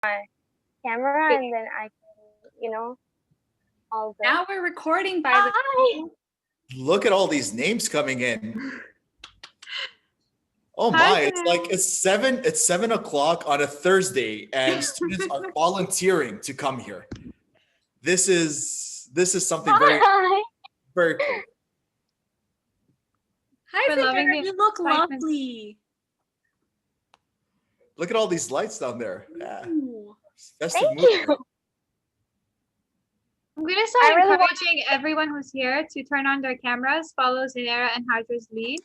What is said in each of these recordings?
camera, Wait, and then I can, all the. now we're recording, by the Hi. way. Look at all these names coming in. Oh Hi my, it's like there. it's 7 o'clock on a Thursday and students are volunteering to come here. This is something very, Hi. very cool. Hi, We're loving Sarah. the You look excitement. lovely. Look at all these lights down there. Yeah. Ooh. Festive Thank mood. you. I'm gonna I start really want- encouraging everyone who's here to turn on their cameras, follow Zinera and Hajar's lead.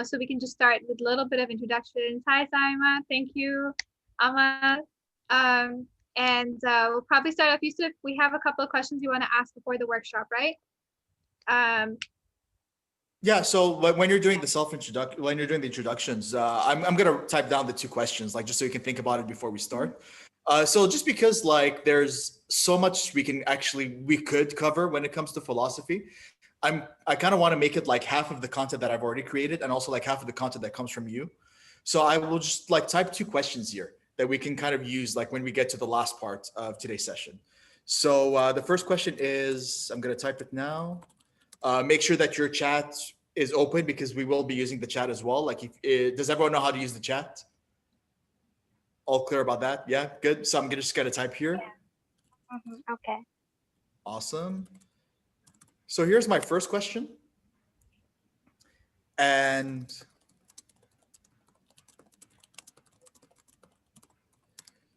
So we can just start with a little bit of introductions. Hi, Saima. Thank you, Ahmad. We'll probably start off. Yousef, we have a couple of questions you want to ask before the workshop, right? Yeah, so when you're doing the self-introduction, when you're doing the introductions, I'm gonna type down the two questions, like just so you can think about it before we start. So just because like there's so much we could cover when it comes to philosophy, I kind of want to make it like half of the content that I've already created and also like half of the content that comes from you. So I will just like type two questions here that we can kind of use like when we get to the last part of today's session. So the first question is, I'm gonna type it now. Make sure that your chat is open because we will be using the chat as well. Like, does everyone know how to use the chat? All clear about that? Yeah, good. So I'm just gonna type here. Okay. Awesome. So here's my first question. And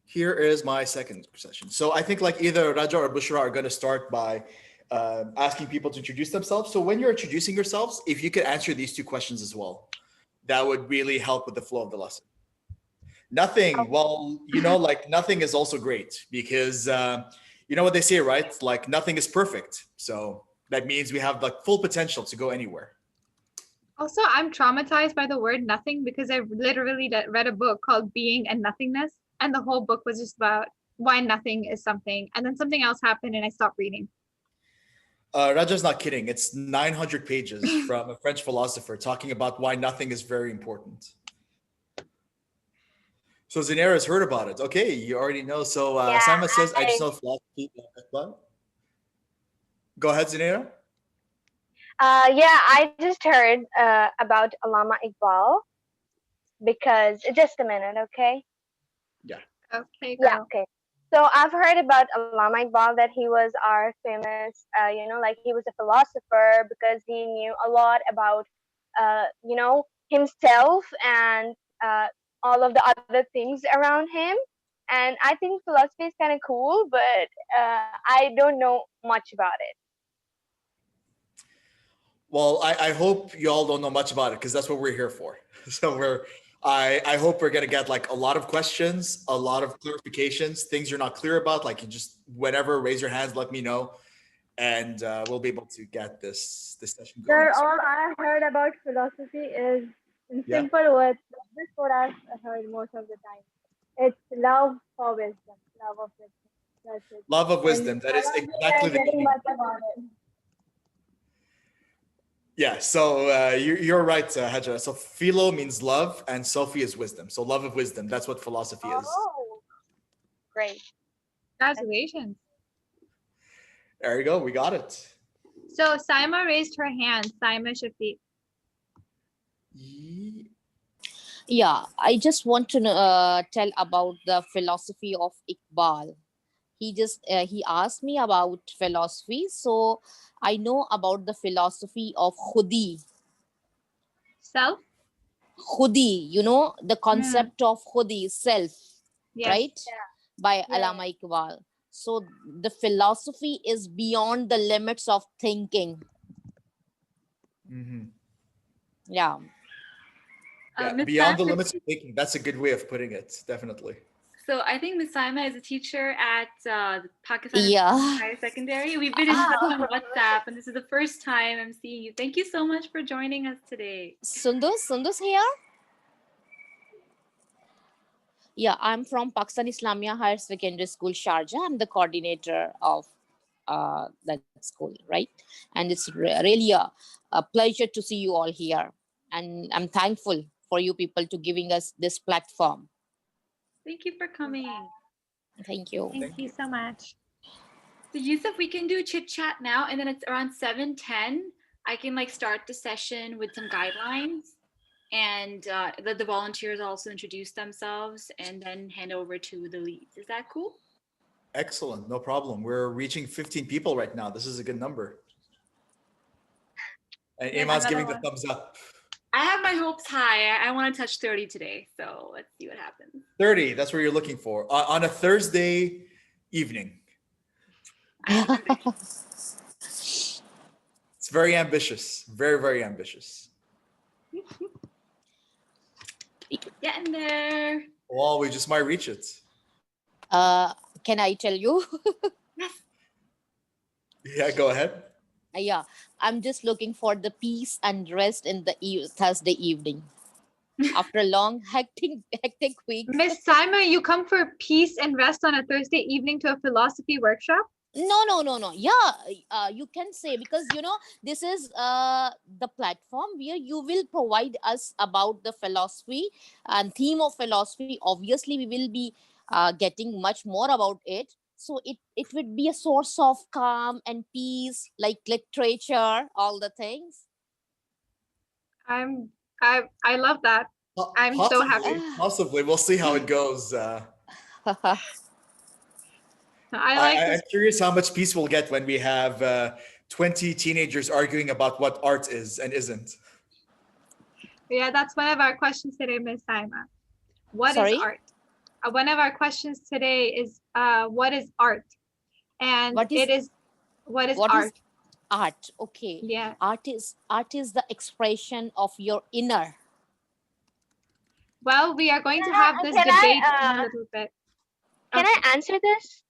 here is my second session. So I think like either Raja or Bushra are gonna start by asking people to introduce themselves. So when you're introducing yourselves, if you could answer these two questions as well, that would really help with the flow of the lesson. Nothing, well, like nothing is also great because you know what they say, right? Like nothing is perfect. So that means we have like full potential to go anywhere. Also, I'm traumatized by the word nothing because I literally read a book called Being and Nothingness, and the whole book was just about why nothing is something, and then something else happened and I stopped reading. Raja's not kidding. It's 900 pages from a French philosopher talking about why nothing is very important. So Zinera has heard about it. Okay, you already know. So Simon says, I just know philosophy. Go ahead, Zinera. I just heard about Allama Iqbal because just a minute, okay? Yeah. Okay, Yeah, girl. okay. So I've heard about Allama Iqbal that he was our famous, like he was a philosopher because he knew a lot about, himself and all of the other things around him. And I think philosophy is kind of cool, but I don't know much about it. Well, I hope you all don't know much about it because that's what we're here for. So I hope we're gonna get like a lot of questions, a lot of clarifications, things you're not clear about. Like you just whenever raise your hands, let me know, and we'll be able to get this session going. Sir, all I heard about philosophy is in Yeah. simple words. This is what I've heard most of the time. It's love for wisdom, love of wisdom. That's it. Love of And wisdom. That I is don't think exactly I'm the getting meaning. much about it. Yeah, so you're right, Hajar. So philo means love, and Sophie is wisdom. So love of wisdom. That's what philosophy is. Oh, great. Congratulations. There you go. We got it. So Saima raised her hand. Saima Shafiq. Yeah, I just want to tell about the philosophy of Iqbal. He asked me about philosophy, so I know about the philosophy of Khudi. Self? Khudi, the concept of Khudi, self, Yes. right? By Yeah. Allama Iqbal. So the philosophy is beyond the limits of thinking. Mm-hmm. Yeah. Yeah, Miss beyond the Saima- limits of thinking. That's a good way of putting it. Definitely. So I think Miss Saima is a teacher at Pakistan Yeah. Higher Secondary. We've been in touch on WhatsApp, and this is the first time I'm seeing you. Thank you so much for joining us today. Sundus here? Yeah, I'm from Pakistan Islamia Higher Secondary School, Sharjah. I'm the coordinator of that school, right? And it's really a pleasure to see you all here. And I'm thankful for you people to giving us this platform. Thank you for coming. Thank you. Thank you so much. So Yousef, we can do chit chat now, and then it's around 7:10. I can like start the session with some guidelines, and let the volunteers also introduce themselves, and then hand over to the leads. Is that cool? Excellent, no problem. We're reaching 15 people right now. This is a good number. And There's Iman's another giving the one. thumbs up. I have my hopes high. I want to touch 30 today, so let's see what happens. 30, that's what you're looking for. On a Thursday evening. I am ambitious. It's very ambitious. Very, very ambitious. Getting there. Well, we just might reach it. Can I tell you? Yes. Yeah, go ahead. Yeah, I'm just looking for the peace and rest in the Thursday evening after a long hectic week. Miss Saima, you come for peace and rest on a Thursday evening to a philosophy workshop? No. Yeah, you can say, because this is the platform where you will provide us about the philosophy and theme of philosophy. Obviously, we will be getting much more about it. So it would be a source of calm and peace, like literature, all the things. I love that. I'm so happy. Possibly. We'll see how it goes. I like I'm this. curious how much peace we'll get when we have 20 teenagers arguing about what art is and isn't. Yeah, that's one of our questions today, Miss Saima. What is Sorry? art? One of our questions today is what is art? And What is what is what is art? art? Okay. Yeah. Art is the expression of your inner. Well, we are going to Can have I- this can debate I, in a little bit. Can Okay. I answer this?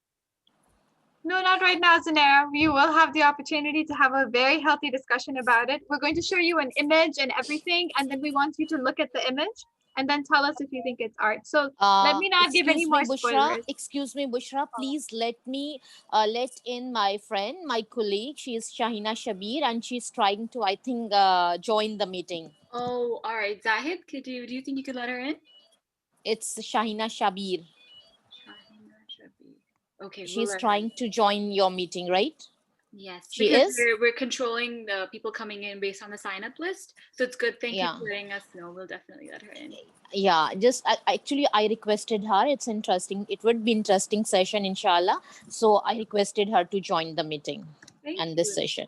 No, not right now, Zanera. You will have the opportunity to have a very healthy discussion about it. We're going to show you an image and everything, and then we want you to look at the image and then tell us if you think it's art. So let me not give any more spoilers. Excuse me, Bushra. Please let me let in my friend, my colleague. She is Shahina Shabir, and she's trying to, I think, join the meeting. Oh, all right. Zahid, do you think you could let her in? It's Shahina Shabir. Okay. She's trying to join your meeting, right? Yes, She because is? we're controlling the people coming in based on the sign up list. So it's good. Thank you Yeah. for letting us know. We'll definitely let her in. Yeah, actually I requested her. It's interesting. It would be interesting session, inshallah. So I requested her to join the meeting and this session.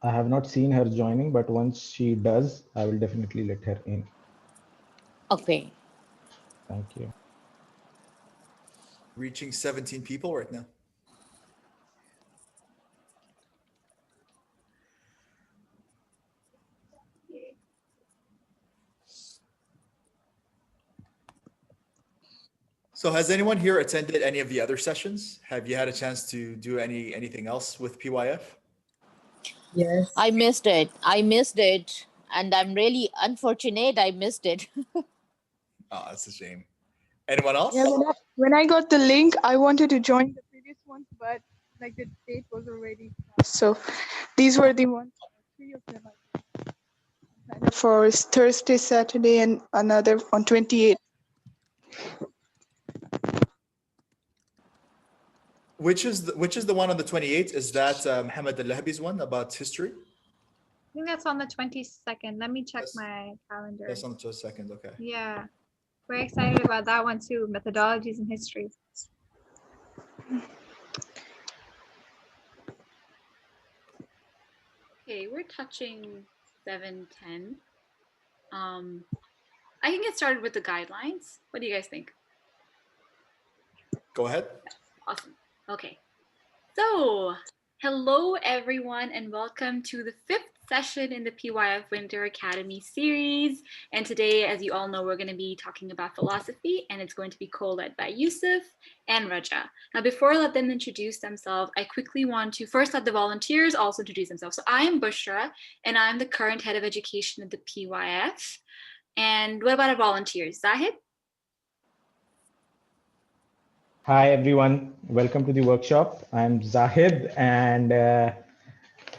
I have not seen her joining, but once she does, I will definitely let her in. Okay. Thank you. Reaching 17 people right now. So has anyone here attended any of the other sessions? Have you had a chance to do anything else with PYF? Yes. I missed it. And I'm really unfortunate I missed it. Oh, that's a shame. Anyone else? Yeah, when I got the link, I wanted to join the previous ones, but like the date was already passed. So these were the ones, three of them I signed up for is Thursday, Saturday, and another on 28th. Which is the one on the 28th? Is that Muhammad Al-Lahabi's one about history? I think that's on the 22nd. Let me check That's- my calendar. That's on the 22nd. Okay. Yeah. We're excited about that one too, methodologies in history. Okay, we're touching 7:10. I can get started with the guidelines. What do you guys think? Go ahead. Awesome. Okay. So, hello everyone, and welcome to the 5th session in the PYF Winter Academy series. And today, as you all know, we're going to be talking about philosophy, and it's going to be co-led by Yousef and Rajaa. Now, before I let them introduce themselves, I quickly want to first let the volunteers also introduce themselves. So I am Bushra, and I'm the current head of education at the PYF. And what about our volunteers? Zahid? Hi, everyone. Welcome to the workshop. I'm Zahid, and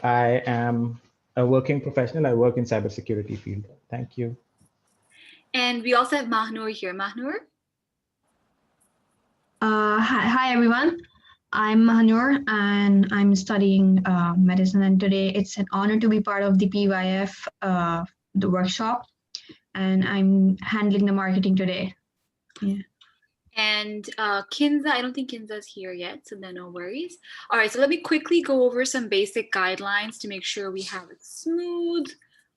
I am A working professional. I work in cybersecurity field. Thank you. And we also have Mahnur here. Mahnur? Hi everyone. I'm Mahanur and I'm studying medicine. And today it's an honor to be part of the PYF, the workshop, and I'm handling the marketing today. Yeah. And Kinza, I don't think Kinza's here yet, so then no worries. All right, so let me quickly go over some basic guidelines to make sure we have a smooth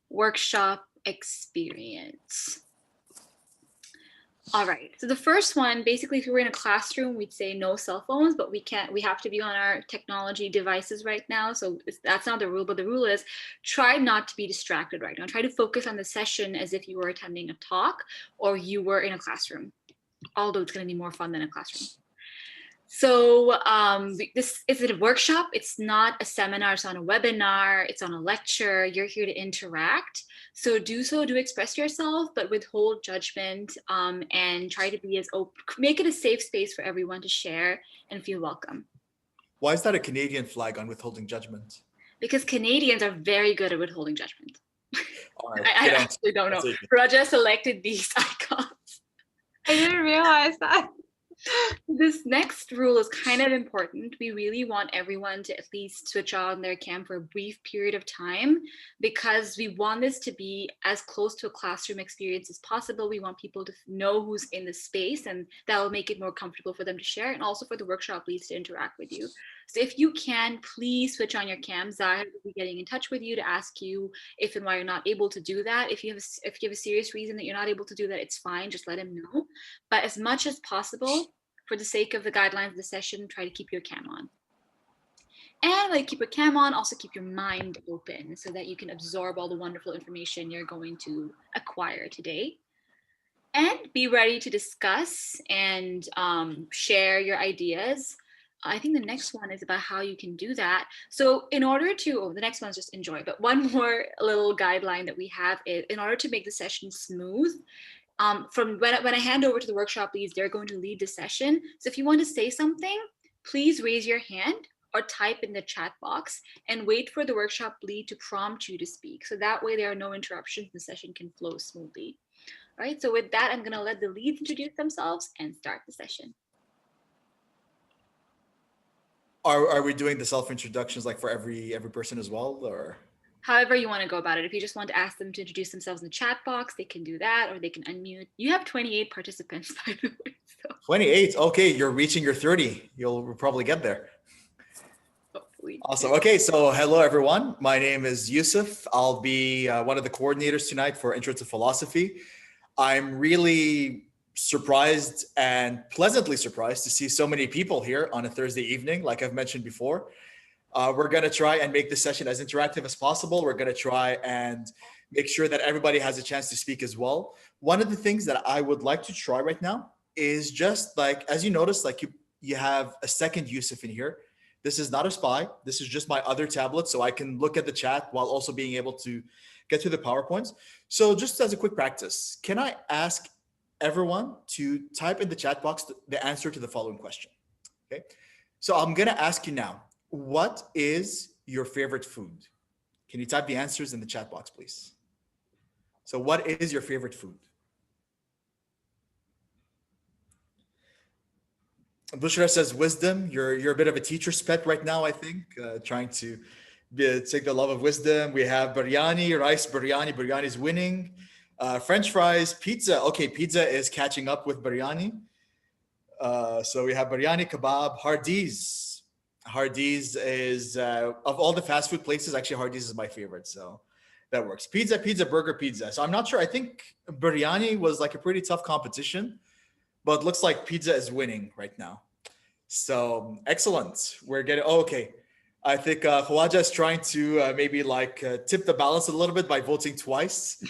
workshop experience. All right, so the first one, basically, if we were in a classroom, we'd say no cell phones, but we have to be on our technology devices right now. So that's not the rule, but the rule is try not to be distracted right now. Try to focus on the session as if you were attending a talk or you were in a classroom, although it's going to be more fun than a classroom. So this is a workshop. It's not a seminar. It's not a webinar. It's on a lecture. You're here to interact. So do express yourself, but withhold judgment and try to be as open. Make it a safe space for everyone to share and feel welcome. Why is that a Canadian flag on withholding judgment? Because Canadians are very good at withholding judgment. Right, I actually don't know. Rajaa selected these icons. I didn't realize that. This next rule is kind of important. We really want everyone to at least switch on their cam for a brief period of time because we want this to be as close to a classroom experience as possible. We want people to know who's in the space, and that will make it more comfortable for them to share and also for the workshop leads to interact with you. So if you can, please switch on your cam. Zahid will be getting in touch with you to ask you if and why you're not able to do that. If you have a serious reason that you're not able to do that, it's fine. Just let him know. But as much as possible, for the sake of the guidelines of the session, try to keep your cam on. And like keep your cam on, also keep your mind open so that you can absorb all the wonderful information you're going to acquire today. And be ready to discuss and share your ideas. I think the next one is about how you can do that. So in order to, the next one is just enjoy, but one more little guideline that we have is in order to make the session smooth, from when I hand over to the workshop leads, they're going to lead the session. So if you want to say something, please raise your hand or type in the chat box and wait for the workshop lead to prompt you to speak. So that way there are no interruptions, the session can flow smoothly. All right, so with that, I'm gonna let the leads introduce themselves and start the session. Are we doing the self-introductions like for every person as well, or? However you want to go about it. If you just want to ask them to introduce themselves in the chat box, they can do that, or they can unmute. You have 28 participants, by the way. So. 28. Okay, you're reaching your 30. You'll probably get there. Hopefully. Awesome. Okay, so hello everyone. My name is Yousef. I'll be one of the coordinators tonight for Intro to Philosophy. I'm really surprised and pleasantly surprised to see so many people here on a Thursday evening, like I've mentioned before. We're going to try and make this session as interactive as possible. We're going to try and make sure that everybody has a chance to speak as well. One of the things that I would like to try right now is just like, as you notice, like you have a second Yousef in here. This is not a spy. This is just my other tablet, so I can look at the chat while also being able to get to the PowerPoints. So just as a quick practice, can I ask everyone to type in the chat box the answer to the following question? Okay. So I'm going to ask you now, what is your favorite food? Can you type the answers in the chat box, please? So what is your favorite food? Bushra says wisdom. You're a bit of a teacher's pet right now, I think, trying to take the love of wisdom. We have biryani, rice biryani. Biryani is winning. French fries, pizza. Okay, pizza is catching up with biryani. So we have biryani, kebab, Hardee's. Hardee's is, of all the fast food places, actually Hardee's is my favorite. So that works. Pizza, burger, pizza. So I'm not sure. I think biryani was like a pretty tough competition, but looks like pizza is winning right now. So excellent. We're getting, oh, okay. I think Khawaja is trying to maybe like tip the balance a little bit by voting twice.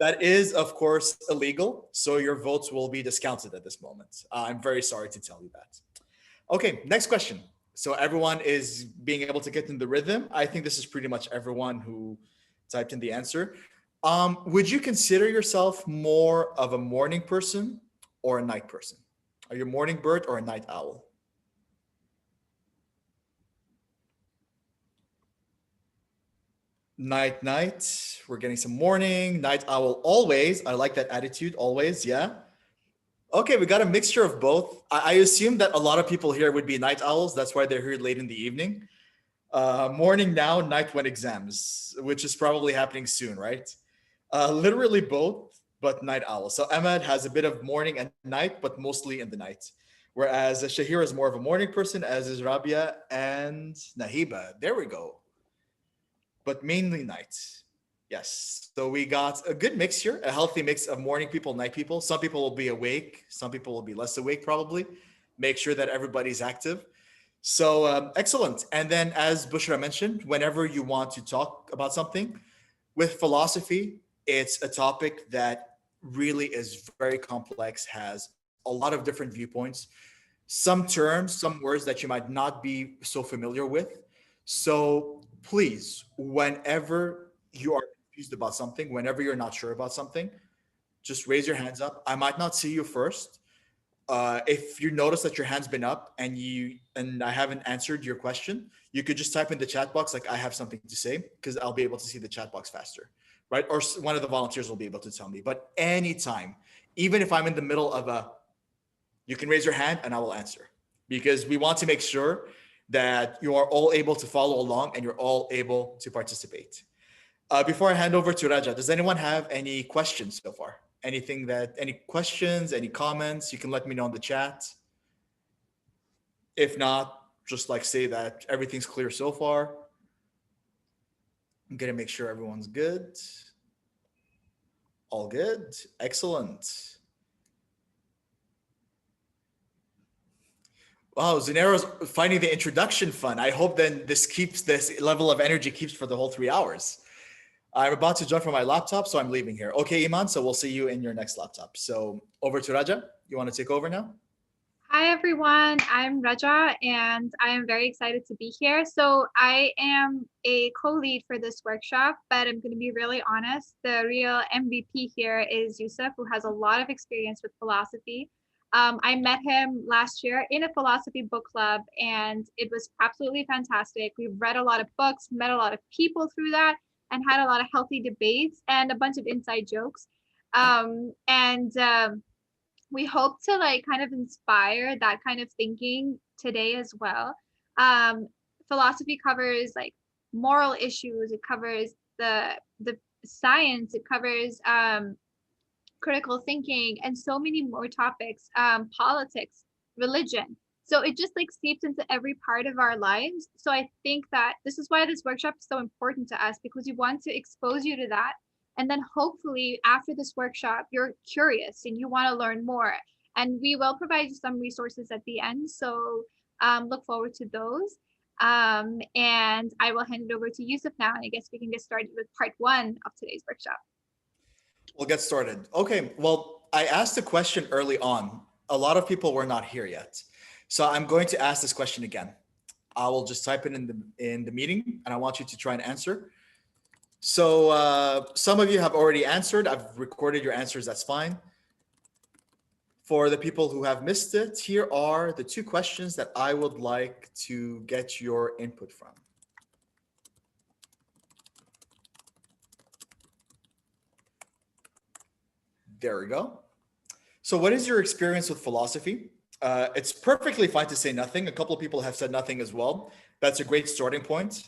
That is, of course, illegal. So your votes will be discounted at this moment. I'm very sorry to tell you that. Okay, next question. So everyone is being able to get in the rhythm. I think this is pretty much everyone who typed in the answer. Would you consider yourself more of a morning person or a night person? Are you a morning bird or a night owl? Night, night. We're getting some morning. Night owl always. I like that attitude. Always. Yeah. Okay, we got a mixture of both. I assume that a lot of people here would be night owls. That's why they're here late in the evening. Morning now, night when exams, which is probably happening soon, right? Literally both, but night owl. So Ahmed has a bit of morning and night, but mostly in the night. Whereas Shahira is more of a morning person, as is Rabia and Nahiba. There we go. But mainly night. Yes. So we got a good mix here, a healthy mix of morning people, night people. Some people will be awake, some people will be less awake, probably. Make sure that everybody's active. So excellent. And then, as Bushra mentioned, whenever you want to talk about something with philosophy, it's a topic that really is very complex, has a lot of different viewpoints, some terms, some words that you might not be so familiar with. So please, whenever you are confused about something, whenever you're not sure about something, just raise your hands up. I might not see you first. If you notice that your hand's been up and I haven't answered your question, you could just type in the chat box like I have something to say because I'll be able to see the chat box faster, right? Or one of the volunteers will be able to tell me. But anytime, even if I'm in the middle of a, you can raise your hand and I will answer because we want to make sure that you are all able to follow along and you're all able to participate. Before I hand over to Raja, does anyone have any questions so far? Any questions, any comments? You can let me know in the chat. If not, just like say that everything's clear so far. I'm gonna make sure everyone's good. All good. Excellent. Wow, Zunero's finding the introduction fun. I hope then this level of energy keeps for the whole 3 hours. I'm about to jump from my laptop, so I'm leaving here. Okay, Iman, so we'll see you in your next laptop. So over to Raja. You want to take over now? Hi everyone, I'm Rajaa and I am very excited to be here. So I am a co-lead for this workshop, but I'm going to be really honest. The real MVP here is Yousef, who has a lot of experience with philosophy. I met him last year in a philosophy book club and it was absolutely fantastic. We've read a lot of books, met a lot of people through that, and had a lot of healthy debates and a bunch of inside jokes. We hope to like kind of inspire that kind of thinking today as well. Philosophy covers like moral issues, it covers the science, it covers critical thinking and so many more topics, politics, religion. So it just like seeps into every part of our lives. So I think that this is why this workshop is so important to us because we want to expose you to that. And then hopefully after this workshop, you're curious and you want to learn more. And we will provide you some resources at the end. So look forward to those. And I will hand it over to Yousef now. And I guess we can get started with part 1 of today's workshop. We'll get started. Okay, well, I asked a question early on. A lot of people were not here yet. So I'm going to ask this question again. I will just type it in the meeting and I want you to try and answer. So some of you have already answered. I've recorded your answers, that's fine. For the people who have missed it, here are the 2 questions that I would like to get your input from. There we go. So what is your experience with philosophy? It's perfectly fine to say nothing. A couple of people have said nothing as well. That's a great starting point.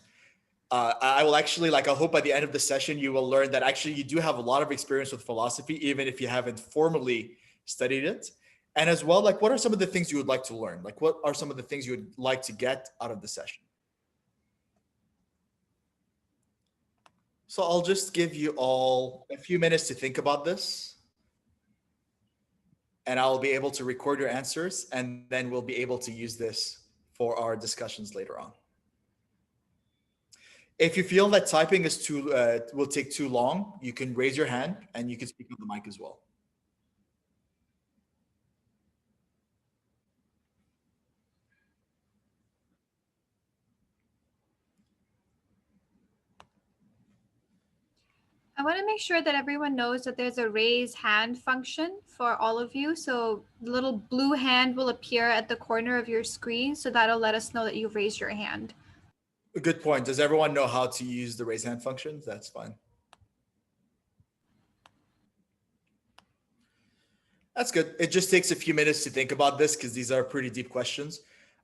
I will actually, I hope by the end of the session, you will learn that actually you do have a lot of experience with philosophy, even if you haven't formally studied it. And as well, what are some of the things you would like to learn? What are some of the things you would like to get out of the session? So I'll just give you all a few minutes to think about this. And I'll be able to record your answers, and then we'll be able to use this for our discussions later on. If you feel that typing is will take too long, you can raise your hand and you can speak on the mic as well. I want to make sure that everyone knows that there's a raise hand function for all of you. So the little blue hand will appear at the corner of your screen. So that'll let us know that you've raised your hand. A good point. Does everyone know how to use the raise hand function? That's fine. That's good. It just takes a few minutes to think about this because these are pretty deep questions.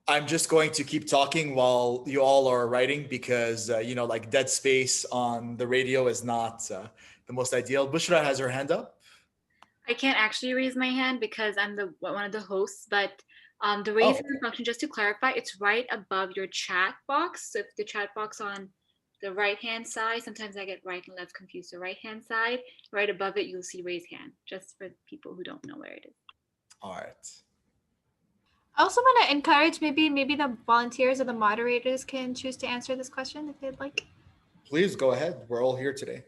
I'm just going to keep talking while you all are writing because, like dead space on the radio is not the most ideal. Bushra has her hand up. I can't actually raise my hand because I'm the one of the hosts, but the raise Oh, hand function, just to clarify, it's right above your chat box. So if the chat box on the right hand side, sometimes I get right and left confused. The right hand side, right above it, you'll see raise hand, just for people who don't know where it is. all right. I also want to encourage maybe the volunteers or the moderators can choose to answer this question if they'd like. Please go ahead. We're all here today.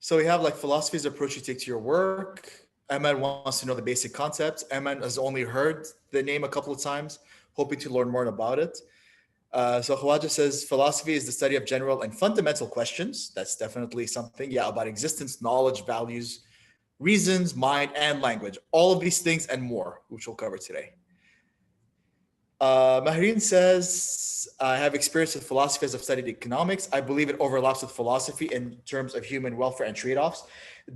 So we have like philosophy's approach you take to your work. Eman wants to know the basic concepts. Eman has only heard the name a couple of times, hoping to learn more about it. So Khawaja says philosophy is the study of general and fundamental questions. That's definitely something, yeah, about existence, knowledge, values, reasons, mind, and language. All of these things and more, which we'll cover today. Mahreen says, I have experience with philosophy as I've studied economics. I believe it overlaps with philosophy in terms of human welfare and trade-offs.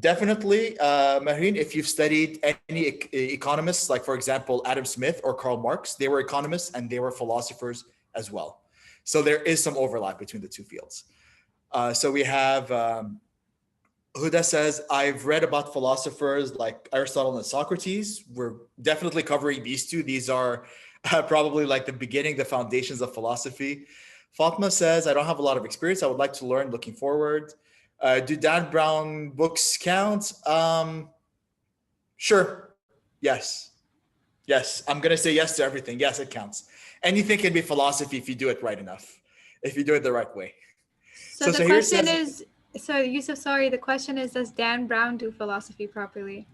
Definitely, Mahreen, if you've studied any economists, like for example, Adam Smith or Karl Marx, they were economists and they were philosophers as well. So there is some overlap between the two fields. So we have Huda says, I've read about philosophers like Aristotle and Socrates. We're definitely covering these two. These are probably like the beginning, the foundations of philosophy. Fatma says, I don't have a lot of experience. I would like to learn looking forward. Do Dan Brown books count? Sure. Yes. Yes. I'm going to say yes to everything. Yes, it counts. Anything can be philosophy if you do it right enough, if you do it the right way. So the Shahir question says, is, so Yousef, sorry, the question is, does Dan Brown do philosophy properly?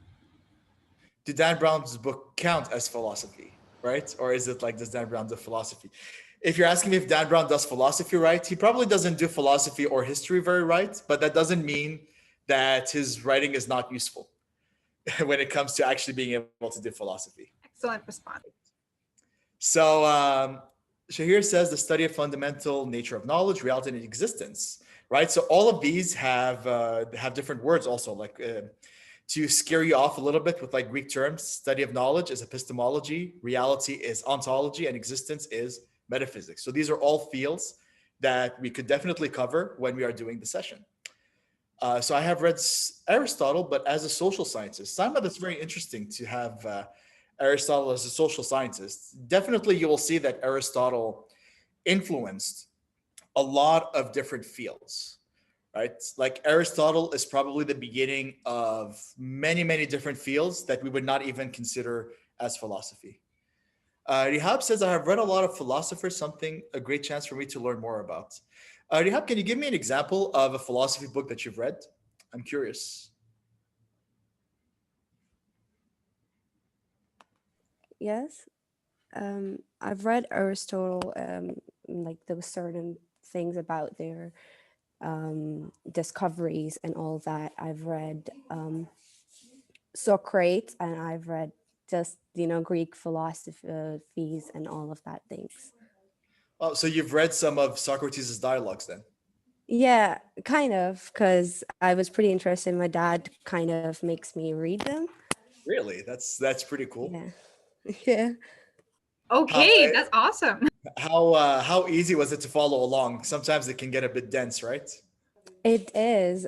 do Dan Brown's book count as philosophy, right? Or is it like, does Dan Brown do philosophy? If you're asking me if Dan Brown does philosophy right, he probably doesn't do philosophy or history very right, but that doesn't mean that his writing is not useful when it comes to actually being able to do philosophy. Excellent response. So Shahir says the study of fundamental nature of knowledge, reality, and existence, right? So all of these have different words also, like to scare you off a little bit with like Greek terms. Study of knowledge is epistemology, reality is ontology, and existence is metaphysics. So these are all fields that we could definitely cover when we are doing the session. So I have read Aristotle, but as a social scientist. Simon, that's very interesting to have Aristotle as a social scientist. Definitely, you will see that Aristotle influenced a lot of different fields, right? Like Aristotle is probably the beginning of many, many different fields that we would not even consider as philosophy. Rihab says, I have read a lot of philosophers, something a great chance for me to learn more about. Rihab, can you give me an example of a philosophy book that you've read? I'm curious. Yes. I've read Aristotle, like those certain things about their discoveries and all that. I've read Socrates, and I've read just Greek philosophies and all of that things. Oh, so you've read some of Socrates' dialogues then? Yeah, kind of, because I was pretty interested. My dad kind of makes me read them. Really? That's pretty cool. Yeah. Yeah. Okay, that's awesome. How easy was it to follow along? Sometimes it can get a bit dense, right? It is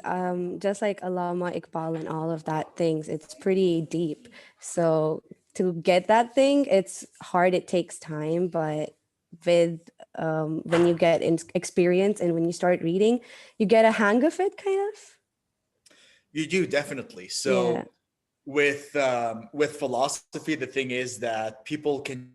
just like Allama Iqbal and all of that things. It's pretty deep. So to get that thing, it's hard. It takes time, but with when you get experience and when you start reading, you get a hang of it, kind of. You do definitely. Yeah. So with philosophy, the thing is that people can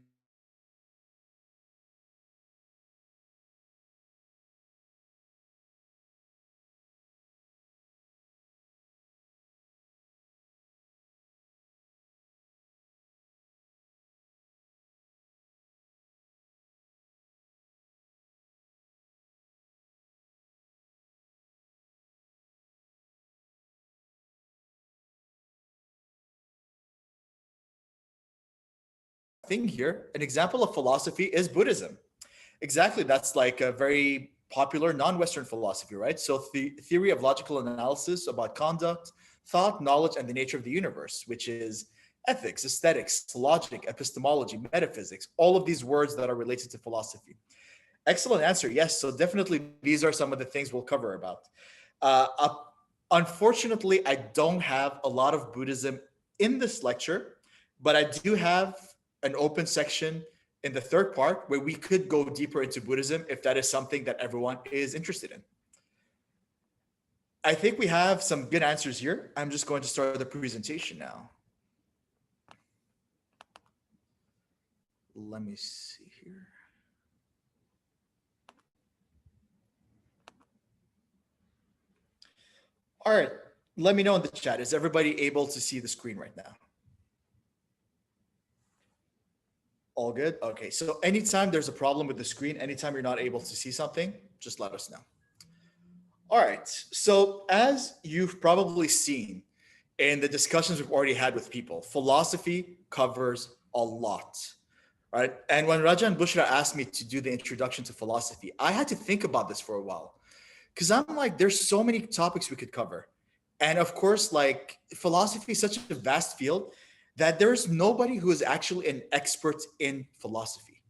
thing here. An example of philosophy is Buddhism. Exactly. That's like a very popular non-Western philosophy, right? So the theory of logical analysis about conduct, thought, knowledge, and the nature of the universe, which is ethics, aesthetics, logic, epistemology, metaphysics, all of these words that are related to philosophy. Excellent answer. Yes. So definitely these are some of the things we'll cover about. Unfortunately, I don't have a lot of Buddhism in this lecture, but I do have an open section in the third part where we could go deeper into Buddhism if that is something that everyone is interested in. I think we have some good answers here. I'm just going to start the presentation now. Let me see here. All right, let me know in the chat. Is everybody able to see the screen right now? All good? Okay, so anytime there's a problem with the screen, anytime you're not able to see something, just let us know. All right, so as you've probably seen in the discussions we've already had with people, philosophy covers a lot, right? And when Rajaa and Bushra asked me to do the introduction to philosophy, I had to think about this for a while because I'm like, there's so many topics we could cover. And of course, like philosophy is such a vast field that there's nobody who is actually an expert in philosophy.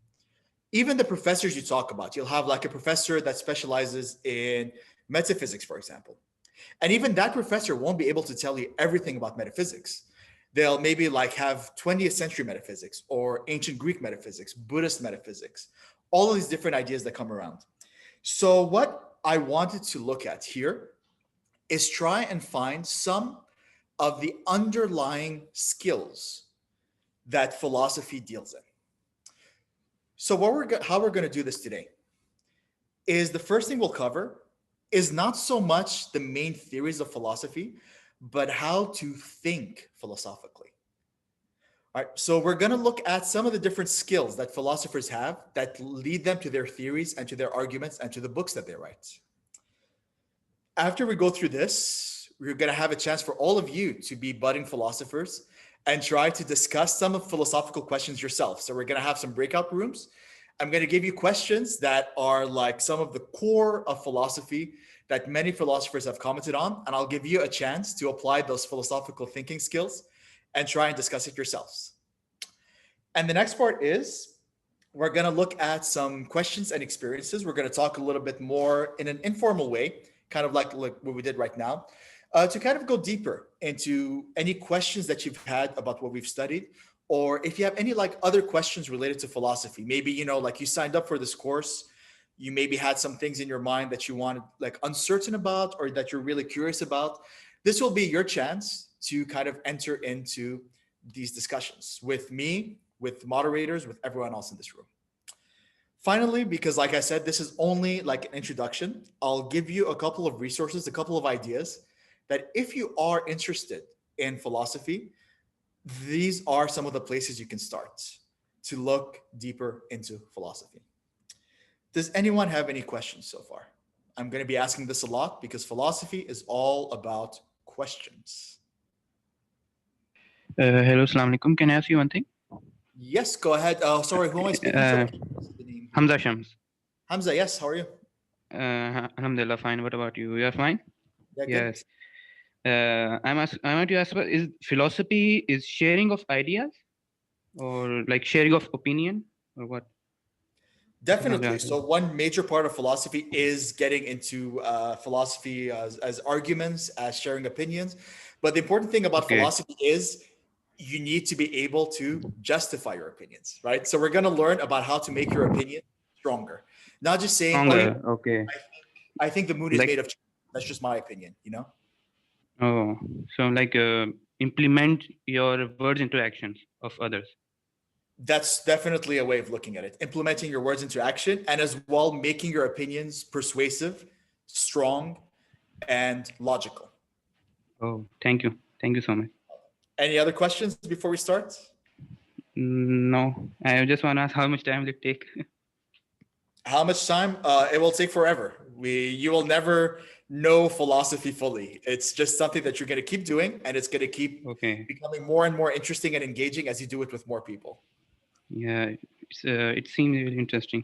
Even the professors you talk about, you'll have like a professor that specializes in metaphysics, for example. And even that professor won't be able to tell you everything about metaphysics. They'll maybe like have 20th century metaphysics or ancient Greek metaphysics, Buddhist metaphysics, all of these different ideas that come around. So what I wanted to look at here is try and find some of the underlying skills that philosophy deals in. So how we're going to do this today is the first thing we'll cover is not so much the main theories of philosophy, but how to think philosophically. All right, so we're going to look at some of the different skills that philosophers have that lead them to their theories and to their arguments and to the books that they write. After we go through this, we're going to have a chance for all of you to be budding philosophers and try to discuss some of philosophical questions yourself. So we're going to have some breakout rooms. I'm going to give you questions that are like some of the core of philosophy that many philosophers have commented on, and I'll give you a chance to apply those philosophical thinking skills and try and discuss it yourselves. And the next part is we're going to look at some questions and experiences. We're going to talk a little bit more in an informal way, kind of like what we did right now, to kind of go deeper into any questions that you've had about what we've studied, or if you have any like other questions related to philosophy. Maybe, you know, like you signed up for this course, you maybe had some things in your mind that you wanted like uncertain about or that you're really curious about. This will be your chance to kind of enter into these discussions with me, with moderators, with everyone else in this room. Finally, because like I said, this is only like an introduction, I'll give you a couple of resources, a couple of ideas that if you are interested in philosophy, these are some of the places you can start to look deeper into philosophy. Does anyone have any questions so far? I'm going to be asking this a lot because philosophy is all about questions. Hello, Assalamu alaikum. Can I ask you one thing? Yes, go ahead. Oh, sorry, who am I speaking to? Hamza Shams. Hamza, yes, how are you? Alhamdulillah, fine. What about you? You are fine? Yeah, good. Yes. I want to ask about, is philosophy is sharing of ideas or like sharing of opinion or what? Definitely. So one major part of philosophy is getting into philosophy as arguments, as sharing opinions. But the important thing about philosophy is you need to be able to justify your opinions, right? So we're going to learn about how to make your opinion stronger. Not just saying, stronger. I think the moon is made of chocolate. That's just my opinion, you know? Oh, so like implement your words into actions of others. That's definitely a way of looking at it. Implementing your words into action and as well making your opinions persuasive, strong, and logical. Oh, thank you. Thank you so much. Any other questions before we start? No, I just want to ask how much time will it take? How much time? It will take forever. You will never know philosophy fully. It's just something that you're going to keep doing, and it's going to keep becoming more and more interesting and engaging as you do it with more people. Yeah, it seems really interesting.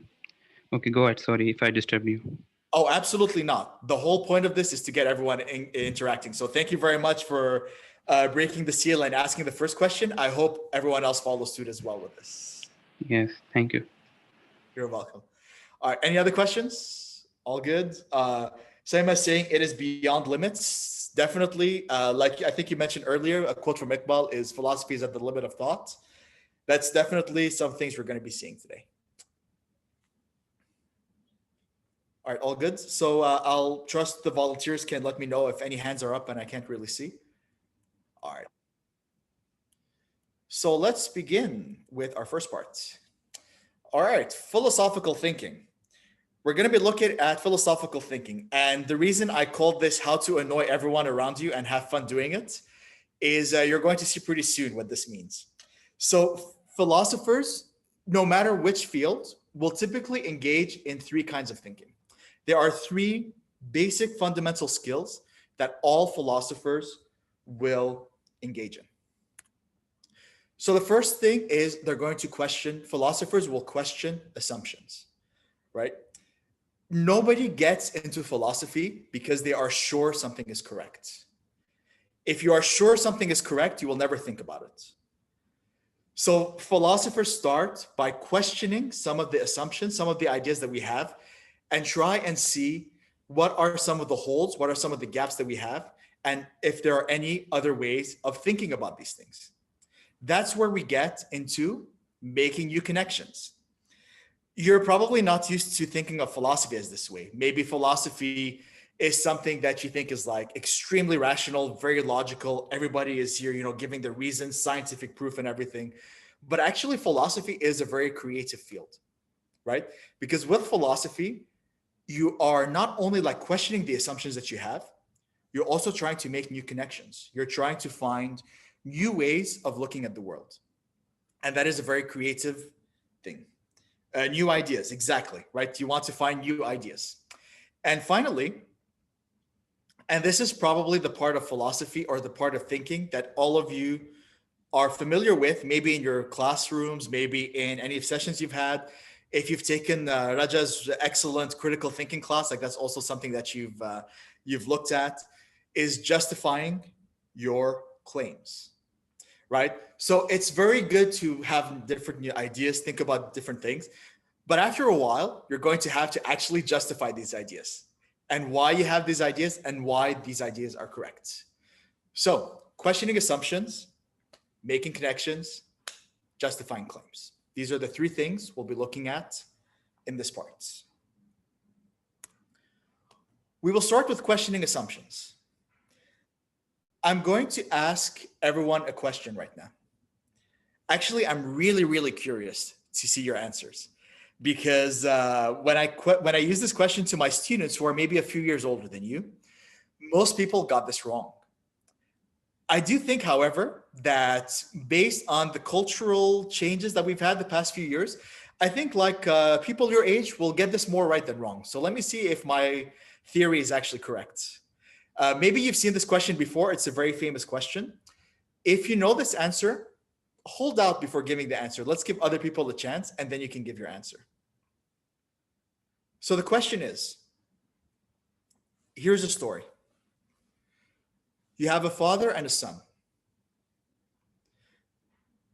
Okay, go ahead. Sorry if I disturbed you. Oh, absolutely not. The whole point of this is to get everyone interacting. So thank you very much for breaking the seal and asking the first question. I hope everyone else follows suit as well with this. Yes, thank you. You're welcome. All right, any other questions? All good. Same as saying it is beyond limits. Definitely, like I think you mentioned earlier, a quote from Iqbal is philosophy is at the limit of thought. That's definitely some things we're going to be seeing today. All right, all good. So I'll trust the volunteers can let me know if any hands are up and I can't really see. All right. So let's begin with our first part. All right, philosophical thinking. We're going to be looking at philosophical thinking. And the reason I called this how to annoy everyone around you and have fun doing it is you're going to see pretty soon what this means. So philosophers, no matter which field, will typically engage in three kinds of thinking. There are three basic fundamental skills that all philosophers will engage in. So the first thing is philosophers will question assumptions, right? Nobody gets into philosophy because they are sure something is correct. If you are sure something is correct, you will never think about it. So philosophers start by questioning some of the assumptions, some of the ideas that we have, and try and see what are some of the holes, what are some of the gaps that we have, and if there are any other ways of thinking about these things. That's where we get into making new connections. You're probably not used to thinking of philosophy as this way. Maybe philosophy is something that you think is like extremely rational, very logical. Everybody is here, giving the reasons, scientific proof and everything. But actually philosophy is a very creative field, right? Because with philosophy, you are not only like questioning the assumptions that you have, you're also trying to make new connections. You're trying to find new ways of looking at the world. And that is a very creative thing. New ideas, exactly, right? You want to find new ideas. And finally, and this is probably the part of philosophy or the part of thinking that all of you are familiar with, maybe in your classrooms, maybe in any sessions you've had. If you've taken Rajaa's excellent critical thinking class, like that's also something that you've looked at, is justifying your claims, right? So it's very good to have different new ideas, think about different things. But after a while, you're going to have to actually justify these ideas and why you have these ideas and why these ideas are correct. So questioning assumptions, making connections, justifying claims. These are the three things we'll be looking at in this part. We will start with questioning assumptions. I'm going to ask everyone a question right now. Actually, I'm really, really curious to see your answers because when I use this question to my students who are maybe a few years older than you, most people got this wrong. I do think, however, that based on the cultural changes that we've had the past few years, I think like people your age will get this more right than wrong. So let me see if my theory is actually correct. Maybe you've seen this question before. It's a very famous question. If you know this answer, hold out before giving the answer. Let's give other people a chance and then you can give your answer. So the question is, here's a story. You have a father and a son.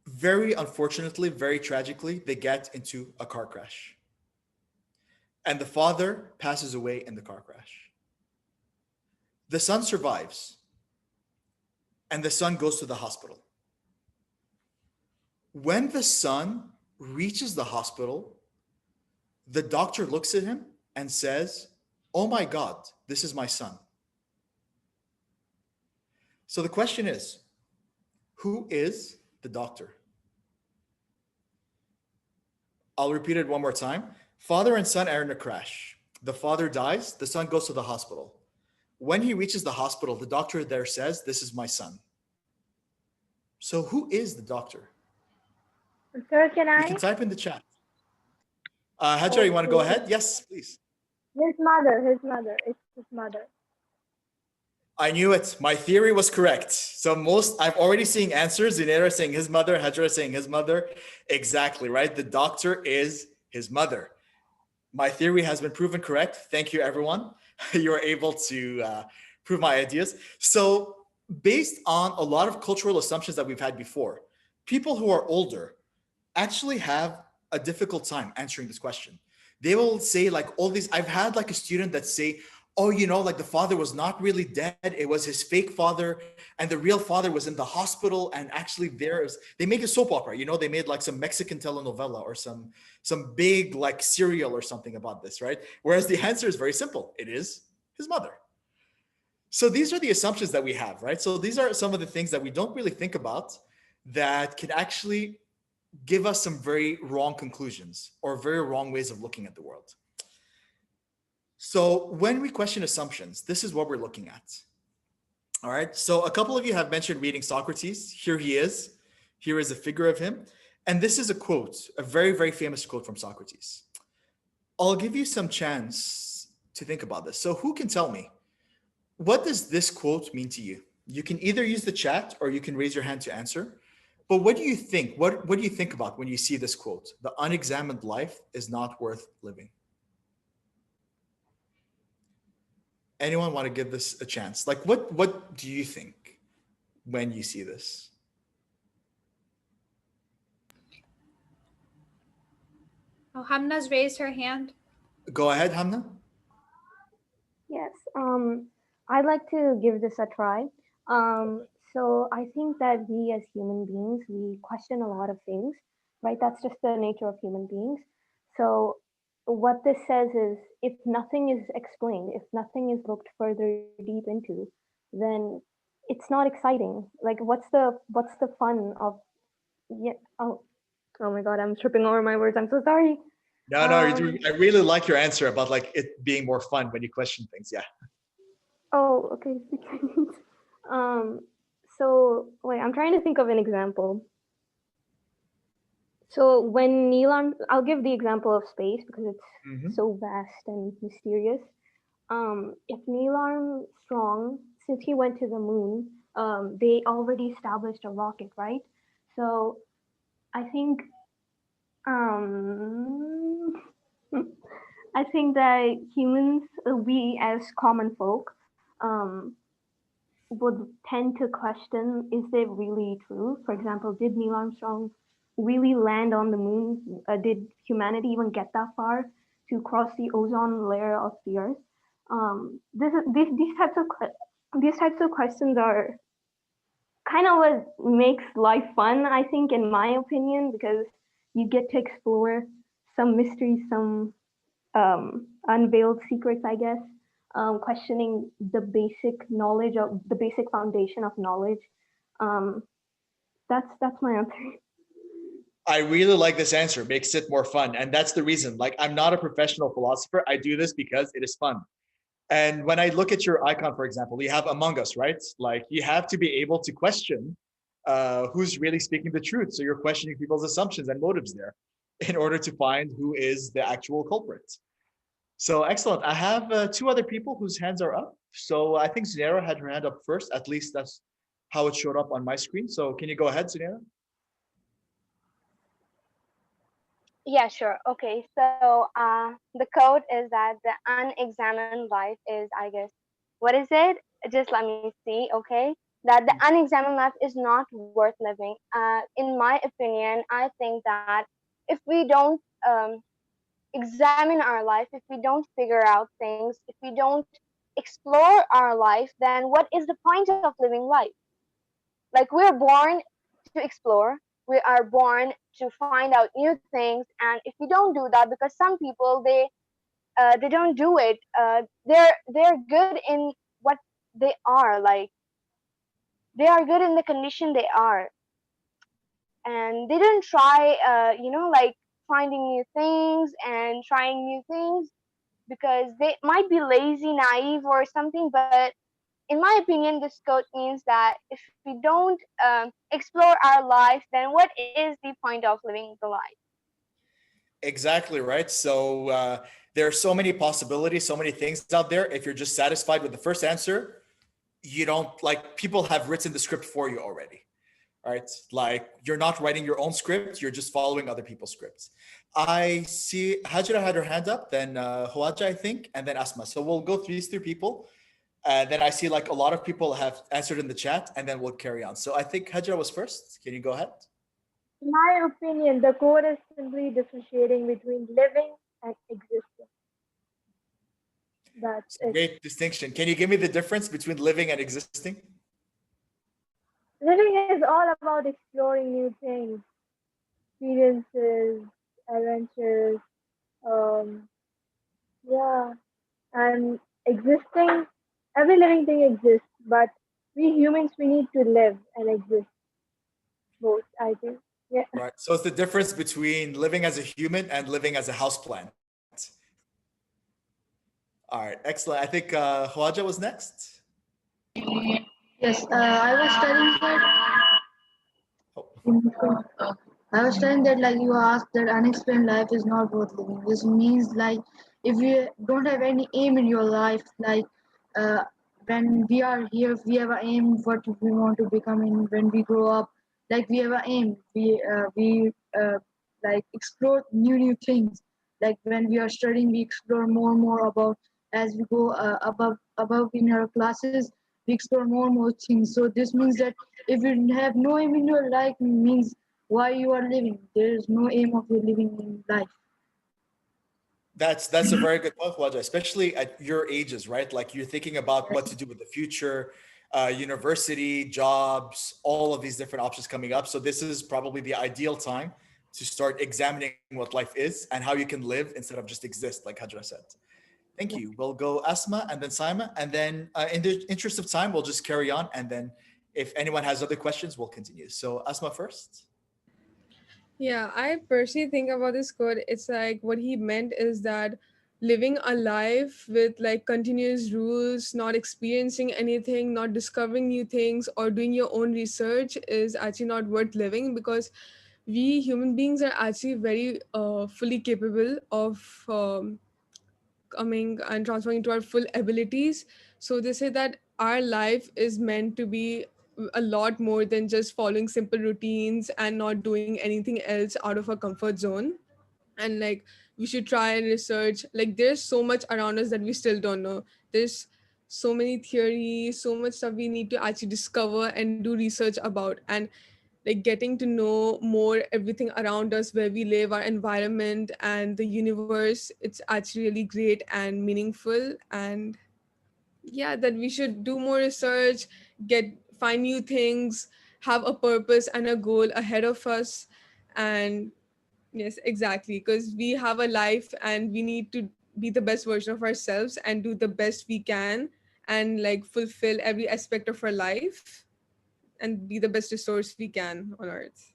Very unfortunately, very tragically, they get into a car crash. And the father passes away in the car crash. The son survives. And the son goes to the hospital. When the son reaches the hospital, the doctor looks at him and says, "Oh my God, this is my son." So the question is, who is the doctor? I'll repeat it one more time. Father and son are in a crash. The father dies, the son goes to the hospital. When he reaches the hospital, the doctor there says, "This is my son." So who is the doctor? Sir, can You I? can type in the chat. Hajra, you want to go ahead? Yes, please. His mother. It's his mother. I knew it. My theory was correct. So I've already seen answers. Zinera saying his mother, Hajra saying his mother. Exactly, right? The doctor is his mother. My theory has been proven correct. Thank you, everyone. You were able to prove my ideas. So, based on a lot of cultural assumptions that we've had before, people who are older actually have a difficult time answering this question. They will say like all these. I've had like a student that say, "Oh, like the father was not really dead. It was his fake father, and the real father was in the hospital. And actually, they make a soap opera. They made like some Mexican telenovela or some big like serial or something about this, right? Whereas the answer is very simple. It is his mother. So these are the assumptions that we have, right? So these are some of the things that we don't really think about that can actually give us some very wrong conclusions or very wrong ways of looking at the world. So when we question assumptions, this is what we're looking at. All right. So a couple of you have mentioned reading Socrates. Here he is. Here is a figure of him. And this is a quote, a very, very famous quote from Socrates. I'll give you some chance to think about this. So who can tell me, what does this quote mean to you? You can either use the chat or you can raise your hand to answer. But what do you think? What do you think about when you see this quote? The unexamined life is not worth living. Anyone want to give this a chance? Like, what do you think when you see this? Oh, Hamna's raised her hand. Go ahead, Hamna. Yes, I'd like to give this a try. So I think that we as human beings, we question a lot of things, right? That's just the nature of human beings. So what this says is, if nothing is explained, if nothing is looked further deep into, then it's not exciting. Like, what's the fun of? Yeah. Oh my God, I'm tripping over my words. I'm so sorry. No, you're doing. I really like your answer about like it being more fun when you question things. Yeah. Oh, okay. So wait, I'm trying to think of an example. So when Neil I'll give the example of space because it's so vast and mysterious. If Neil Armstrong, since he went to the moon, they already established a rocket, right? So I think I think that humans, we as common folk, would tend to question, is it really true? For example, did Neil Armstrong really land on the moon? Did humanity even get that far to cross the ozone layer of the Earth? These types of questions are kind of what makes life fun, I think, in my opinion, because you get to explore some mysteries, some unveiled secrets, I guess. Questioning the basic knowledge of the basic foundation of knowledge. That's my answer. I really like this answer. It makes it more fun, and that's the reason. Like, I'm not a professional philosopher. I do this because it is fun. And when I look at your icon, for example, you have Among Us, right? Like, you have to be able to question who's really speaking the truth. So you're questioning people's assumptions and motives there in order to find who is the actual culprit. So excellent. I have two other people whose hands are up. So I think Zunera had her hand up first. At least that's how it showed up on my screen. So can you go ahead, Zunera? Yeah, sure. Okay, so the code is that the unexamined life is, I guess, what is it? Just let me see. Okay, that the unexamined life is not worth living. In my opinion, I think that if we don't examine our life, if we don't figure out things, if we don't explore our life, then what is the point of living life? Like, we're born to explore, we are born to find out new things, and if we don't do that, because some people they don't do it, they're good in what they are, like they are good in the condition they are, and they don't try like finding new things and trying new things because they might be lazy, naive, or something. But in my opinion, this quote means that if we don't explore our life, then what is the point of living the life? Exactly right. So there are so many possibilities, so many things out there. If you're just satisfied with the first answer, you don't, like, people have written the script for you already. All right, like you're not writing your own script, you're just following other people's scripts. I see Hajra had her hand up, then Hawaja, I think, and then Asma. So we'll go through these three people. Then I see like a lot of people have answered in the chat, and then we'll carry on. So I think Hajra was first. Can you go ahead? In my opinion, the code is simply differentiating between living and existing. That's it. Great distinction. Can you give me the difference between living and existing? Living is all about exploring new things, experiences, adventures, um, yeah, and existing. Every living thing exists, but we humans, we need to live and exist both, I think. Yeah. Right. So it's the difference between living as a human and living as a houseplant. All right, excellent. I think Hawaja was next. Yes, I was studying that. I was studying that, like you asked, that unexplained life is not worth living. This means like if you don't have any aim in your life, like uh, when we are here, we have an aim what we want to become in when we grow up. Like we have an aim. We like explore new things. Like when we are studying, we explore more and more about as we go above in our classes. We explore more and more things. So this means that if you have no aim in your life, means why you are living. There is no aim of your living in life. That's a very good point, Hawaja, especially at your ages, right? Like you're thinking about what to do with the future, university, jobs, all of these different options coming up. So this is probably the ideal time to start examining what life is and how you can live instead of just exist, like Hajra said. Thank you. We'll go Asma and then Saima. And then in the interest of time, we'll just carry on. And then if anyone has other questions, we'll continue. So Asma first. Yeah, I personally think about this quote. It's like what he meant is that living a life with like continuous rules, not experiencing anything, not discovering new things, or doing your own research is actually not worth living, because we human beings are actually very fully capable of coming and transferring into our full abilities. So they say that our life is meant to be a lot more than just following simple routines and not doing anything else out of our comfort zone. And like we should try and research. Like there's so much around us that we still don't know. There's so many theories, so much stuff we need to actually discover and do research about. And like getting to know more everything around us, where we live, our environment and the universe, it's actually really great and meaningful. And yeah, that we should do more research, get find new things, have a purpose and a goal ahead of us. And yes, exactly, because we have a life and we need to be the best version of ourselves and do the best we can, and like fulfill every aspect of our life and be the best resource we can on earth.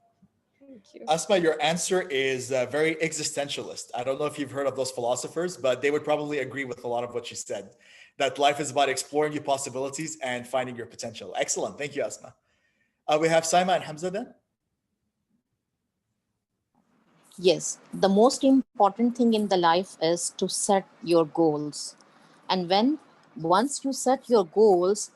Thank you. Asma, your answer is very existentialist. I don't know if you've heard of those philosophers, but they would probably agree with a lot of what you said, that life is about exploring your possibilities and finding your potential. Excellent. Thank you, Asma. We have Saima and Hamza then. Yes, the most important thing in the life is to set your goals. And when once you set your goals,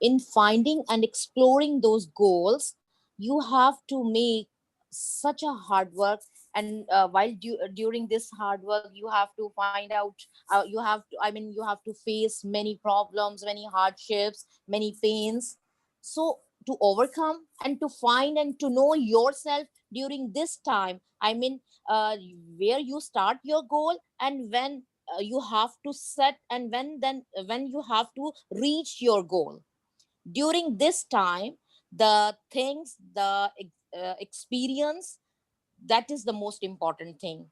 in finding and exploring those goals, you have to make such a hard work. And during this hard work, you have to find out, you have to face many problems, many hardships, many pains. So to overcome and to find and to know yourself during this time, where you start your goal, and when you have to set, and when you have to reach your goal. During this time, the things, experience, that is the most important thing.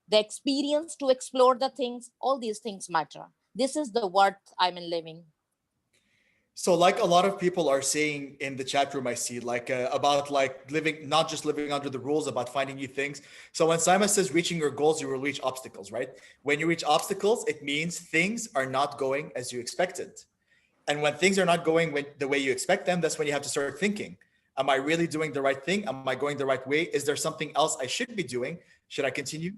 The experience to explore the things, all these things matter. This is the worth living. So, like a lot of people are saying in the chat room, I see like about like living, not just living under the rules, about finding new things. So, when Simon says reaching your goals, you will reach obstacles, right? When you reach obstacles, it means things are not going as you expected. And when things are not going the way you expect them, that's when you have to start thinking, am I really doing the right thing? Am I going the right way? Is there something else I should be doing? Should I continue?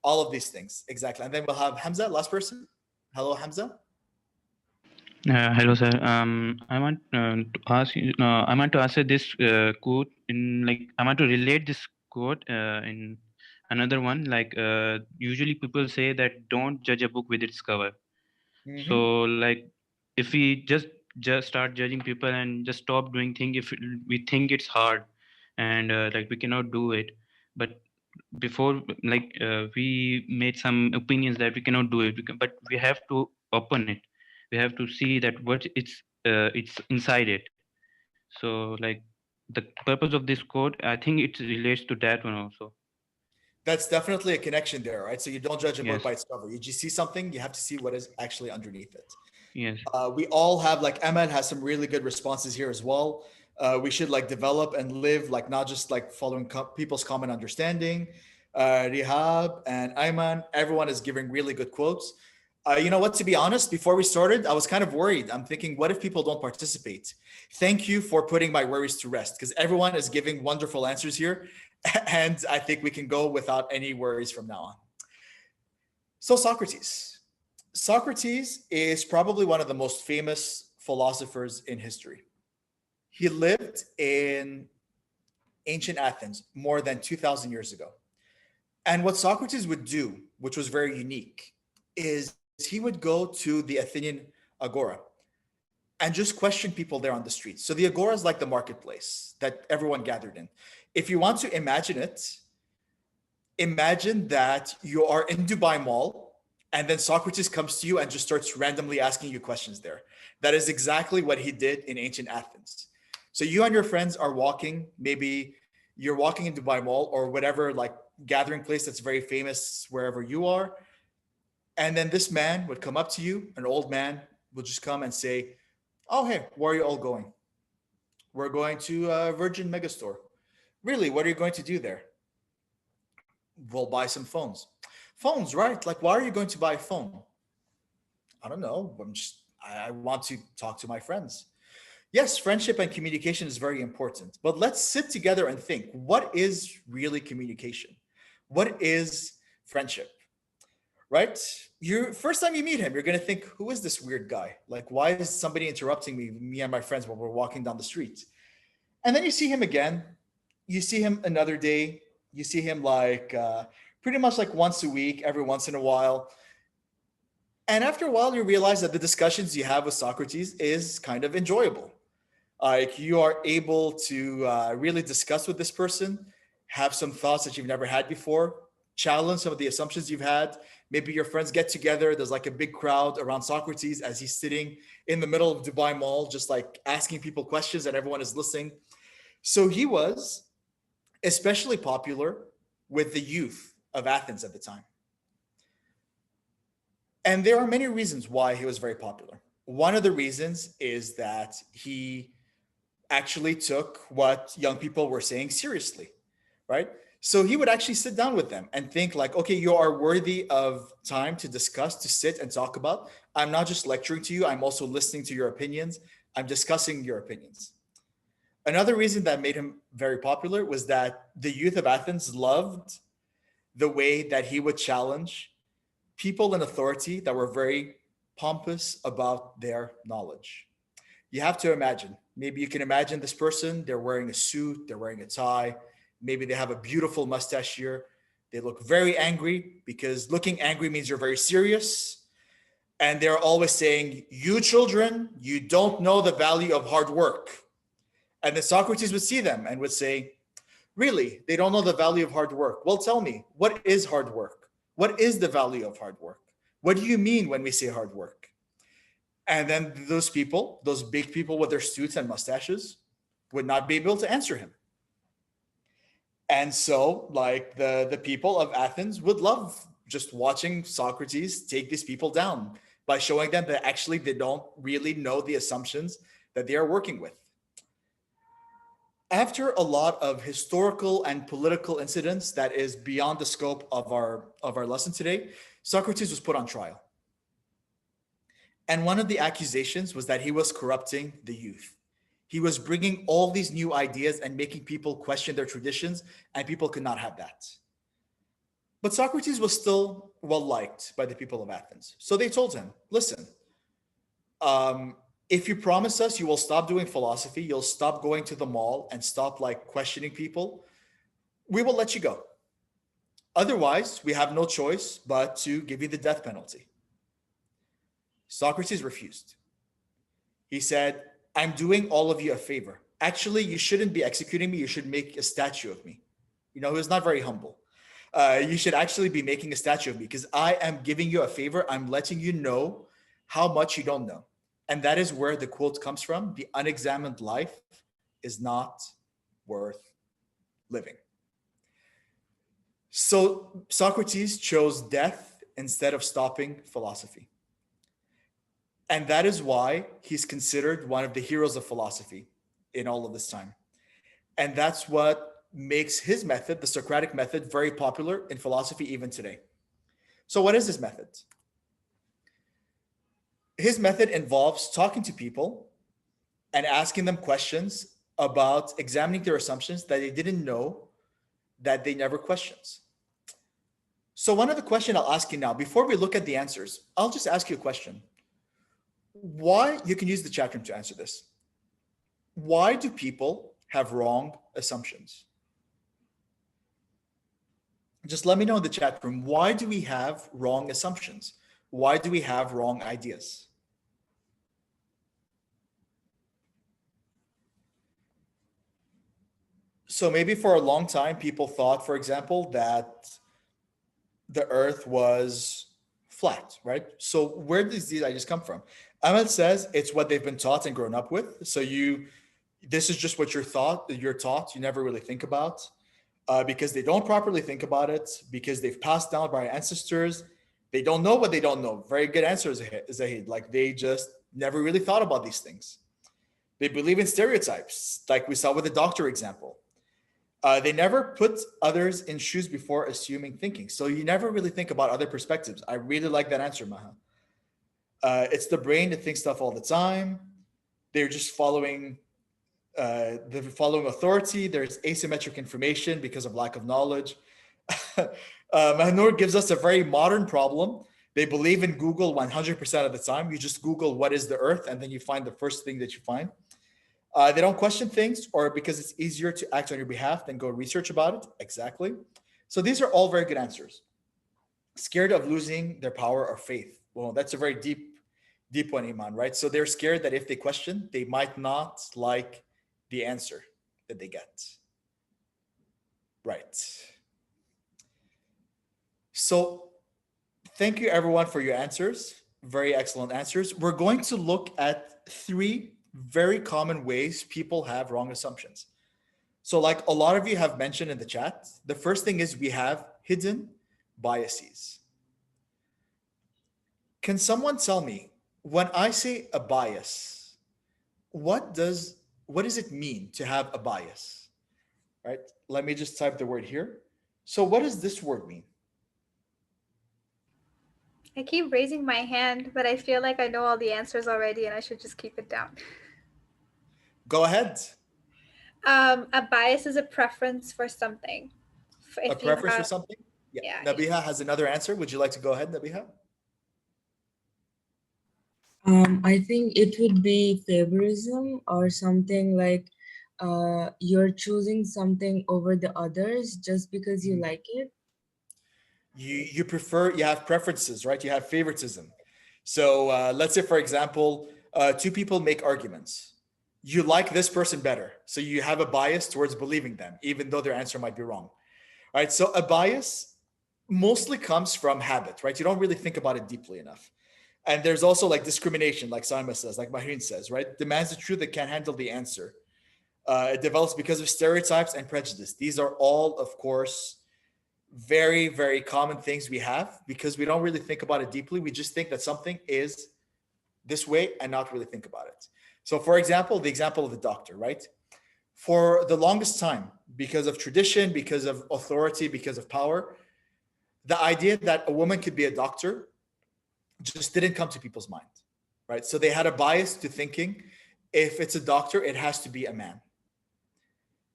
All of these things. Exactly. And then we'll have Hamza, last person. Hello, Hamza. Hello, sir. I want to ask you. I want to answer this quote in like I want to relate this quote in another one. Like usually people say that don't judge a book with its cover. Mm-hmm. So like if we just start judging people and just stop doing things if we think it's hard and like we cannot do it, but before like we made some opinions that we cannot do it, but we have to open it. We have to see that what it's inside it. So like the purpose of this code, I think it relates to that one also. That's definitely a connection there, right? So you don't judge a book Yes. by its cover. You just see something, you have to see what is actually underneath it. Yes. We all have, like Ahmed has some really good responses here as well. We should like develop and live like not just like following people's common understanding. Rihab and Ayman, everyone is giving really good quotes. You know what? To be honest, before we started, I was kind of worried. I'm thinking, what if people don't participate? Thank you for putting my worries to rest because everyone is giving wonderful answers here. And I think we can go without any worries from now on. So, Socrates. Socrates is probably one of the most famous philosophers in history. He lived in ancient Athens more than 2,000 years ago. And what Socrates would do, which was very unique, is he would go to the Athenian agora and just question people there on the streets. So the agora is like the marketplace that everyone gathered in. If you want to imagine it, imagine that you are in Dubai Mall and then Socrates comes to you and just starts randomly asking you questions there. That is exactly what he did in ancient Athens. So you and your friends are walking, maybe you're walking in Dubai Mall or whatever like gathering place that's very famous wherever you are. And then this man would come up to you, an old man would just come and say, "Oh, hey, where are you all going?" "We're going to Virgin Megastore." "Really? What are you going to do there?" "We'll buy some phones." "Phones, right? Like, why are you going to buy a phone?" "I don't know. I want to talk to my friends." Yes, friendship and communication is very important, but let's sit together and think, what is really communication? What is friendship? Right? You first time you meet him, you're gonna think, who is this weird guy? Like, why is somebody interrupting me and my friends when we're walking down the street? And then you see him again. You see him another day. You see him like pretty much like once a week, every once in a while. And after a while, you realize that the discussions you have with Socrates is kind of enjoyable. Like you are able to really discuss with this person, have some thoughts that you've never had before, challenge some of the assumptions you've had. Maybe your friends get together. There's like a big crowd around Socrates as he's sitting in the middle of Dubai Mall, just like asking people questions and everyone is listening. So he was especially popular with the youth of Athens at the time. And there are many reasons why he was very popular. One of the reasons is that he actually took what young people were saying seriously, right? So he would actually sit down with them and think like, okay, you are worthy of time to discuss, to sit and talk about. I'm not just lecturing to you, I'm also listening to your opinions. I'm discussing your opinions. Another reason that made him very popular was that the youth of Athens loved the way that he would challenge people in authority that were very pompous about their knowledge. You have to imagine, maybe you can imagine this person, they're wearing a suit, they're wearing a tie, maybe they have a beautiful mustache here. They look very angry because looking angry means you're very serious. And they're always saying, "You children, you don't know the value of hard work." And then Socrates would see them and would say, "Really? They don't know the value of hard work? Well, tell me, what is hard work? What is the value of hard work? What do you mean when we say hard work?" And then those people, those big people with their suits and mustaches, would not be able to answer him. And so, like the people of Athens would love just watching Socrates take these people down by showing them that actually they don't really know the assumptions that they are working with. After a lot of historical and political incidents that is beyond the scope of our lesson today, Socrates was put on trial. And one of the accusations was that he was corrupting the youth. He was bringing all these new ideas and making people question their traditions, and people could not have that. But Socrates was still well liked by the people of Athens. So they told him, "Listen, um, if you promise us you will stop doing philosophy, you'll stop going to the mall and stop like questioning people, we will let you go. Otherwise, we have no choice but to give you the death penalty. Socrates refused. He said, I'm doing all of you a favor. Actually, you shouldn't be executing me. You should make a statue of me. He was not very humble. You should actually be making a statue of me because I am giving you a favor. I'm letting you know how much you don't know. And that is where the quote comes from. The unexamined life is not worth living. So Socrates chose death instead of stopping philosophy. And that is why he's considered one of the heroes of philosophy in all of this time. And that's what makes his method, the Socratic method, very popular in philosophy even today. So, what is his method? His method involves talking to people and asking them questions about examining their assumptions that they didn't know, that they never questioned. So, one of the questions I'll ask you now, before we look at the answers, I'll just ask you a question. Why, you can use the chat room to answer this. Why do people have wrong assumptions? Just let me know in the chat room. Why do we have wrong assumptions? Why do we have wrong ideas? So maybe for a long time, people thought, for example, that the earth was flat, right? So where does these ideas come from? Ahmed says it's what they've been taught and grown up with. So this is just what you're taught. You never really think about because they don't properly think about it, because they've passed down by our ancestors. They don't know what they don't know. Very good answer, Zahid. Like they just never really thought about these things. They believe in stereotypes, like we saw with the doctor example. They never put others in shoes before assuming thinking. So you never really think about other perspectives. I really like that answer, Maha. It's the brain that thinks stuff all the time. They're just following authority. There's asymmetric information because of lack of knowledge. Mahnur gives us a very modern problem. They believe in Google 100% of the time. You just Google what is the earth and then you find the first thing that you find. They don't question things, or because it's easier to act on your behalf than go research about it. Exactly. So these are all very good answers. Scared of losing their power or faith. Well, that's a very deep one, Iman, right? So they're scared that if they question, they might not like the answer that they get. Right. So thank you everyone for your answers. Very excellent answers. We're going to look at 3 very common ways people have wrong assumptions. So like a lot of you have mentioned in the chat, the first thing is we have hidden biases. Can someone tell me, when I say a bias, what does it mean to have a bias? Right? Let me just type the word here. So what does this word mean? I keep raising my hand, but I feel like I know all the answers already and I should just keep it down. Go ahead. A bias is a preference for something. A preference for something? Yeah. Nabiha has another answer. Would you like to go ahead, Nabiha? I think it would be favorism or something like you're choosing something over the others just because you like it. You have preferences, right? You have favoritism. So let's say, for example, 2 people make arguments. You like this person better. So you have a bias towards believing them, even though their answer might be wrong. Right? So a bias mostly comes from habit, right? You don't really think about it deeply enough. And there's also like discrimination, like Saima says, like Mahrin says, right? Demands the truth that can't handle the answer. It develops because of stereotypes and prejudice. These are all, of course, very, very common things we have because we don't really think about it deeply. We just think that something is this way and not really think about it. So for example, the example of the doctor, right? For the longest time, because of tradition, because of authority, because of power, the idea that a woman could be a doctor just didn't come to people's mind, right? So they had a bias to thinking, if it's a doctor, it has to be a man.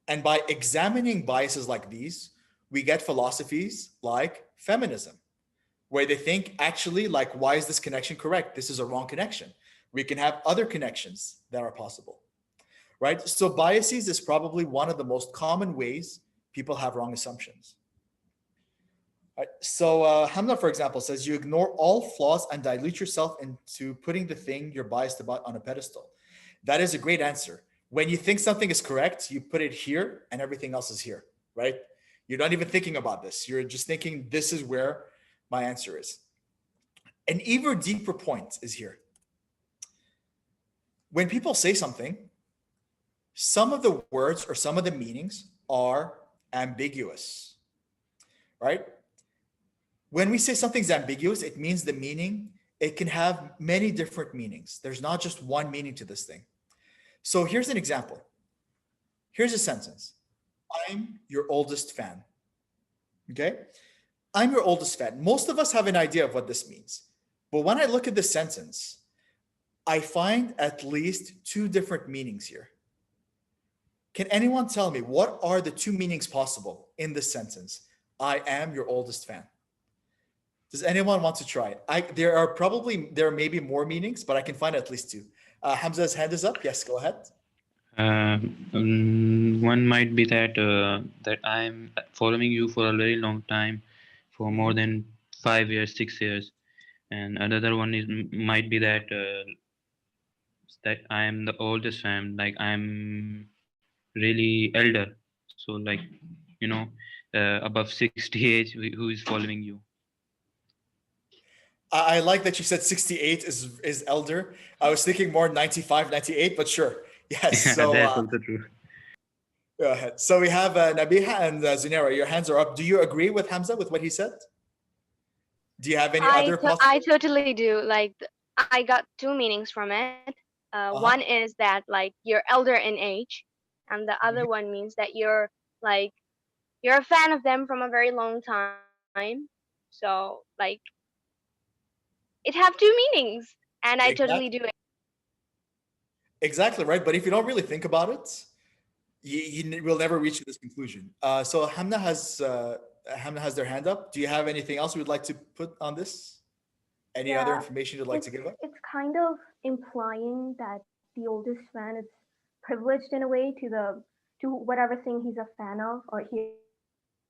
And by examining biases like these, we get philosophies like feminism, where they think actually like, why is this connection correct? This is a wrong connection. We can have other connections that are possible, right? So biases is probably one of the most common ways people have wrong assumptions. Right? So Hamza, for example, says you ignore all flaws and dilute yourself into putting the thing you're biased about on a pedestal. That is a great answer. When you think something is correct, you put it here and everything else is here, right? You're not even thinking about this. You're just thinking, this is where my answer is. An even deeper point is here. When people say something, some of the words or some of the meanings are ambiguous, right? When we say something's ambiguous, it means the meaning, it can have many different meanings. There's not just one meaning to this thing. So here's an example. Here's a sentence. I'm your oldest fan. Okay? I'm your oldest fan. Most of us have an idea of what this means. But when I look at this sentence, I find at least two different meanings here. Can anyone tell me what are the two meanings possible in this sentence? I am your oldest fan. Does anyone want to try it? There may be more meanings, but I can find at least two. Hamza's hand is up. Yes, go ahead. One might be that I'm following you for a very long time, for more than 5 years, 6 years, and another one might be that I am the oldest fan, like I'm really elder, so like you know, above 60 age, who is following you. I like that you said 68 is elder. I was thinking more 95, 98, but sure. Yes. Yeah, So that's also true. go ahead. So we have Nabiha and Zunera. Your hands are up. Do you agree with Hamza with what he said? Do you have any other I totally do. Like, I got two meanings from it. One is that like you're elder in age, and the other one means that like you're a fan of them from a very long time. So like it have two meanings, and I totally do it. Exactly right. But if you don't really think about it, you will never reach this conclusion. So Hamna has their hand up. Do you have anything else you would like to put on this? Any other Yeah, information you'd like to give us? it's kind of implying that the oldest fan is privileged in a way to whatever thing he's a fan of or he or she is a fan of. So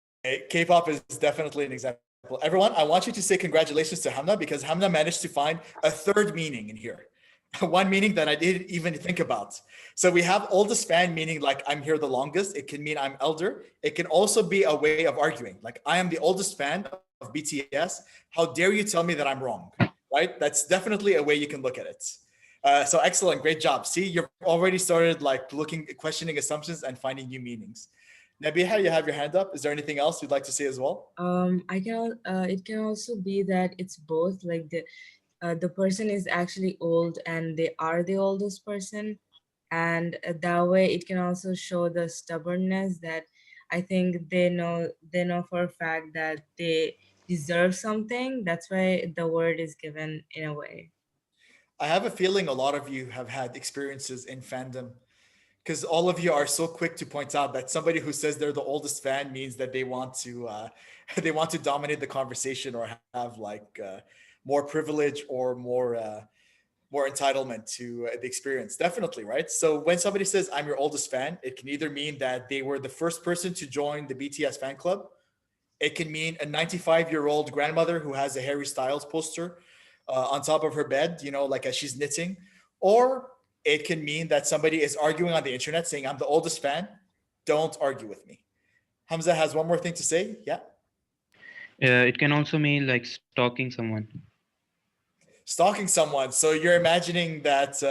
it's kind of K-pop is definitely an example. Everyone, I want you to say congratulations to Hamna because Hamna managed to find a third meaning in here. One meaning that I didn't even think about. So we have oldest fan meaning like I'm here the longest. It can mean I'm elder. It can also be a way of arguing. Like I am the oldest fan of BTS. How dare you tell me that I'm wrong? Right? That's definitely a way you can look at it. So excellent, great job. See, you've already started like questioning assumptions and finding new meanings. Nabiha, you have your hand up. Is there anything else you'd like to say as well? It can also be that it's both, like the person is actually old and they are the oldest person, and that way it can also show the stubbornness that I think they know for a fact that they deserve something. That's why the word is given in a way. I have a feeling a lot of you have had experiences in fandom because all of you are so quick to point out that somebody who says they're the oldest fan means that they want to they want to dominate the conversation or have like more privilege or more entitlement to the experience. Definitely, right? So when somebody says I'm your oldest fan, it can either mean that they were the first person to join the BTS fan club. It can mean a 95-year-old grandmother who has a Harry Styles poster on top of her bed, like as she's knitting. Or it can mean that somebody is arguing on the internet saying, I'm the oldest fan. Don't argue with me. Hamza has one more thing to say. Yeah. It can also mean like stalking someone. Stalking someone. So you're imagining that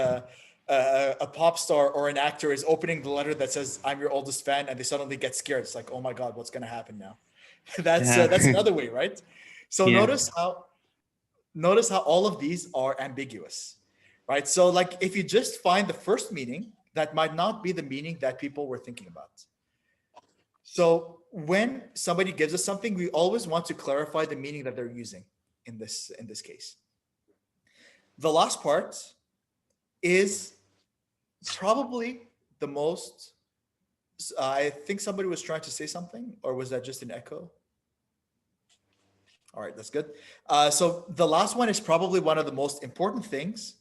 a pop star or an actor is opening the letter that says, I'm your oldest fan, and they suddenly get scared. It's like, oh my God, what's going to happen now? That's another way, right? So Yeah. notice how all of these are ambiguous, right? So like if you just find the first meaning, that might not be the meaning that people were thinking about. So when somebody gives us something, we always want to clarify the meaning that they're using in this case. The last part is probably the most. I think somebody was trying to say something, or was that just an echo? All right, that's good. So the last one is probably one of the most important things,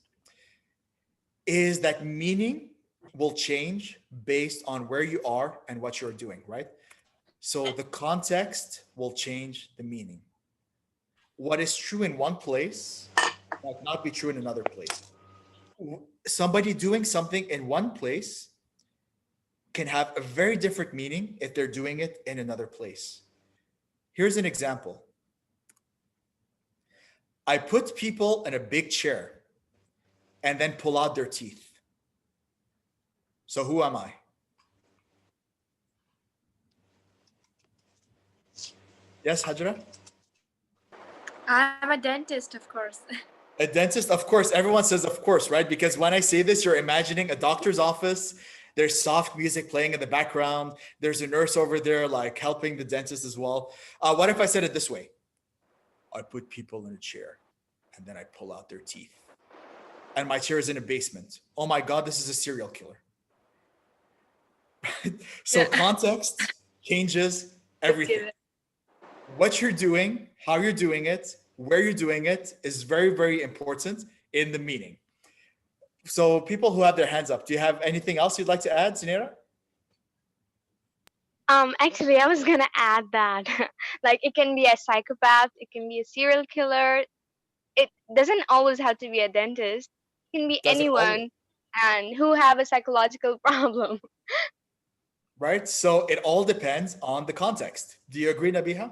is that meaning will change based on where you are and what you're doing, right? So the context will change the meaning. What is true in one place might not be true in another place. Somebody doing something in one place can have a very different meaning if they're doing it in another place. Here's an example. I put people in a big chair and then pull out their teeth. So who am I? Yes, Hajra? I'm a dentist, of course. A dentist, of course. Everyone says, of course, right? Because when I say this, you're imagining a doctor's office. There's soft music playing in the background. There's a nurse over there, like helping the dentist as well. What if I said it this way? I put people in a chair and then I pull out their teeth. And my chair is in a basement. Oh my God, this is a serial killer. So context changes everything. What you're doing, how you're doing it, where you're doing it is very, very important in the meaning. So people who have their hands up, do you have anything else you'd like to add, Zinera? Actually, I was gonna add that, like, it can be a psychopath, it can be a serial killer. It doesn't always have to be a dentist. It can be Doesn't always, anyone, and who have a psychological problem. right? So it all depends on the context. Do you agree, Nabiha?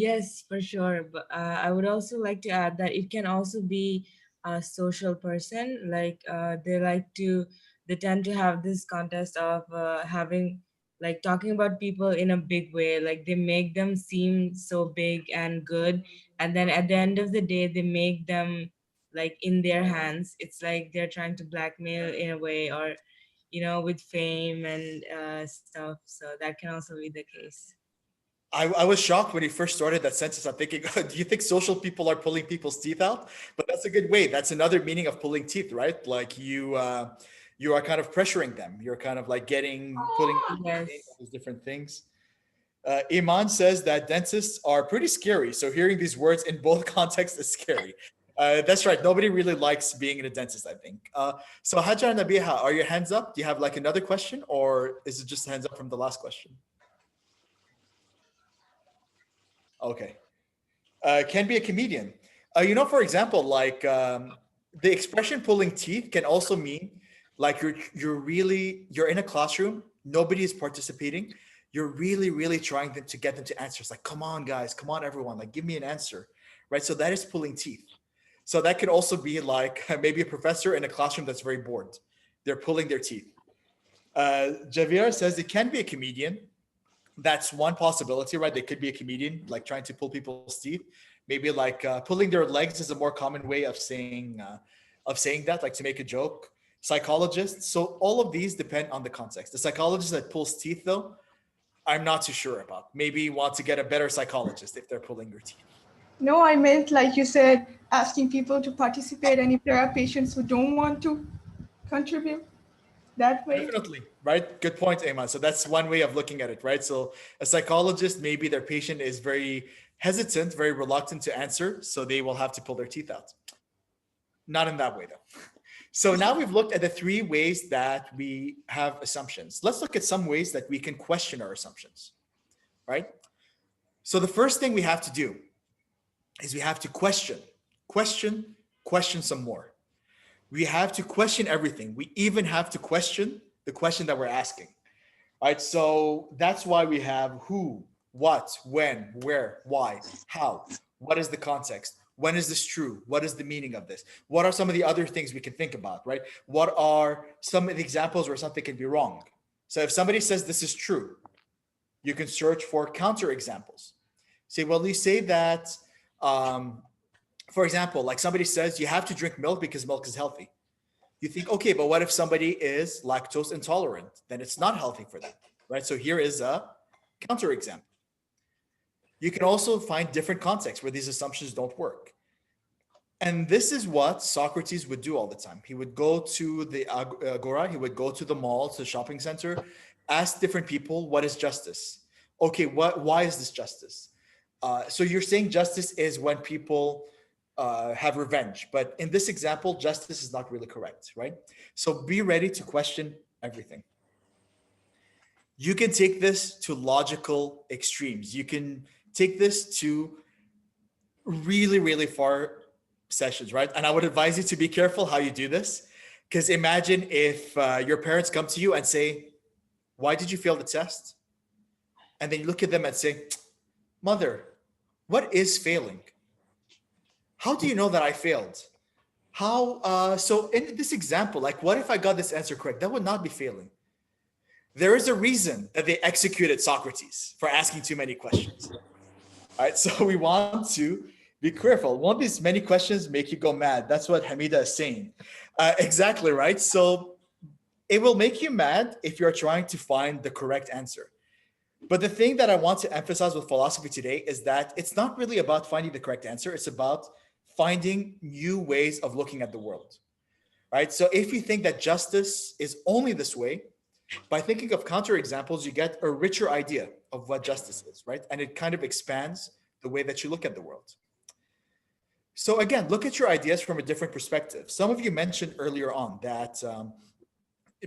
Yes, for sure. But I would also like to add that it can also be a social person. Like they tend to have this contest of having, like, talking about people in a big way. Like they make them seem so big and good, and then at the end of the day, they make them like in their hands. It's like they're trying to blackmail in a way, or with fame and stuff. So that can also be the case. I was shocked when he first started that sentence. I'm thinking, do you think social people are pulling people's teeth out? But that's a good way. That's another meaning of pulling teeth, right? Like you are kind of pressuring them. You're kind of like pulling Yes. those different things. Iman says that dentists are pretty scary. So hearing these words in both contexts is scary. That's right. Nobody really likes being in a dentist, I think. So Hajar and Nabiha, are your hands up? Do you have like another question, or is it just hands up from the last question? Okay. Can be a comedian. For example, like the expression pulling teeth can also mean like you're in a classroom, nobody is participating. You're really trying to get them to answer. It's like, come on, guys, come on, everyone, like give me an answer, right? So that is pulling teeth. So that could also be like maybe a professor in a classroom that's very bored. They're pulling their teeth. Javier says it can be a comedian. That's one possibility, right? They could be a comedian, like trying to pull people's teeth. Maybe like pulling their legs is a more common way of saying that, like to make a joke. Psychologists. So all of these depend on the context. The psychologist that pulls teeth, though, I'm not too sure about. Maybe you want to get a better psychologist if they're pulling your teeth. No, I meant, like you said, asking people to participate, and if there are patients who don't want to contribute that way. Definitely, right? Good point, Ayman. So that's one way of looking at it, right? So a psychologist, maybe their patient is very hesitant, very reluctant to answer, so they will have to pull their teeth out. Not in that way, though. So now we've looked at the three ways that we have assumptions. Let's look at some ways that we can question our assumptions, right? So the first thing we have to do is we have to question some more. We have to question everything. We even have to question the question that we're asking. All right. So that's why we have who, what, when, where, why, how, what is the context? When is this true? What is the meaning of this? What are some of the other things we can think about, right? What are some of the examples where something can be wrong? So if somebody says this is true, you can search for counter examples. Say, well, you say that, for example, like somebody says you have to drink milk because milk is healthy. You think, okay, but what if somebody is lactose intolerant? Then it's not healthy for them, right? So here is a counterexample. You can also find different contexts where these assumptions don't work. And this is what Socrates would do all the time. He would go to the agora, he would go to the mall, to the shopping center, ask different people, what is justice? Okay, why is this justice? So you're saying justice is when people have revenge. But in this example, justice is not really correct, right? So be ready to question everything. You can take this to logical extremes. You can take this to really, really far sessions, right? And I would advise you to be careful how you do this. Because imagine if your parents come to you and say, why did you fail the test? And then you look at them and say, mother, what is failing? How do you know that I failed? So in this example, like, what if I got this answer correct? That would not be failing. There is a reason that they executed Socrates for asking too many questions. All right, so we want to be careful. Won't these many questions make you go mad? That's what Hamida is saying. Exactly, right? So it will make you mad if you're trying to find the correct answer. But the thing that I want to emphasize with philosophy today is that it's not really about finding the correct answer. It's about finding new ways of looking at the world, right? So if you think that justice is only this way, by thinking of counterexamples, you get a richer idea of what justice is, right? And it kind of expands the way that you look at the world. So again, look at your ideas from a different perspective. Some of you mentioned earlier on that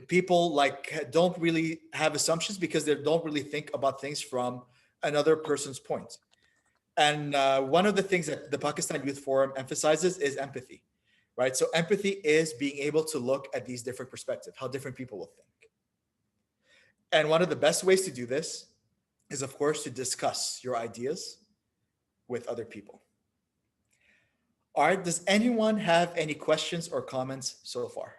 people like don't really have assumptions because they don't really think about things from another person's point. And one of the things that the Pakistan Youth Forum emphasizes is empathy, right? So empathy is being able to look at these different perspectives, how different people will think. And one of the best ways to do this is, of course, to discuss your ideas with other people. All right, does anyone have any questions or comments so far?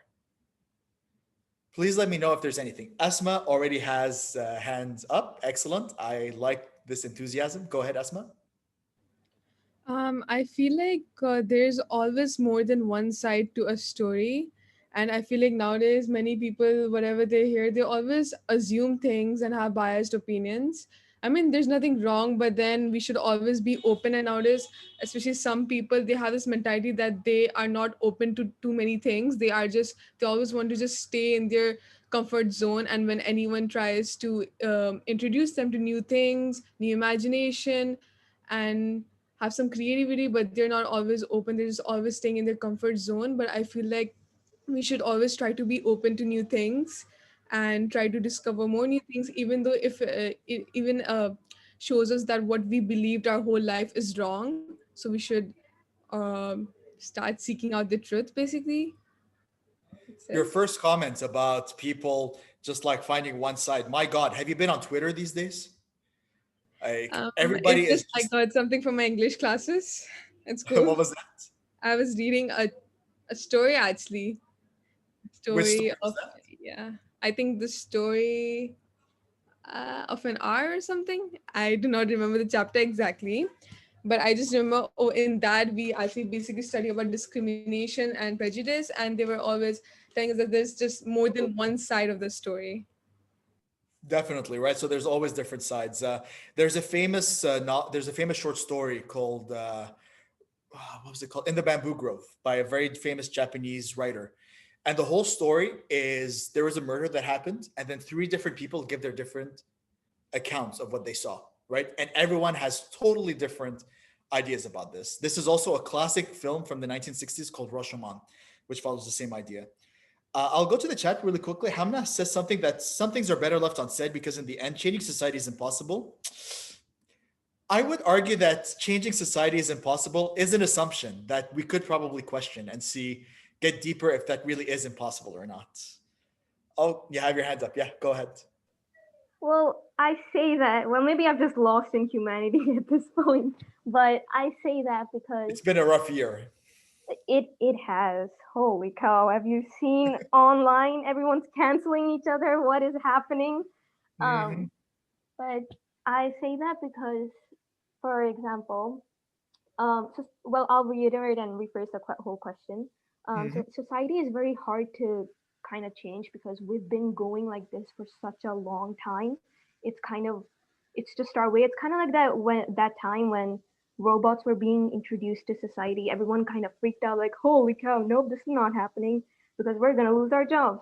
Please let me know if there's anything. Asma already has hands up. Excellent. I like this enthusiasm. Go ahead, Asma. I feel like there's always more than one side to a story. And I feel like nowadays, many people, whatever they hear, they always assume things and have biased opinions. I mean, there's nothing wrong, but then we should always be open. And nowadays, especially some people, they have this mentality that they are not open to too many things. They always want to just stay in their comfort zone. And when anyone tries to introduce them to new things, new imagination, and have some creativity, but they're not always open, they're just always staying in their comfort zone. But I feel like we should always try to be open to new things and try to discover more new things, even though if it even shows us that what we believed our whole life is wrong. So we should start seeking out the truth, basically. That's Your it. first comment about people just like finding one side. My God, have you been on Twitter these days? Like everybody It's is just I just, got something from my English classes at school. what was that? I was reading a story, actually. Which story Story was of, that? yeah, I think the story of an hour or something. I do not remember the chapter exactly, but I just remember, oh, in that we actually basically study about discrimination and prejudice, and they were always telling us that there's just more than one side of the story. Definitely, right? So there's always different sides. There's a famous short story called what was it called? In the Bamboo Grove by a very famous Japanese writer. And the whole story is there was a murder that happened, and then three different people give their different accounts of what they saw, right? And everyone has totally different ideas about this. This is also a classic film from the 1960s called Rashomon, which follows the same idea. I'll go to the chat really quickly. Hamna says something that some things are better left unsaid because in the end, changing society is impossible. I would argue that changing society is impossible is an assumption that we could probably question and see, get deeper if that really is impossible or not. Oh, you have your hand up. Yeah, go ahead. Well, I say that. Well, maybe I've just lost in humanity at this point, but I say that because It's been a rough year. it has. Holy cow! Have you seen online? Everyone's canceling each other. What is happening? Mhm. Um, but I say that because, for example, well, I'll reiterate and rephrase the whole question. So society is very hard to kind of change because we've been going like this for such a long time. It's kind of, it's just our way. It's kind of like that time when robots were being introduced to society. Everyone kind of freaked out, like, holy cow, nope, this is not happening because we're gonna lose our jobs,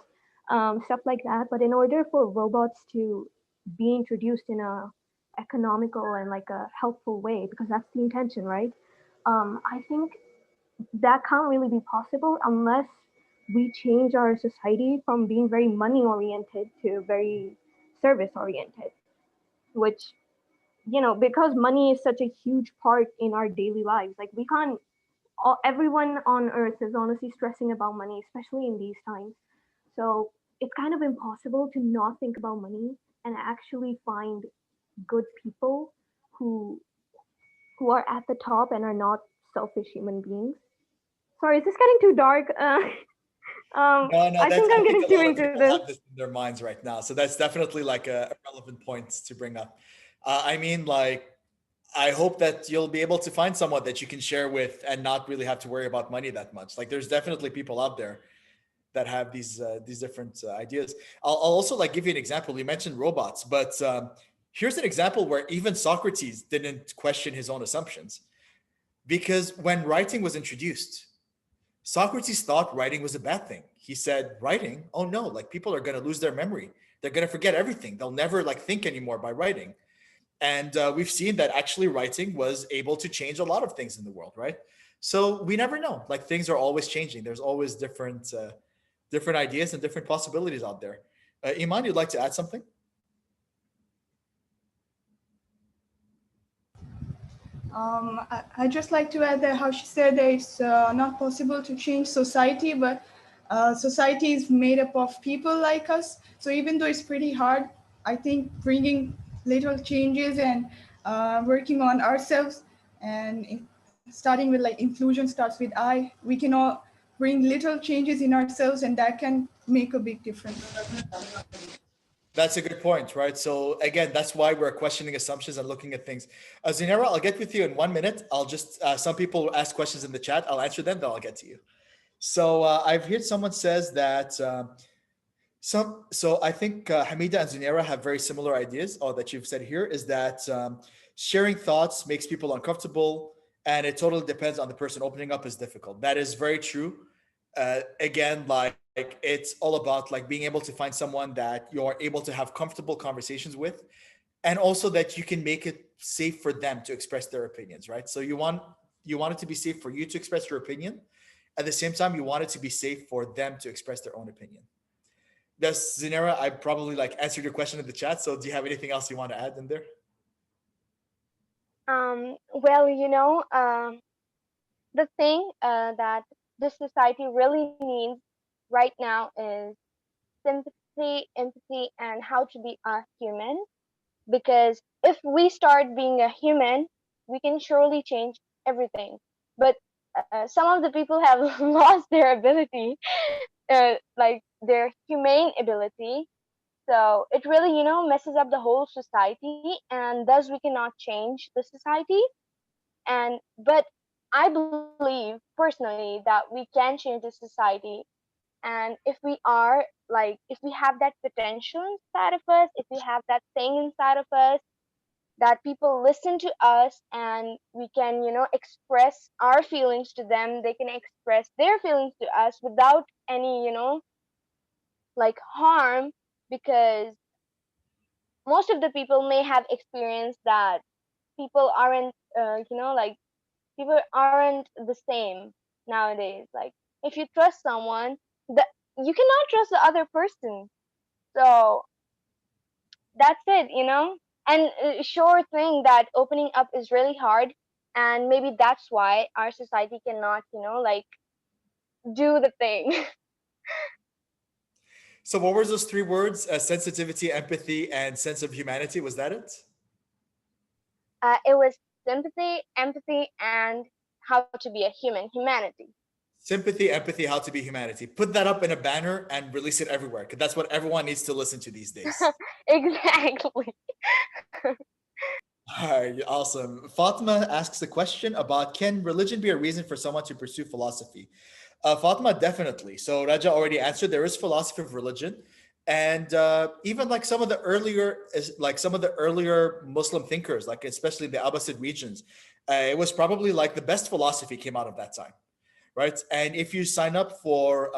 stuff like that. But in order for robots to be introduced in a economical and like a helpful way, because that's the intention, right? I think that can't really be possible unless we change our society from being very money oriented to very service oriented, which, because money is such a huge part in our daily lives. Like, we can't, everyone on earth is honestly stressing about money, especially in these times. So it's kind of impossible to not think about money and actually find good people who are at the top and are not selfish human beings. Sorry, is this getting too dark? No, I that's. think I I'm think getting a too lot of into people this. have this in their minds right now, so that's definitely like a relevant point to bring up. I mean, like, I hope that you'll be able to find someone that you can share with and not really have to worry about money that much. Like, there's definitely people out there that have these different ideas. I'll also like give you an example. You mentioned robots, but here's an example where even Socrates didn't question his own assumptions, because when writing was introduced, Socrates thought writing was a bad thing. He said, writing, oh no, like people are going to lose their memory. They're going to forget everything. They'll never like think anymore by writing. And we've seen that actually writing was able to change a lot of things in the world, right? So we never know. Like, things are always changing. There's always different ideas and different possibilities out there. Iman, you'd like to add something? I just like to add that how she said that it's not possible to change society, but society is made up of people like us. So even though it's pretty hard, I think bringing little changes and working on ourselves and starting with like inclusion starts with I, we can all bring little changes in ourselves and that can make a big difference. That's a good point, right? So again, that's why we're questioning assumptions and looking at things. Zinera, I'll get with you in 1 minute. I'll just some people ask questions in the chat. I'll answer them, then I'll get to you. So I've heard someone says that so I think Hamida and Zinera have very similar ideas. Or that you've said here is that sharing thoughts makes people uncomfortable, and it totally depends on the person. Opening up is difficult. That is very true. Again, like, it's all about like being able to find someone that you're able to have comfortable conversations with, and also that you can make it safe for them to express their opinions, right? So you want it to be safe for you to express your opinion. At the same time, you want it to be safe for them to express their own opinion. That's Zinera. I probably like answered your question in the chat. So do you have anything else you want to add in there? Well, the thing that this society really needs right now is sympathy, empathy, and how to be a human. Because if we start being a human, we can surely change everything. But some of the people have lost their ability, like their humane ability. So it really, messes up the whole society, and thus we cannot change the society. But I believe personally that we can change the society, and if we are like, if we have that potential inside of us, if we have that thing inside of us, that people listen to us, and we can, express our feelings to them, they can express their feelings to us without any, like harm. Because most of the people may have experienced that people aren't, like, people aren't the same nowadays. Like, if you trust someone, that you cannot trust the other person. So that's it, and sure thing that opening up is really hard, and maybe that's why our society cannot, like, do the thing. So what were those three words? Sensitivity, empathy, and sense of humanity. Was that it? It was sympathy, empathy, and how to be a humanity. Sympathy, empathy, how to be humanity. Put that up in a banner and release it everywhere, because that's what everyone needs to listen to these days. Exactly. All right, awesome. Fatima asks a question about, can religion be a reason for someone to pursue philosophy? Fatima, definitely. So Raja already answered. There is philosophy of religion, and even like some of the earlier Muslim thinkers, like especially the Abbasid regions, it was probably like the best philosophy came out of that time, right? And if you sign up for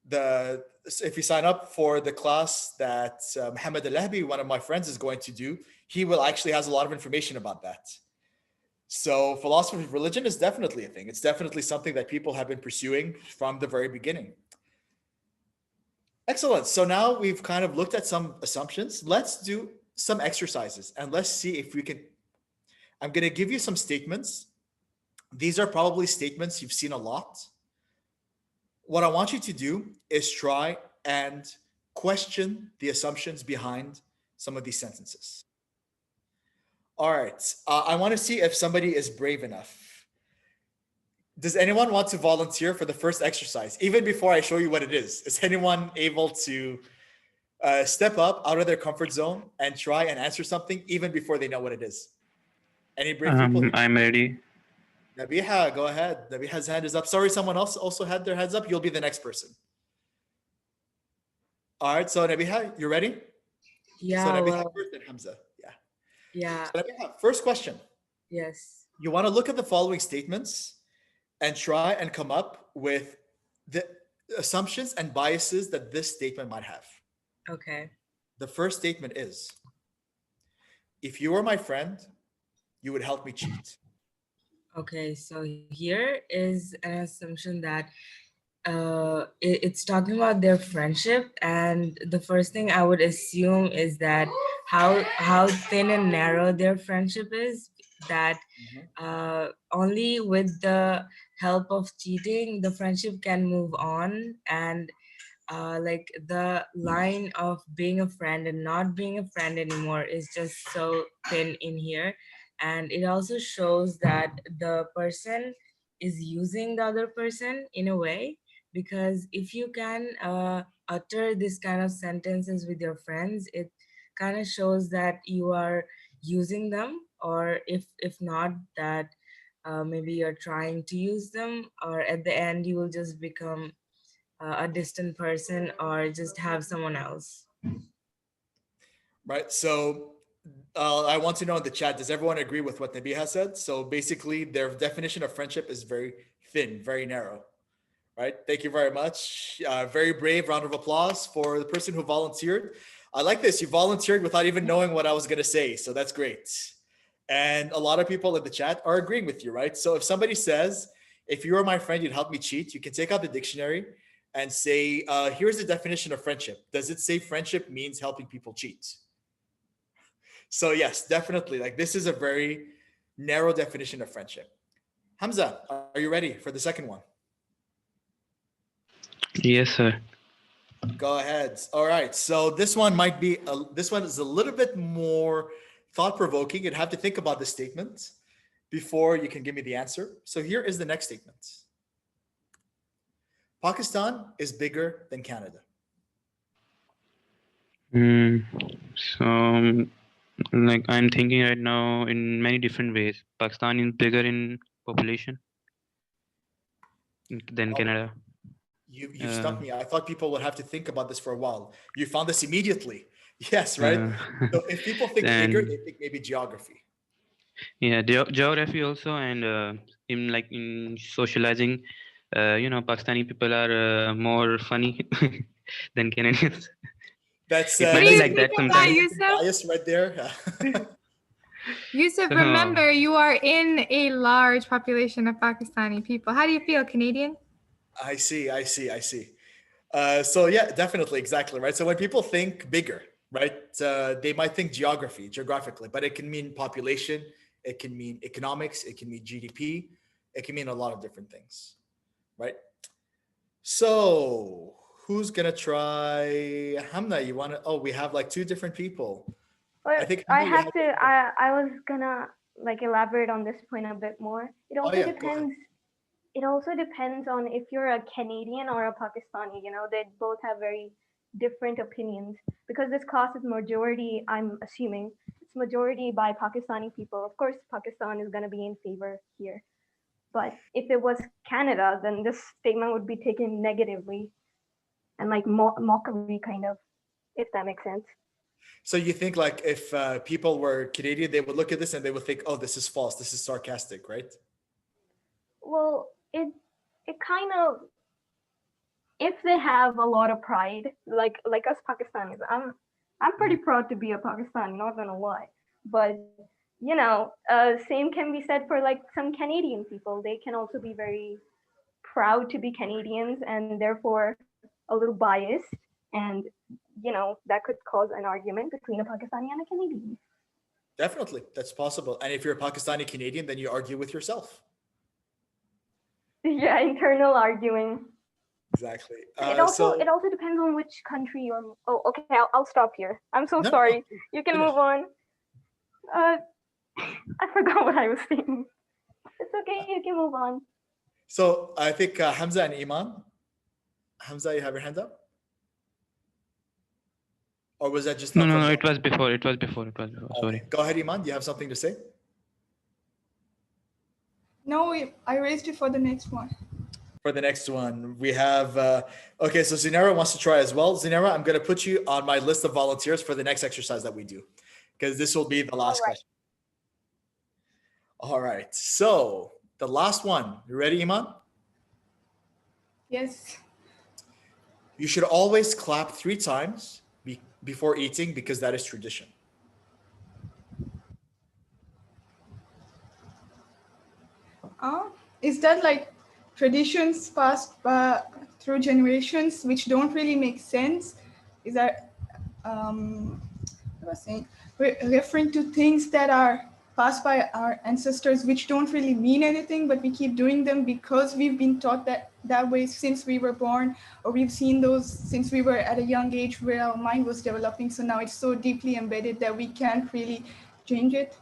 the if you sign up for the class that Muhammad Al-Lahbi, one of my friends, is going to do, he will actually has a lot of information about that. So philosophy of religion is definitely a thing. It's definitely something that people have been pursuing from the very beginning. Excellent. So now we've kind of looked at some assumptions. Let's do some exercises and let's see if we can. I'm going to give you some statements. These are probably statements you've seen a lot. What I want you to do is try and question the assumptions behind some of these sentences. All right. I want to see if somebody is brave enough. Does anyone want to volunteer for the first exercise, even before I show you what it is? Is anyone able to step up out of their comfort zone and try and answer something even before they know what it is? Any brave people? I'm ready. Nabiha, go ahead. Nabiha's hand is up. Sorry, someone else also had their hands up. You'll be the next person. All right. So Nabiha, you ready? Yeah, So Nabiha well, first, then Hamza. Yeah. yeah, So Nabiha, first question. yes. You want to look at the following statements and try and come up with the assumptions and biases that this statement might have. Okay. The first statement is, if you were my friend, you would help me cheat. Okay, so here is an assumption that it's talking about their friendship, and the first thing I would assume is that how thin and narrow their friendship is, that only with the help of cheating the friendship can move on, and like the line of being a friend and not being a friend anymore is just so thin in here. And it also shows that the person is using the other person in a way, because if you can utter this kind of sentences with your friends, it kind of shows that you are using them, or if not that, maybe you're trying to use them, or at the end you will just become a distant person or just have someone else. Right. So I want to know in the chat, does everyone agree with what Nabiha said? So basically, their definition of friendship is very thin, very narrow. Right. Thank you very much. Very brave. Round of applause for the person who volunteered. I like this. You volunteered without even knowing what I was going to say. So that's great. And a lot of people in the chat are agreeing with you, right? So if somebody says, if you were my friend, you'd help me cheat, you can take out the dictionary and say, here's the definition of friendship. Does it say friendship means helping people cheat? So yes, definitely. Like this is a very narrow definition of friendship. Hamza, are you ready for the second one? Yes, sir. Go ahead. All right. So this one might be this one is a little bit more thought provoking. You'd have to think about the statement before you can give me the answer. So here is the next statement. Pakistan is bigger than Canada. Mm, so, like, I'm thinking right now in many different ways. Pakistan is bigger in population than Canada. You stumped me. I thought people would have to think about this for a while. You found this immediately. Yes, right? So if people think bigger, they think maybe geography. Yeah, geography also, and in socializing, Pakistani people are more funny than Canadians. That's It might What do be you like think that of that, sometimes. Yousef? Bias right there. Yousef, So, remember, you are in a large population of Pakistani people. How do you feel, Canadian? I see. So yeah, definitely, exactly, right? So when people think bigger, right, they might think geographically, but it can mean population, it can mean economics, it can mean GDP, it can mean a lot of different things, right? So who's gonna try? Hamna, you wanna? Oh, we have like two different people. I Well, think I Hamna, you have have. to. I was gonna like elaborate on this point a bit more. It Oh also yeah, go ahead. depends. It also depends on if you're a Canadian or a Pakistani. You know, they both have very different opinions because this class is majority. I'm assuming it's majority by Pakistani people. Of course, Pakistan is gonna be in favor here. But if it was Canada, then this statement would be taken negatively and like mockery kind of, if that makes sense. So you think like if people were Canadian, they would look at this and they would think, "Oh, this is false. This is sarcastic," right? Well, it kind of, if they have a lot of pride, like us Pakistanis, I'm pretty proud to be a Pakistani, not gonna lie. But same can be said for like some Canadian people. They can also be very proud to be Canadians and therefore a little biased, and that could cause an argument between a Pakistani and a Canadian. Definitely, that's possible. And if you're a Pakistani Canadian, then you argue with yourself. Yeah, internal arguing. Exactly. It also depends on which country you're. Oh, okay. I'll stop here. I'm so sorry. You can move on. I forgot what I was saying. It's okay. You can move on. So I think Hamza and Iman. Hamza, you have your hand up? Or was that just no? It was before. It was before. Okay. Sorry. Go ahead, Iman. Do you have something to say? No, I raised it for the next one. For the next one, we have, okay, so Zinera wants to try as well. Zinera, I'm going to put you on my list of volunteers for the next exercise that we do, because this will be the last question. All right, so the last one. You ready, Iman? Yes. You should always clap 3 times before eating because that is tradition. Is that like traditions passed through generations which don't really make sense? Is that what was I saying? Referring to things that are passed by our ancestors which don't really mean anything, but we keep doing them because we've been taught that way since we were born, or we've seen those since we were at a young age where our mind was developing. So now it's so deeply embedded that we can't really change it.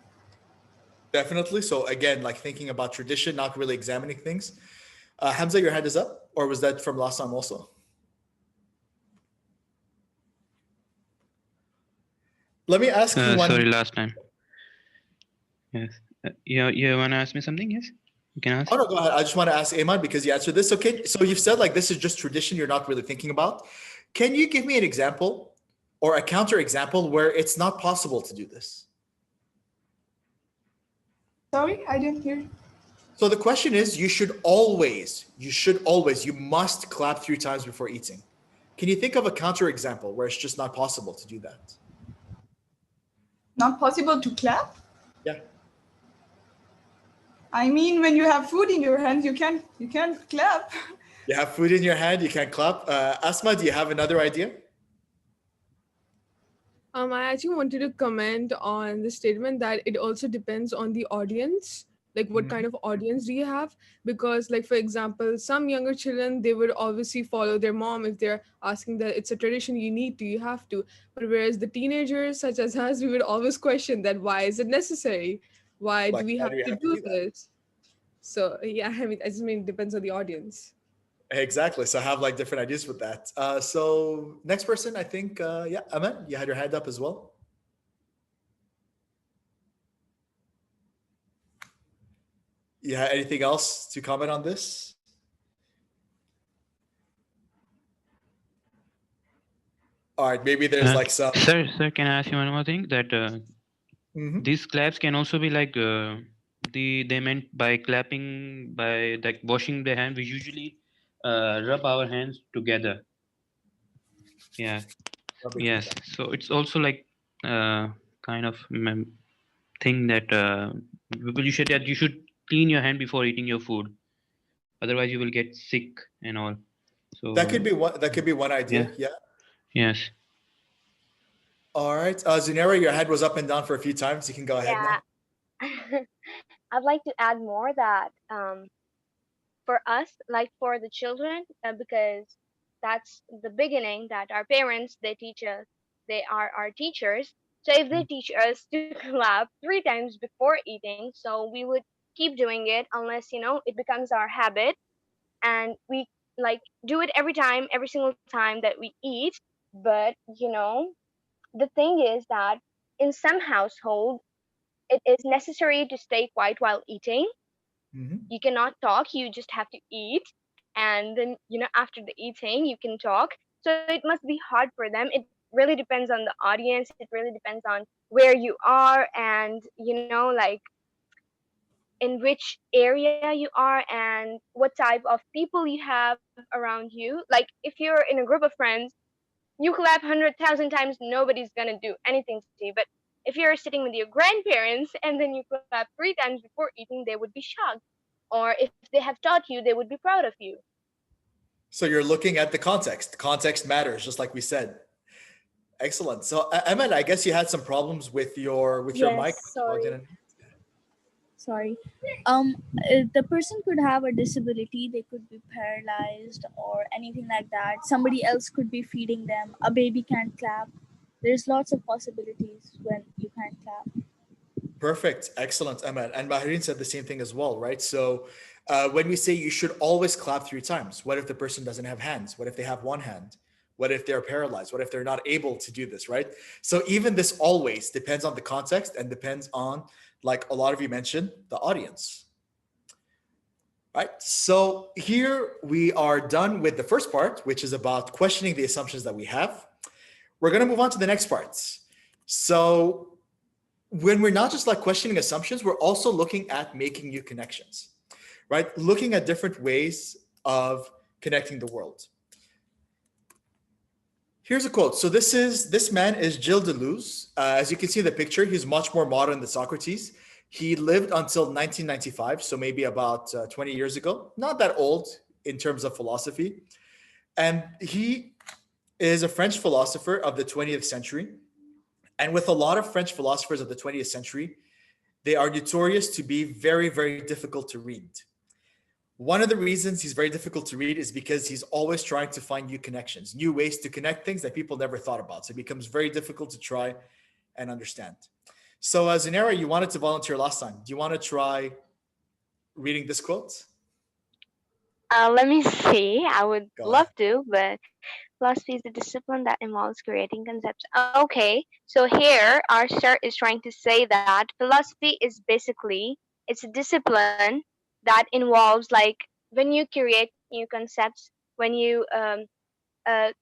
Definitely. So again, like thinking about tradition, not really examining things. Hamza, your hand is up, or was that from last time also? Let me ask you one. Sorry, last time. Yes. You want to ask me something? Yes, you can ask. Oh no, go ahead. I just want to ask Iman because you answered this. Okay, so you've said like this is just tradition. You're not really thinking about. Can you give me an example or a counter example where it's not possible to do this? Sorry, I didn't hear. So the question is, you must clap 3 times before eating. Can you think of a counter example where it's just not possible to do that? Not possible to clap? Yeah. I mean, when you have food in your hands, you can't clap. You have food in your hand, you can't clap. Asma, do you have another idea? I actually wanted to comment on the statement that it also depends on the audience. Like what kind of audience do you have? Because like, for example, some younger children, they would obviously follow their mom if they're asking that it's a tradition, you have to. But whereas the teenagers such as us, we would always question that why is it necessary? Why do we have to do this? So yeah, I just mean it depends on the audience. Exactly. So I have like different ideas with that. So next person, I think, yeah, Aman, you had your hand up as well. Yeah, anything else to comment on this? All right, maybe there's like some. Sir, can I ask you one more thing? That these claps can also be like they meant by clapping, by like washing the hand. We usually rub our hands together. Yeah. Yes. So it's also like kind of thing that you should clean your hand before eating your food. Otherwise, you will get sick and all. So That could be one idea. Yeah. Yes. All right, Zinera, your head was up and down for a few times. You can go ahead now. I'd like to add more that for us, like for the children, because that's the beginning that our parents, they teach us, they are our teachers. So if they teach us to clap 3 times before eating, so we would keep doing it unless, it becomes our habit and we like do it every single time that we eat. But, the thing is that in some household, it is necessary to stay quiet while eating. Mhm. You cannot talk, you just have to eat. And then, after the eating, you can talk. So it must be hard for them. It really depends on the audience. It really depends on where you are, and, like, in which area you are, and what type of people you have around you. Like, if you're in a group of friends, you clap 100,000 times, nobody's gonna do anything to you. But if you're sitting with your grandparents and then you clap 3 times before eating, they would be shocked. Or if they have taught you, they would be proud of you. So you're looking at the context. Context matters, just like we said. Excellent. So, Ahmed, I guess you had some problems with your Yes, mic when you logged in. sorry. Sorry. The person could have a disability, they could be paralyzed or anything like that. Somebody else could be feeding them. A baby can't clap. There's lots of possibilities when you can't clap. Perfect. Excellent, Ahmed. And Mahreen said the same thing as well, right? So, when we say you should always clap 3 times, what if the person doesn't have hands? What if they have one hand? What if they're paralyzed? What if they're not able to do this, right? So even this always depends on the context and depends on, like a lot of you mentioned, the audience, right? So here we are done with the first part, which is about questioning the assumptions that we have. We're going to move on to the next parts. So when we're not just like questioning assumptions, we're also looking at making new connections, right? Looking at different ways of connecting the world. Here's a quote. So this man is Gilles Deleuze. As you can see in the picture, he's much more modern than Socrates. He lived until 1995, so maybe about 20 years ago. Not that old in terms of philosophy. And he is a French philosopher of the 20th century. And with a lot of French philosophers of the 20th century, they are notorious to be very, very difficult to read. One of the reasons he's very difficult to read is because he's always trying to find new connections, new ways to connect things that people never thought about. So it becomes very difficult to try and understand. So, Zinera, you wanted to volunteer last time. Do you want to try reading this quote? Let me see. I would Go love ahead. to, but philosophy is a discipline that involves creating concepts. Okay, so here our start is trying to say that philosophy is basically, it's a discipline that involves, like, when you create new concepts, when you uh,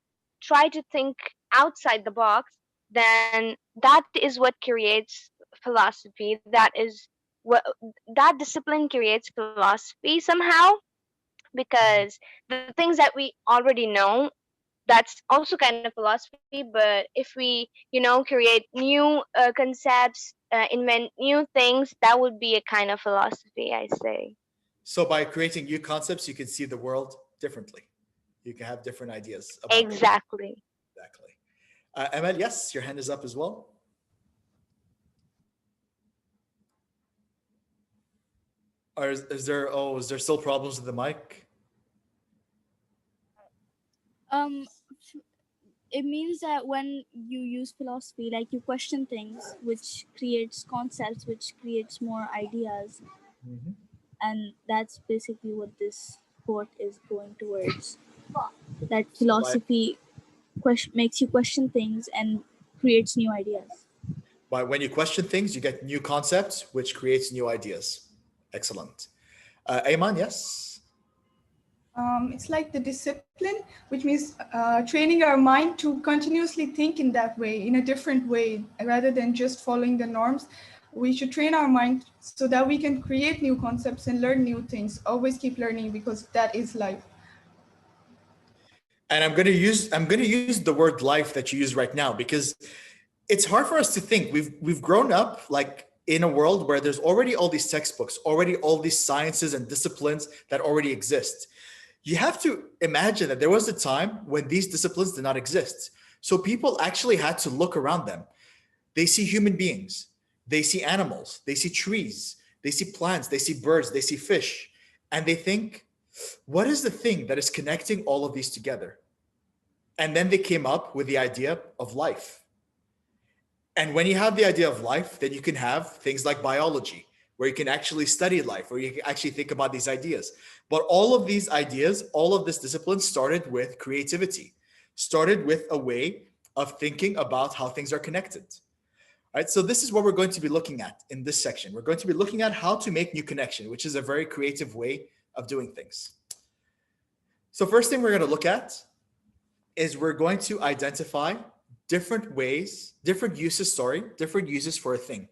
try to think outside the box, then that is what creates philosophy. That is what, that discipline creates philosophy somehow, because the things that we already know, that's also kind of philosophy. But if we, create new concepts, invent new things, that would be a kind of philosophy, I say. So, by creating new concepts, you can see the world differently. You can have different ideas about the world. Exactly. Exactly. Emel, yes, your hand is up as well. Or is there still problems with the mic? Um, it means that when you use philosophy, like you question things, which creates concepts, which creates more ideas, Mhm. and that's basically what this quote is going towards. That So, philosophy makes you question things and creates new ideas. when you question things, you get new concepts, which creates new ideas. Excellent. Ayman, yes? It's like the discipline, which means training our mind to continuously think in that way, in a different way, rather than just following the norms. We should train our mind so that we can create new concepts and learn new things. Always keep learning because that is life. And I'm gonna use the word life that you use right now because it's hard for us to think. We've grown up like in a world where there's already all these textbooks, already all these sciences and disciplines that already exist. You have to imagine that there was a time when these disciplines did not exist. So people actually had to look around them. They see human beings, they see animals, they see trees, they see plants, they see birds, they see fish, and they think, what is the thing that is connecting all of these together? And then they came up with the idea of life. And when you have the idea of life, then you can have things like biology, where you can actually study life, where you can actually think about these ideas. But all of these ideas, all of this discipline started with creativity, started with a way of thinking about how things are connected. Right, so this is what we're going to be looking at in this section. We're going to be looking at how to make new connection, which is a very creative way of doing things. So first thing we're going to look at is we're going to identify different ways, different uses for a thing.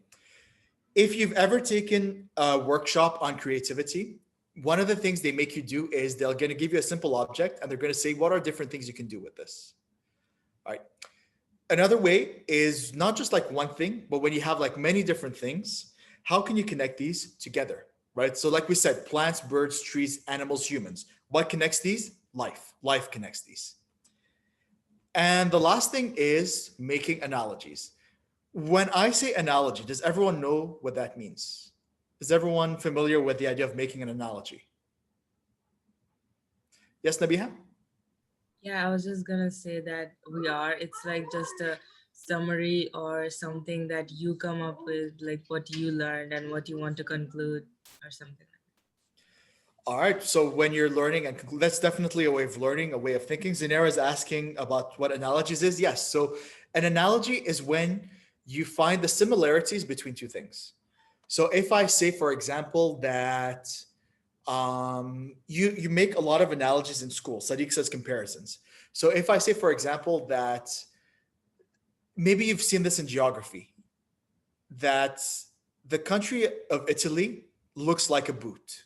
If you've ever taken a workshop on creativity, one of the things they make you do is they're going to give you a simple object and they're going to say, what are different things you can do with this? All right. Another way is not just like one thing, but when you have like many different things, how can you connect these together? Right. So like we said, plants, birds, trees, animals, humans. What connects these? Life. Life connects these. And the last thing is making analogies. When I say analogy, does everyone know what that means? Is everyone familiar with the idea of making an analogy? Yes, Nabiha? Yeah, I was just gonna say that we are. It's like just a summary or something that you come up with, like what you learned and what you want to conclude or something. All right. So when you're learning, and that's definitely a way of learning, a way of thinking. Zinera is asking about what analogies is. Yes. So an analogy is when you find the similarities between two things. So if I say, for example, that you make a lot of analogies in school. Sadiq says comparisons. So if I say, for example, that maybe you've seen this in geography, that the country of Italy looks like a boot.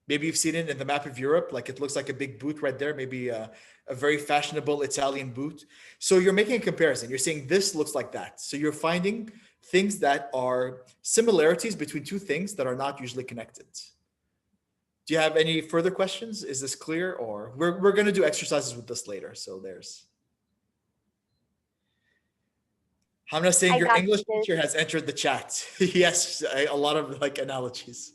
Maybe you've seen it in the map of Europe, like it looks like a big boot right there, maybe a very fashionable Italian boot. So you're making a comparison. You're saying this looks like that. So you're finding things that are similarities between two things that are not usually connected. Do you have any further questions? Is this clear? Or we're going to do exercises with this later. So there's. Hamna saying your English teacher has entered the chat. Yes, a lot of like analogies.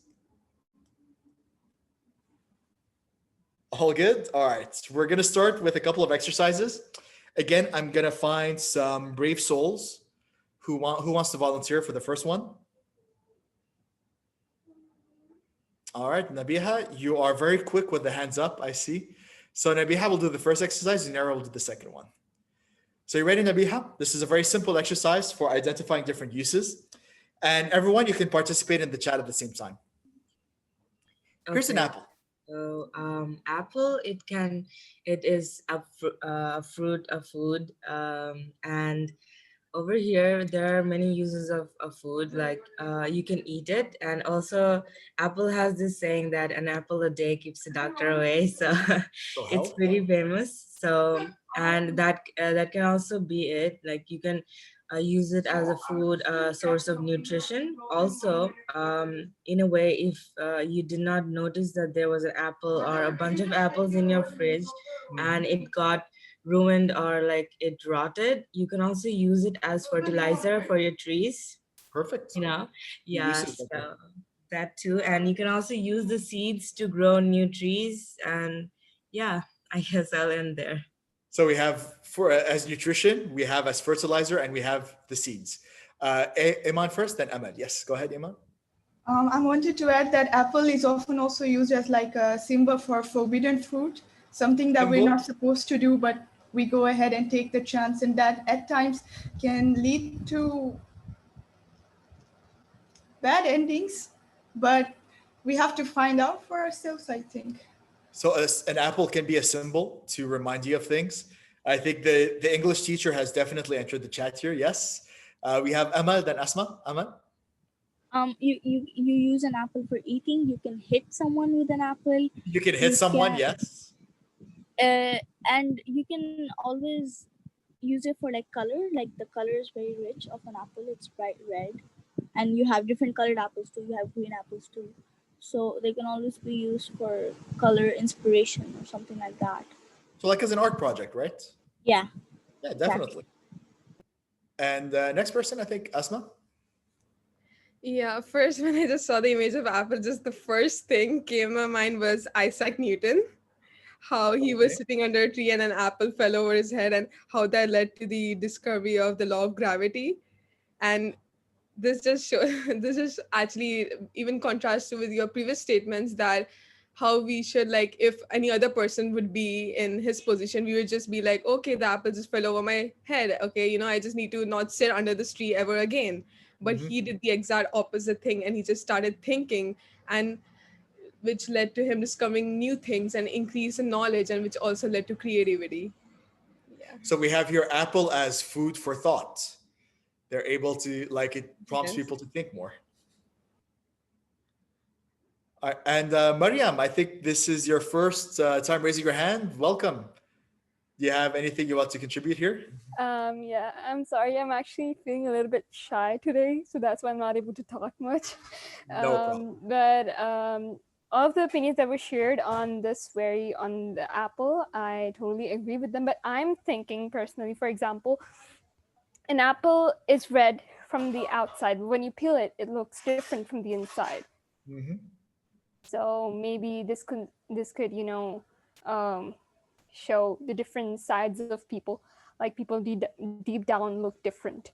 All good? All right. We're going to start with a couple of exercises. Again, I'm going to find some brave souls who wants to volunteer for the first one. All right, Nabiha, you are very quick with the hands up, I see. So Nabiha will do the first exercise, and Nara will do the second one. So you ready, Nabiha? This is a very simple exercise for identifying different uses. And everyone, you can participate in the chat at the same time. Here's an apple. So apple, it is a fruit, a food, and over here there are many uses of food, like you can eat it, and also apple has this saying that an apple a day keeps the doctor away, so it's pretty famous. So and that can also be it, like you can use it as a food source of nutrition. Also, in a way, if you did not notice that there was an apple or a bunch of apples in your fridge and it got ruined or like it rotted, you can also use it as fertilizer for your trees. Perfect. You know, yeah, so that too. And you can also use the seeds to grow new trees. And yeah, I guess I'll end there. So we have for as nutrition, we have as fertilizer, and we have the seeds. Iman first, then Ahmed. Yes, go ahead, Iman. I wanted to add that apple is often also used as like a symbol for forbidden fruit, something that we're not supposed to do, but we go ahead and take the chance, and that at times can lead to bad endings, but we have to find out for ourselves, I think. So an apple can be a symbol to remind you of things. I think the English teacher has definitely entered the chat here. Yes. We have Amal, then Asma. Amal? You use an apple for eating. You can hit someone with an apple. You can hit someone, yes. And you can always use it for like color. Like the color is very rich of an apple. It's bright red. And you have different colored apples too. You have green apples too. So they can always be used for color inspiration or something like that. So like as an art project, right? Yeah. Yeah, definitely. Exactly. And next person, I think, Asma. Yeah, first when I just saw the image of apple, just the first thing came to my mind was Isaac Newton. How he was sitting under a tree and an apple fell over his head, and how that led to the discovery of the law of gravity. And this just shows, this is actually even contrasted with your previous statements that how we should, like, if any other person would be in his position, we would just be like, okay, the apple just fell over my head, okay, I just need to not sit under this tree ever again. But Mhm. he did the exact opposite thing, and he just started thinking, and which led to him discovering new things and increase in knowledge, and which also led to creativity. Yeah. So we have here apple as food for thought. They're able to, like, it prompts Yes. people to think more. And Mariam, I think this is your first time raising your hand. Welcome. Do you have anything you want to contribute here? Yeah, I'm sorry. I'm actually feeling a little bit shy today, so that's why I'm not able to talk much. No problem. But all of the opinions that were shared on on the apple, I totally agree with them. But I'm thinking personally, for example, an apple is red from the outside, but when you peel it, it looks different from the inside. Mhm. So maybe this could um, show the different sides of people, like people deep down look different.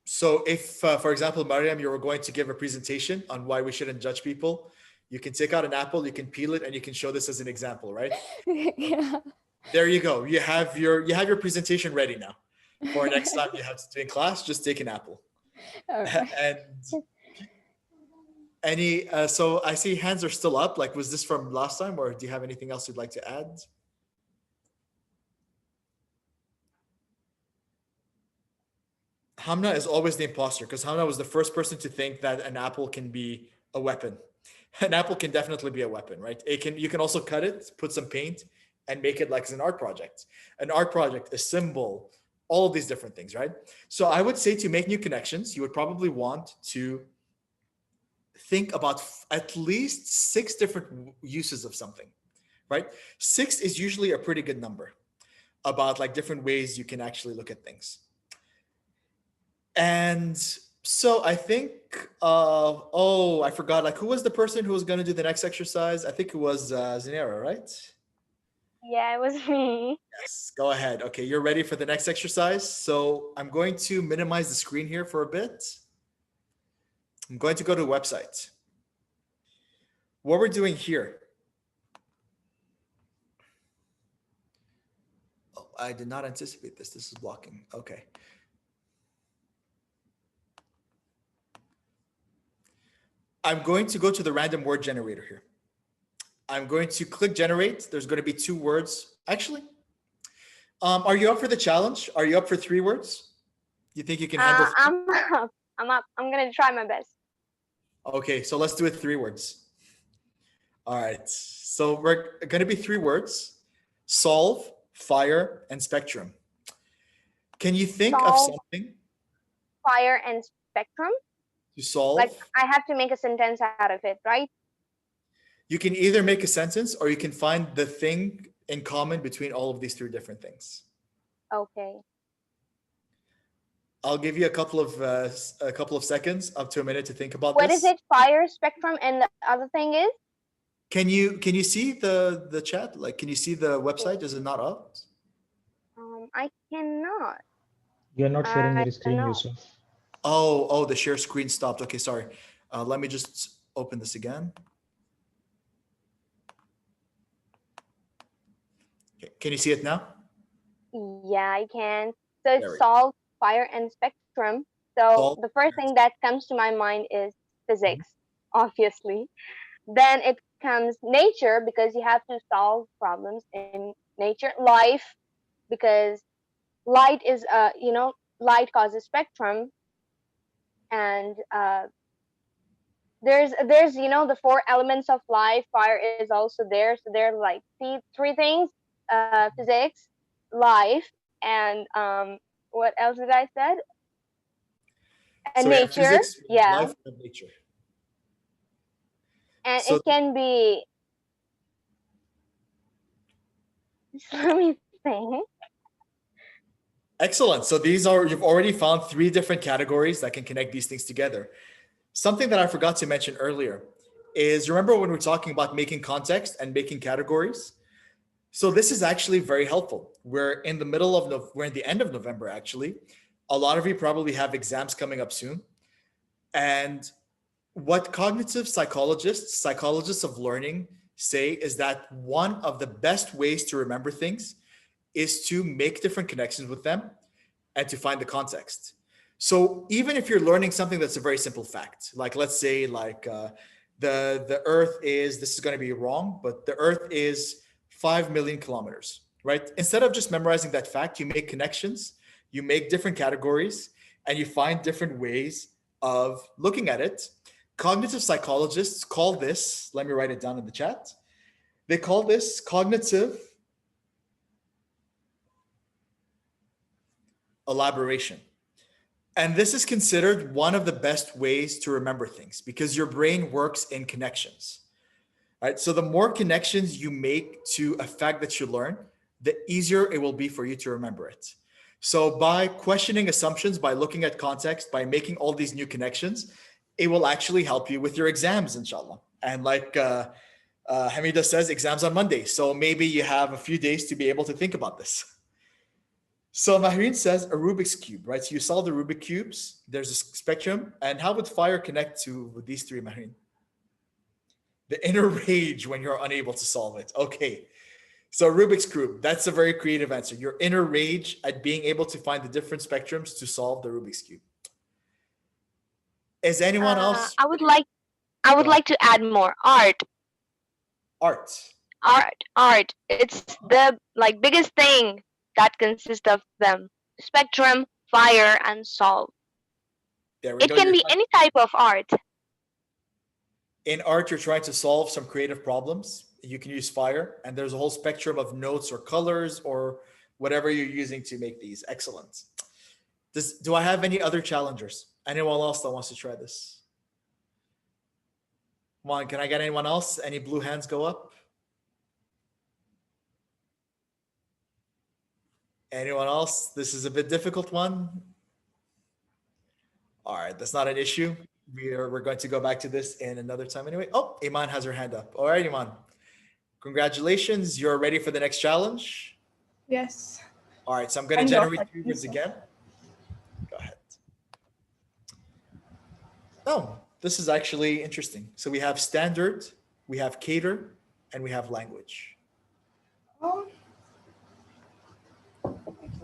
So if, for example, Mariam, you were going to give a presentation on why we shouldn't judge people, you can take out an apple, you can peel it, and you can show this as an example, right? Yeah. There you go. You have your presentation ready now. For next time you have to do in class, just take an apple. All right. And so I see hands are still up. Like, was this from last time, or do you have anything else you'd like to add? Hamna is always the imposter because Hamna was the first person to think that an apple can be a weapon. An apple can definitely be a weapon, right? You can also cut it, put some paint, and make it like as an art project. An art project, a symbol, all of these different things, right? So I would say to make new connections, you would probably want to think about at least 6 different uses of something, right? 6 is usually a pretty good number about like different ways you can actually look at things. And so I think, oh, I forgot, like, who was the person who was going to do the next exercise? I think it was Zinera, right? Yeah, it was me. Yes, go ahead. Okay, you're ready for the next exercise. So I'm going to minimize the screen here for a bit. I'm going to go to the website. What we're doing here. Oh, I did not anticipate this. This is blocking. Okay. I'm going to go to the random word generator here. I'm going to click generate. There's going to be 2 words. Actually, are you up for the challenge? Are you up for 3 words? You think you can handle 3? I'm up. I'm up. I'm gonna try my best. Okay, so let's do it 3 words. All right. So we're going to be 3 words: solve, fire, and spectrum. Can you think of Solve, something fire, and spectrum. to solve? Like I have to make a sentence out of it, right? You can either make a sentence or you can find the thing in common between all of these 3 different things. Okay. I'll give you a couple of seconds, up to a minute, to think about What this. is it? Fire, spectrum, and the other thing is? Can you see the chat? Like, can you see the website? Is it not up? I cannot. You're not sharing I your don't screen, know. Yousef. Oh, the share screen stopped. Okay, sorry. Let me just open this again. Okay, can you see it now? Yeah, I can. So There it's we go. solve, fire, and spectrum. So Solve. the first thing that comes to my mind is Mm-hmm. physics, obviously. Then it comes nature because you have to solve problems in nature. Life because light is light causes spectrum, and there's the 4 elements of life. Fire is also there, so there are like 3 things: physics, life, and what else did I said? And So we have nature. physics, we have Yeah, life, we have nature. and So it can be. Let me think. excellent. So you've already found 3 different categories that can connect these things together. Something that I forgot to mention earlier is, remember when we're talking about making context and making categories? So this is actually very helpful. We're in the end of November, actually. A lot of you probably have exams coming up soon. And what cognitive psychologists of learning say is that one of the best ways to remember things is to make different connections with them and to find the context. So even if you're learning something that's a very simple fact, like let's say the Earth is, this is going to be wrong, but the Earth is 5 million kilometers, right? Instead of just memorizing that fact, you make connections, you make different categories, and you find different ways of looking at it. Cognitive psychologists call this, let me write it down in the chat. They call this cognitive elaboration. And this is considered one of the best ways to remember things because your brain works in connections. Right? So the more connections you make to a fact that you learn, the easier it will be for you to remember it. So by questioning assumptions, by looking at context, by making all these new connections, it will actually help you with your exams, inshallah. And like Hamida says, exams on Monday. So maybe you have a few days to be able to think about this. So Mahrin says a Rubik's Cube, right? So you solve the Rubik Cubes, there's a spectrum. And how would fire connect to these three, Mahrin? The inner rage when you're unable to solve it. Okay. So Rubik's Cube, that's a very creative answer. Your inner rage at being able to find the different spectrums to solve the Rubik's Cube. Is anyone else? I would like to add more. Art. It's the biggest thing that consists of them. Spectrum, fire, and solve. It can be any type of art. In art, you're trying to solve some creative problems. You can use fire, and there's a whole spectrum of notes or colors or whatever you're using to make these. Excellent. Do I have any other challengers? Anyone else that wants to try this? Come on, can I get anyone else? Any blue hands go up? Anyone else? This is a bit difficult one. All right, that's not an issue. We're going to go back to this in another time anyway. Oh, Iman has her hand up. All right, Iman. Congratulations. You're ready for the next challenge? Yes. All right, so I'm going to generate three words again. Go ahead. Oh, this is actually interesting. So we have standard, we have cater, and we have language.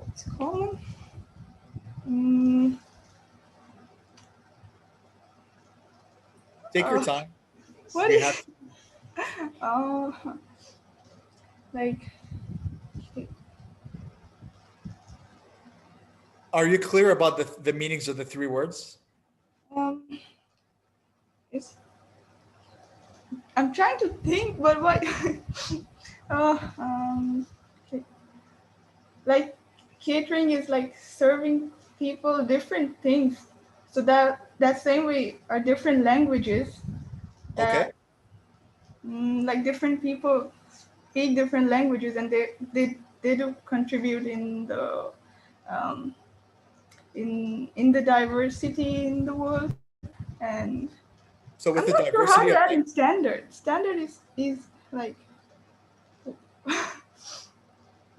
It's common. Take your time. What is? Like. Are you clear about the meanings of the three words? I'm trying to think, but what? Like catering is like serving people different things. So that same way are different languages. Okay. Like different people speak different languages, and they do contribute in the in the diversity in the world. And so with I'm the not diversity sure how to add in standard. Standard is like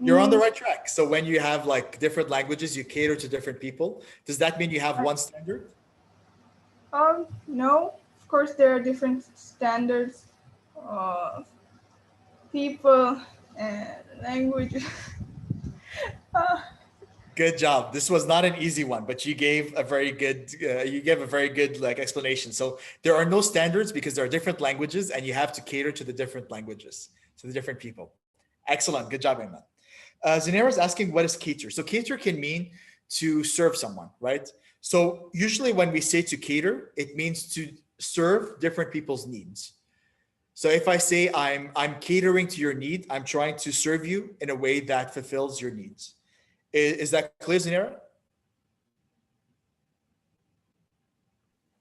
you're on the right track. So when you have like different languages, you cater to different people. Does that mean you have one standard? No. Of course, there are different standards of people and languages. Good job. This was not an easy one, but you gave a very good like explanation. So there are no standards because there are different languages, and you have to cater to the different languages, to the different people. Excellent. Good job, Ayman. Zanera is asking, what is cater? So cater can mean to serve someone, right? So usually when we say to cater, it means to serve different people's needs. So if I say I'm catering to your need, I'm trying to serve you in a way that fulfills your needs. Is that clear, Zanera?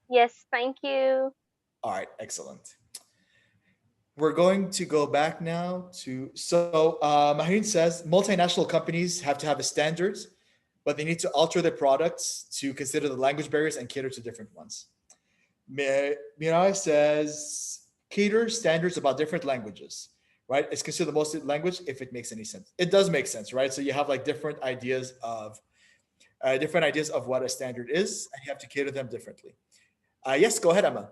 Yes, thank you. All right, excellent. We're going to go back now to, so Mahrin says, multinational companies have to have a standard, but they need to alter their products to consider the language barriers and cater to different ones. Mirai says, cater standards about different languages, right? It's considered the most language if it makes any sense. It does make sense, right? So you have like different ideas of what a standard is, and you have to cater them differently. Yes, go ahead, Emma.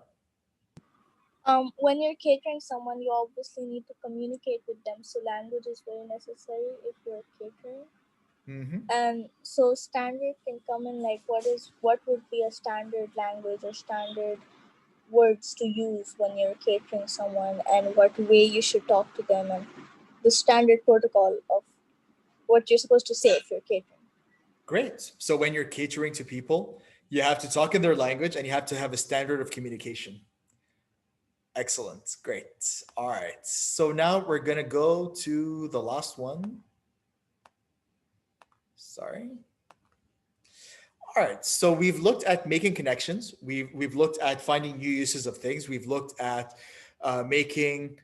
When you're catering someone, you obviously need to communicate with them. So language is very necessary if you're catering. Mm-hmm. And so standard can come in like what would be a standard language or standard words to use when you're catering someone, and what way you should talk to them, and the standard protocol of what you're supposed to say if you're catering. Great. So when you're catering to people, you have to talk in their language and you have to have a standard of communication. Excellent. Great. All right. So now we're going to go to the last one. Sorry. All right. So we've looked at making connections. We've looked at finding new uses of things. We've looked at making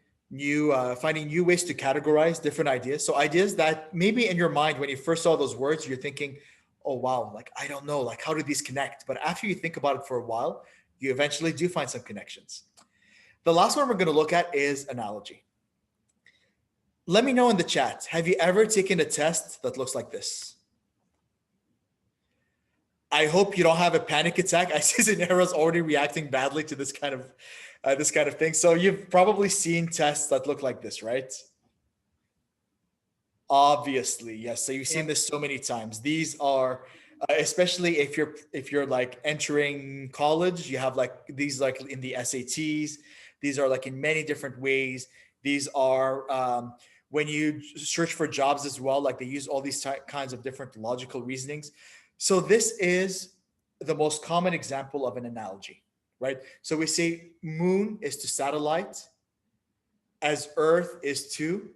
finding new ways to categorize different ideas. So ideas that maybe in your mind when you first saw those words, you're thinking, "Oh wow, like I don't know, like how do these connect?" But after you think about it for a while, you eventually do find some connections. The last one we're going to look at is analogy. Let me know in the chat. Have you ever taken a test that looks like this? I hope you don't have a panic attack. I see Zanera's already reacting badly to this kind of thing. So you've probably seen tests that look like this, right? Obviously, yes. So you've seen this so many times. These are, especially if you're like entering college, you have like these like in the SATs. These are like in many different ways. These are when you search for jobs as well. Like they use all these kinds of different logical reasonings. So this is the most common example of an analogy, right? So we say moon is to satellite as Earth is to.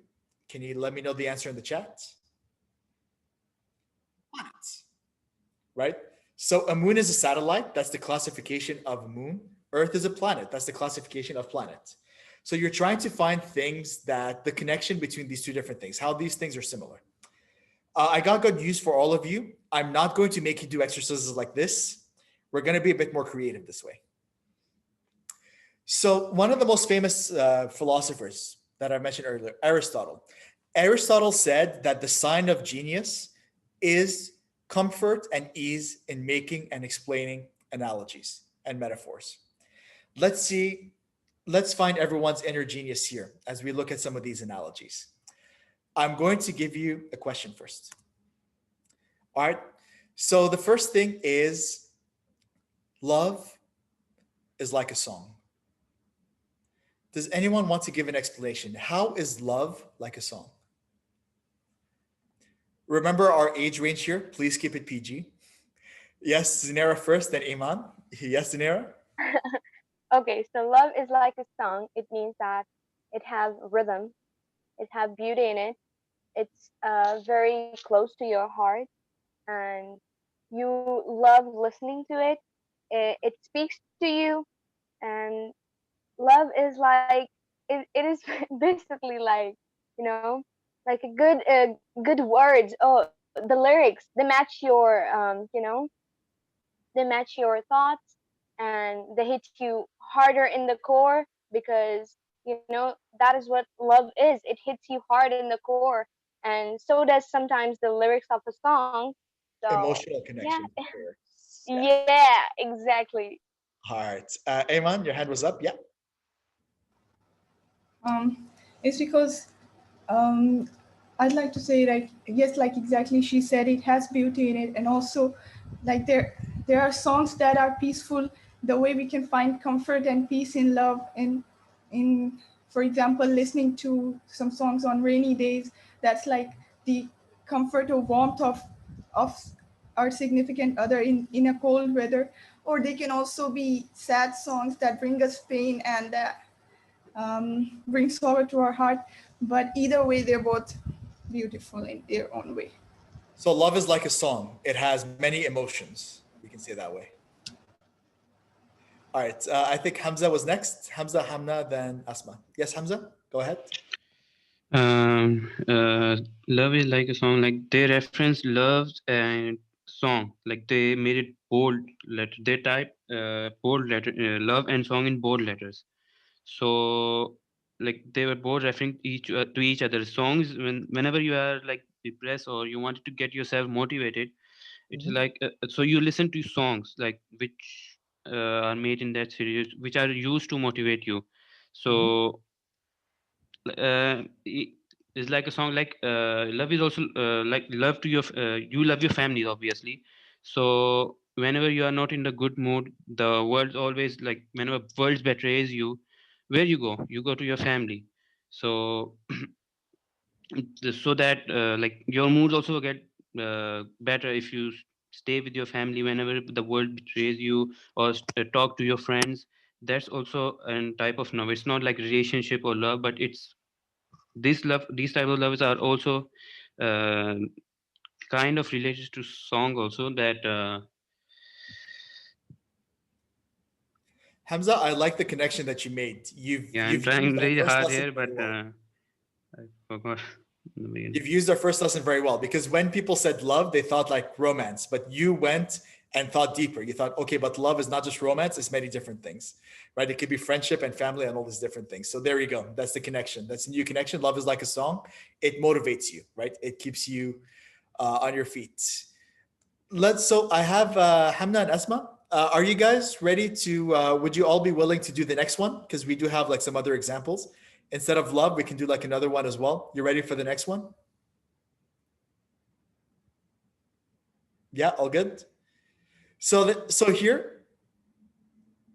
Can you let me know the answer in the chat? Planet, right? So a moon is a satellite. That's the classification of a moon. Earth is a planet. That's the classification of planet. So you're trying to find things that the connection between these two different things, how these things are similar. I got good news for all of you. I'm not going to make you do exercises like this. We're going to be a bit more creative this way. So one of the most famous philosophers that I mentioned earlier, Aristotle. Aristotle said that the sign of genius is comfort and ease in making and explaining analogies and metaphors. Let's see, let's find everyone's inner genius here as we look at some of these analogies. I'm going to give you a question first. All right. So the first thing is love is like a song. Does anyone want to give an explanation? How is love like a song? Remember our age range here. Please keep it PG. Yes, Zinera first, then Iman. Yes, Zinera? Okay, so love is like a song. It means that it has rhythm, it has beauty in it. It's very close to your heart, and you love listening to it. It speaks to you, and love is like it is basically like you know like a good words. Oh, the lyrics they match your they match your thoughts, and they hit you harder in the core because that is what love is. It hits you hard in the core, and so does sometimes the lyrics of a song. So Emotional yeah. connection for sure. Yeah. Yeah, exactly. All right. Iman, your hand was up. Yeah. Um, it's because um, I'd like to say like yes, like exactly she said, it has beauty in it, and also like there are songs that are peaceful. The way we can find comfort and peace in love, and in for example, listening to some songs on rainy days. That's like the comfort or warmth of our significant other in a cold weather. Or they can also be sad songs that bring us pain and bring sorrow to our heart. But either way, they're both beautiful in their own way. So love is like a song. It has many emotions. We can say that way. All right. I think Hamza was next. Hamza, Hamna, then Asma. Yes, Hamza, go ahead. Um, uh, Love is like a song. Like they reference love and song. Like they made it bold letter. They type bold letter love and song in bold letters. So like they were both referring to each other's songs whenever you are like depressed or you wanted to get yourself motivated. It's Mhm. like so you listen to songs like which are made in that series, which are used to motivate you. So it's like a song like love is also like love to your you love your family obviously. So whenever you are not in the good mood, the world always like whenever world betrays you, where you go to your family. So so that like your moods also get better if you stay with your family whenever the world betrays you, or talk to your friends. That's also a type of love. It's not like relationship or love, but it's this love. These type of loves are also uh, kind of related to song also that Hamza, I like the connection that you made. yeah, I'm You've trying used our very first hard lesson here, very but well. I forgot in the beginning. You've used our first lesson very well, because when people said love, they thought like romance, but you went and thought deeper. You thought, okay, but love is not just romance, it's many different things, right? It could be friendship and family and all these different things. So there you go. That's the connection. That's a new connection. Love is like a song. It motivates you, right? It keeps you on your feet. So I have Hamna and Asma. Are you guys ready to, would you all be willing to do the next one? Because we do have like some other examples. Instead of love, we can do like another one as well. You ready for the next one? Yeah, all good. So here,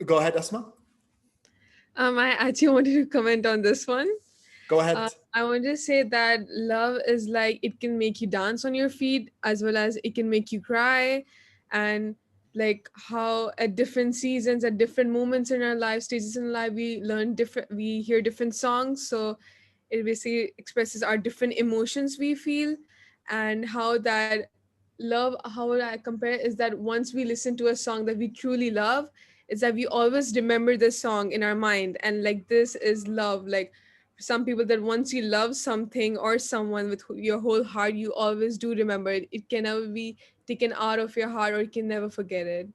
go ahead, Asma. I actually wanted to comment on this one. Go ahead. I want to say that love is like it can make you dance on your feet as well as it can make you cry, and like how at different seasons, at different moments in our life, stages in life, we hear different songs. So it basically expresses our different emotions we feel, and how that love, how would I compare is that once we listen to a song that we truly love, is that we always remember this song in our mind, and like this is love. Like some people, that once you love something or someone with your whole heart, you always do remember it. It can never be taken out of your heart, or you can never forget it.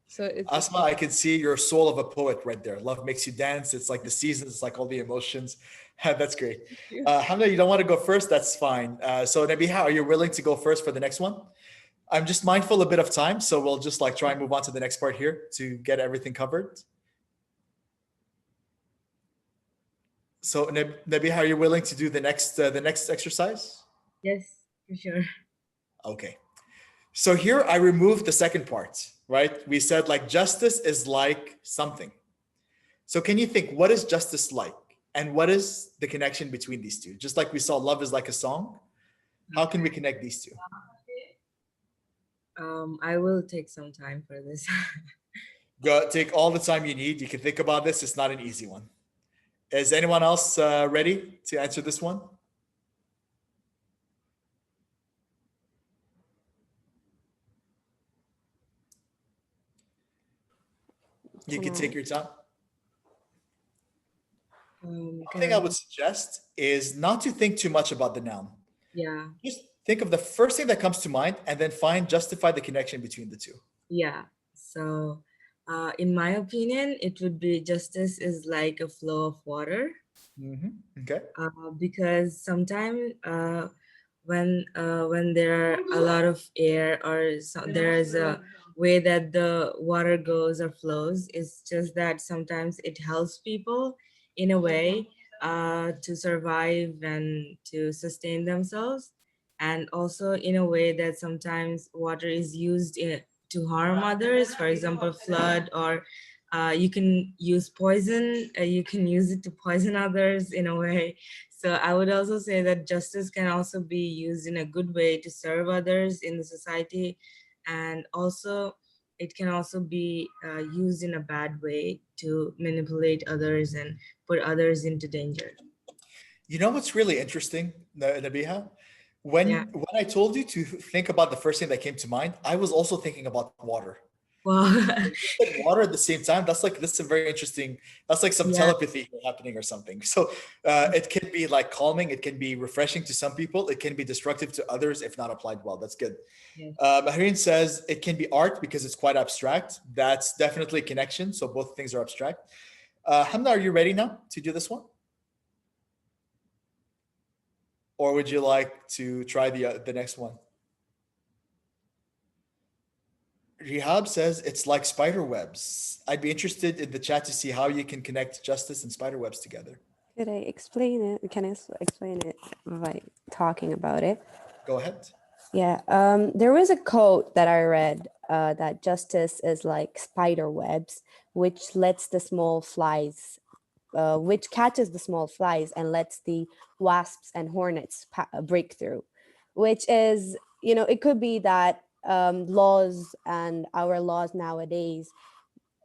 So it's just Asma, I can see you're a soul of a poet right there. Love makes you dance. It's like the seasons, it's like all the emotions. That's great. Hamna, you don't want to go first? That's fine. So Nabiha, are you willing to go first for the next one? I'm just mindful a bit of time, so we'll just like try and move on to the next part here to get everything covered. So Nabiha, are you willing to do the next exercise? Yes, for sure. Okay. So here I removed the second part, right? We said like justice is like something. So can you think, what is justice like? And what is the connection between these two? Just like we saw love is like a song. How can we connect these two? I will take some time for this. Go take all the time you need. You can think about this. It's not an easy one. Is anyone else ready to answer this one? You can take your time. One thing I would suggest is not to think too much about the noun. Yeah. Just think of the first thing that comes to mind and then justify the connection between the two. Yeah. So, in my opinion, it would be justice is like a flow of water. Okay. Because sometimes when there are a lot of air, or there is a way that the water goes or flows, it's just that sometimes it helps people in a way to survive and to sustain themselves, and also in a way that sometimes water is used to harm others, for example flood, or you can use poison, you can use it to poison others in a way. So I would also say that justice can also be used in a good way to serve others in the society, and also it can also be used in a bad way to manipulate others and put others into danger. You know what's really interesting, Nabiha? Yeah. When I told you to think about the first thing that came to mind, I was also thinking about water. Wow. You said water at the same time. That's a very interesting. That's like some Yeah. telepathy happening or something. So it can be like calming. It can be refreshing to some people. It can be destructive to others if not applied well. That's good. Yes. Mahrin says it can be art because it's quite abstract. That's definitely a connection. So both things are abstract. Hamna, are you ready now to do this one? Or would you like to try the next one? Rihab says it's like spider webs. I'd be interested in the chat to see how you can connect justice and spider webs together. Could I explain it? Can I explain it by talking about it? Go ahead. Yeah, there was a quote that I read that justice is like spider webs, which lets the small flies, which catches the small flies and lets the wasps and hornets break through, which is, it could be that laws and our laws nowadays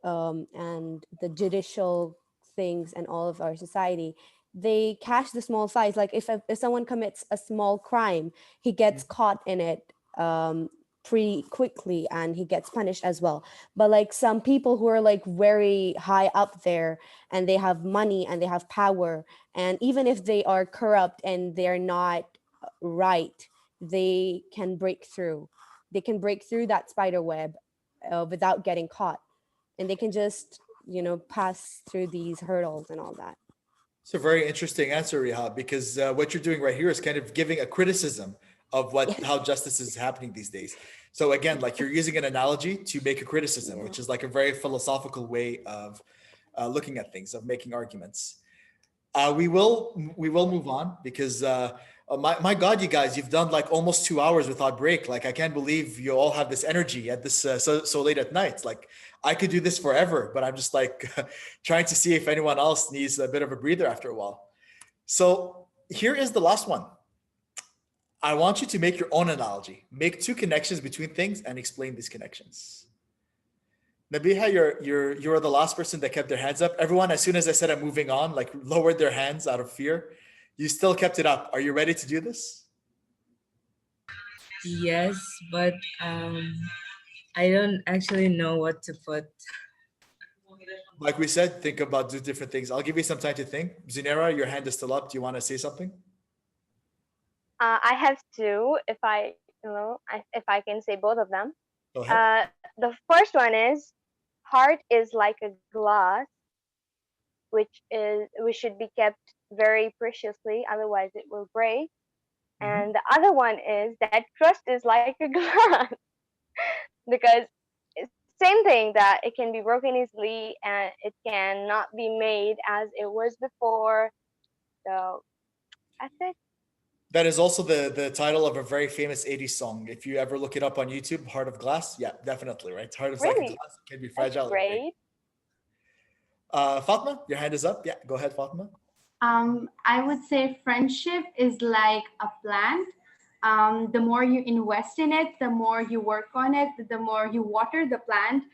and the judicial things and all of our society, they catch the small flies. Like if someone commits a small crime, he gets caught in it pretty quickly and he gets punished as well. But like some people who are like very high up there and they have money and they have power, and even if they are corrupt and they're not right, they can break through. They can break through that spider web without getting caught, and they can just pass through these hurdles and all that. It's a very interesting answer, Rihab, because what you're doing right here is kind of giving a criticism of how justice is happening these days. So again, like you're using an analogy to make a criticism, which is like a very philosophical way of looking at things, of making arguments. We will move on because my God, you guys, you've done like almost 2 hours without break. Like I can't believe you all have this energy at this so late at night. Like I could do this forever, but I'm just like trying to see if anyone else needs a bit of a breather after a while. So here is the last one. I want you to make your own analogy. Make two connections between things and explain these connections. Nabiha, you're the last person that kept their hands up. Everyone, as soon as I said I'm moving on, like lowered their hands out of fear. You still kept it up. Are you ready to do this? Yes, but I don't actually know what to put. Like we said, think about two different things. I'll give you some time to think. Zinera, your hand is still up. Do you want to say something? I have two. If I can say both of them. Go ahead. The first one is heart is like a glass, which should be kept very preciously, otherwise it will break. And the other one is that trust is like a glass because it's same thing, that it can be broken easily and it cannot be made as it was before. So that's it. That is also the title of a very famous 80s song. If you ever look it up on YouTube, Heart of Glass. Yeah, definitely, right? Heart is like a Really? glass. It can be fragile. Great. Fatma, your hand is up. Yeah, go ahead, Fatma. I would say friendship is like a plant. The more you invest in it, the more you work on it, the more you water the plant,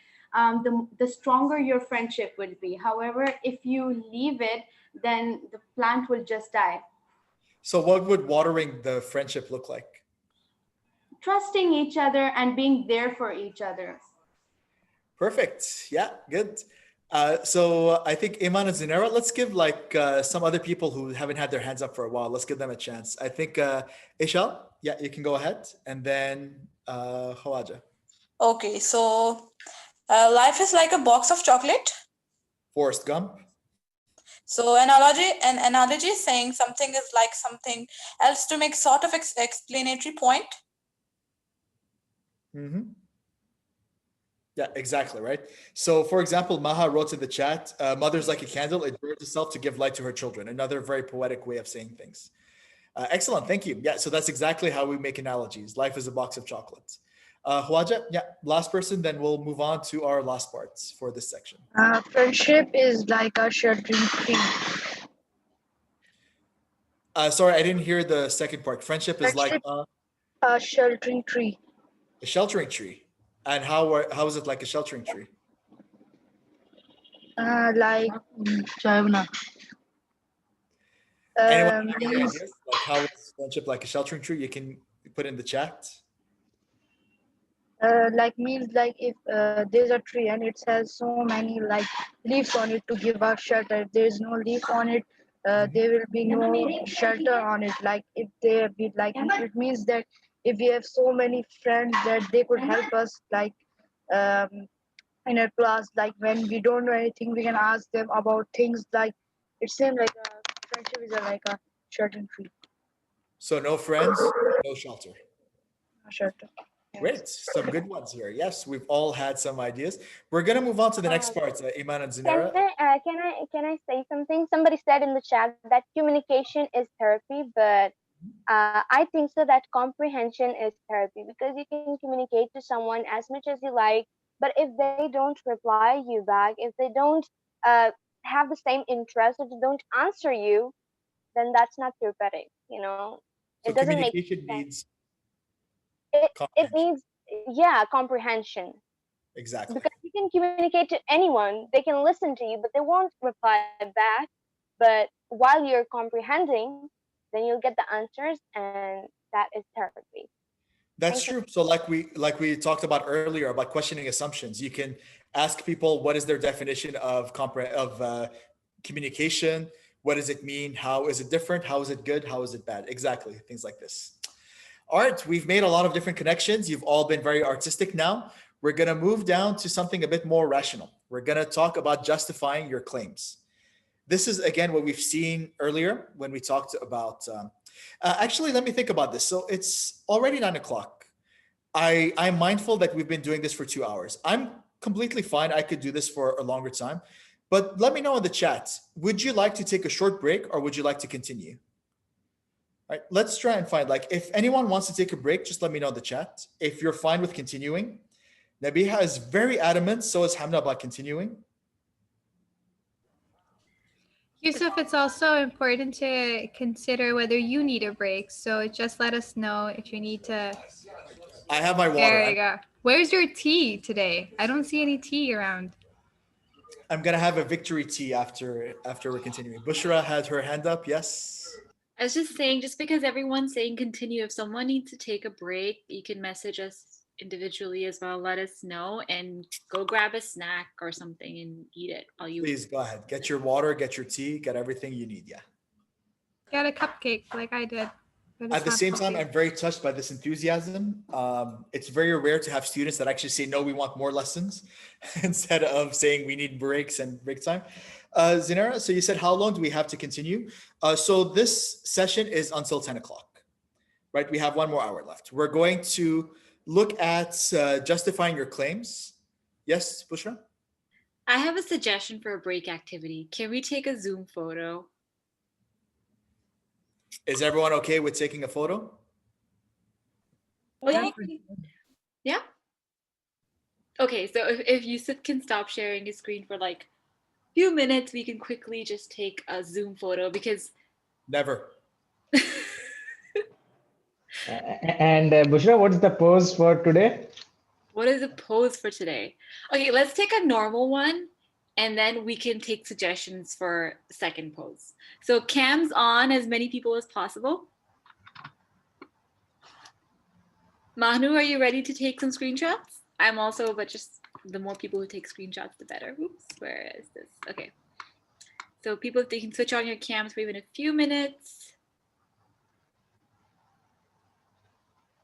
the stronger your friendship would be. However, if you leave it, then the plant will just die. So what would watering the friendship look like? Trusting each other and being there for each other. Perfect. Yeah, good. So I think Iman and Zinera, let's give like some other people who haven't had their hands up for a while, let's give them a chance. I think Ishal, yeah, you can go ahead. And then Khawaja. Okay, so life is like a box of chocolate. Forrest Gump. So an analogy is saying something is like something else to make sort of explanatory point. Mm-hmm. Yeah, exactly, right? So, for example, Maha wrote in the chat, mother's like a candle, it burns itself to give light to her children. Another very poetic way of saying things. Excellent, thank you. Yeah, so that's exactly how we make analogies. Life is a box of chocolates. Huaja, yeah, last person, then we'll move on to our last parts for this section. Friendship is like a sheltering tree. Sorry, I didn't hear the second part. Friendship is like a sheltering tree. A sheltering tree. And how is it like a sheltering tree? Like Anyone have any ideas? Like how is friendship like a sheltering tree? You can put in the chat. Like means like if there's a tree and it has so many like leaves on it to give us shelter. If there's no leaf on it, there will be no shelter on it. Like if they be like, it means that if we have so many friends that they could help us, like in a class, like when we don't know anything, we can ask them about things. Like it seems like a friendship is like a sheltering tree. So no friends, no shelter. No shelter. Great, some good ones here. Yes, we've all had some ideas. We're gonna move on to the next part, Iman and Zinera. Can I say something? Somebody said in the chat that communication is therapy, but I think so that comprehension is therapy because you can communicate to someone as much as you like, but if they don't reply you back, if they don't uh, have the same interest, if they don't answer you, then that's not therapeutic. So It doesn't make communication sense. needs It comprehension. needs, yeah, comprehension. Exactly. Because you can communicate to anyone, they can listen to you, but they won't reply back. But while you're comprehending, then you'll get the answers, and that is therapy. Thank That's you. true. So like we talked about earlier about questioning assumptions, you can ask people what is their definition of communication. What does it mean? How is it different? How is it good? How is it bad? Exactly, things like this. All right, we've made a lot of different connections. You've all been very artistic now. We're going to move down to something a bit more rational. We're going to talk about justifying your claims. This is, again, what we've seen earlier when we talked about. Actually, let me think about this. So it's already 9 o'clock. I'm mindful that we've been doing this for 2 hours. I'm completely fine. I could do this for a longer time. But let me know in the chat. Would you like to take a short break or would you like to continue? All right, let's try and find, like, if anyone wants to take a break, just let me know in the chat. If you're fine with continuing. Nabiha is very adamant, so is Hamna, about continuing. Yousef, it's also important to consider whether you need a break. So just let us know if you need to. I have my water. There you go. Where's your tea today? I don't see any tea around. I'm gonna have a victory tea after we're continuing. Bushra had her hand up. Yes. I was just saying, just because everyone's saying continue, if someone needs to take a break, you can message us individually as well. Let us know and go grab a snack or something and eat it while you. Please go ahead. Get your water, get your tea, get everything you need. Yeah. Get a cupcake like I did. At the same time, I'm very touched by this enthusiasm. It's very rare to have students that actually say, no, we want more lessons instead of saying we need breaks and break time. Zinara, so you said, how long do we have to continue? So this session is until 10 o'clock, right? We have 1 more hour left. We're going to look at justifying your claims. Yes, Bushra? I have a suggestion for a break activity. Can we take a Zoom photo? Is everyone okay with taking a photo? Yeah. Okay, so if Yousef can stop sharing his screen for like a few minutes, we can quickly just take a Zoom photo because. Never. And Bushra, what's the pose for today? What is the pose for today? Okay, let's take a normal one and then we can take suggestions for second pose. So cams on as many people as possible. Mahnu, are you ready to take some screenshots? I'm also, but just the more people who take screenshots, the better. Oops, where is this? Okay. So people, if they can switch on your cams for even a few minutes.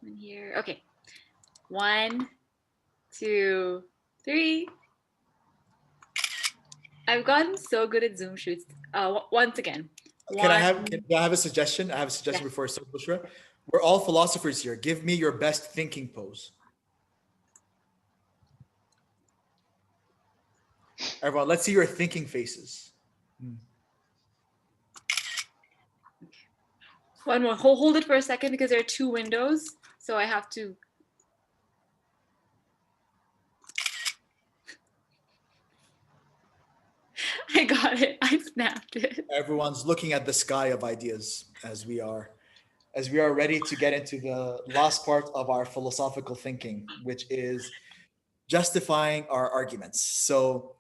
In here, okay. 1, 2, 3. I've gotten so good at Zoom shoots. Once again. Can I have a suggestion? I have a suggestion before I start, Bushra. We're all philosophers here. Give me your best thinking pose. Everyone, let's see your thinking faces. One more. Hold it for a second because there are 2 windows. So I have to. I got it. I snapped it. Everyone's looking at the sky of ideas as we are ready to get into the last part of our philosophical thinking, which is justifying our arguments. So,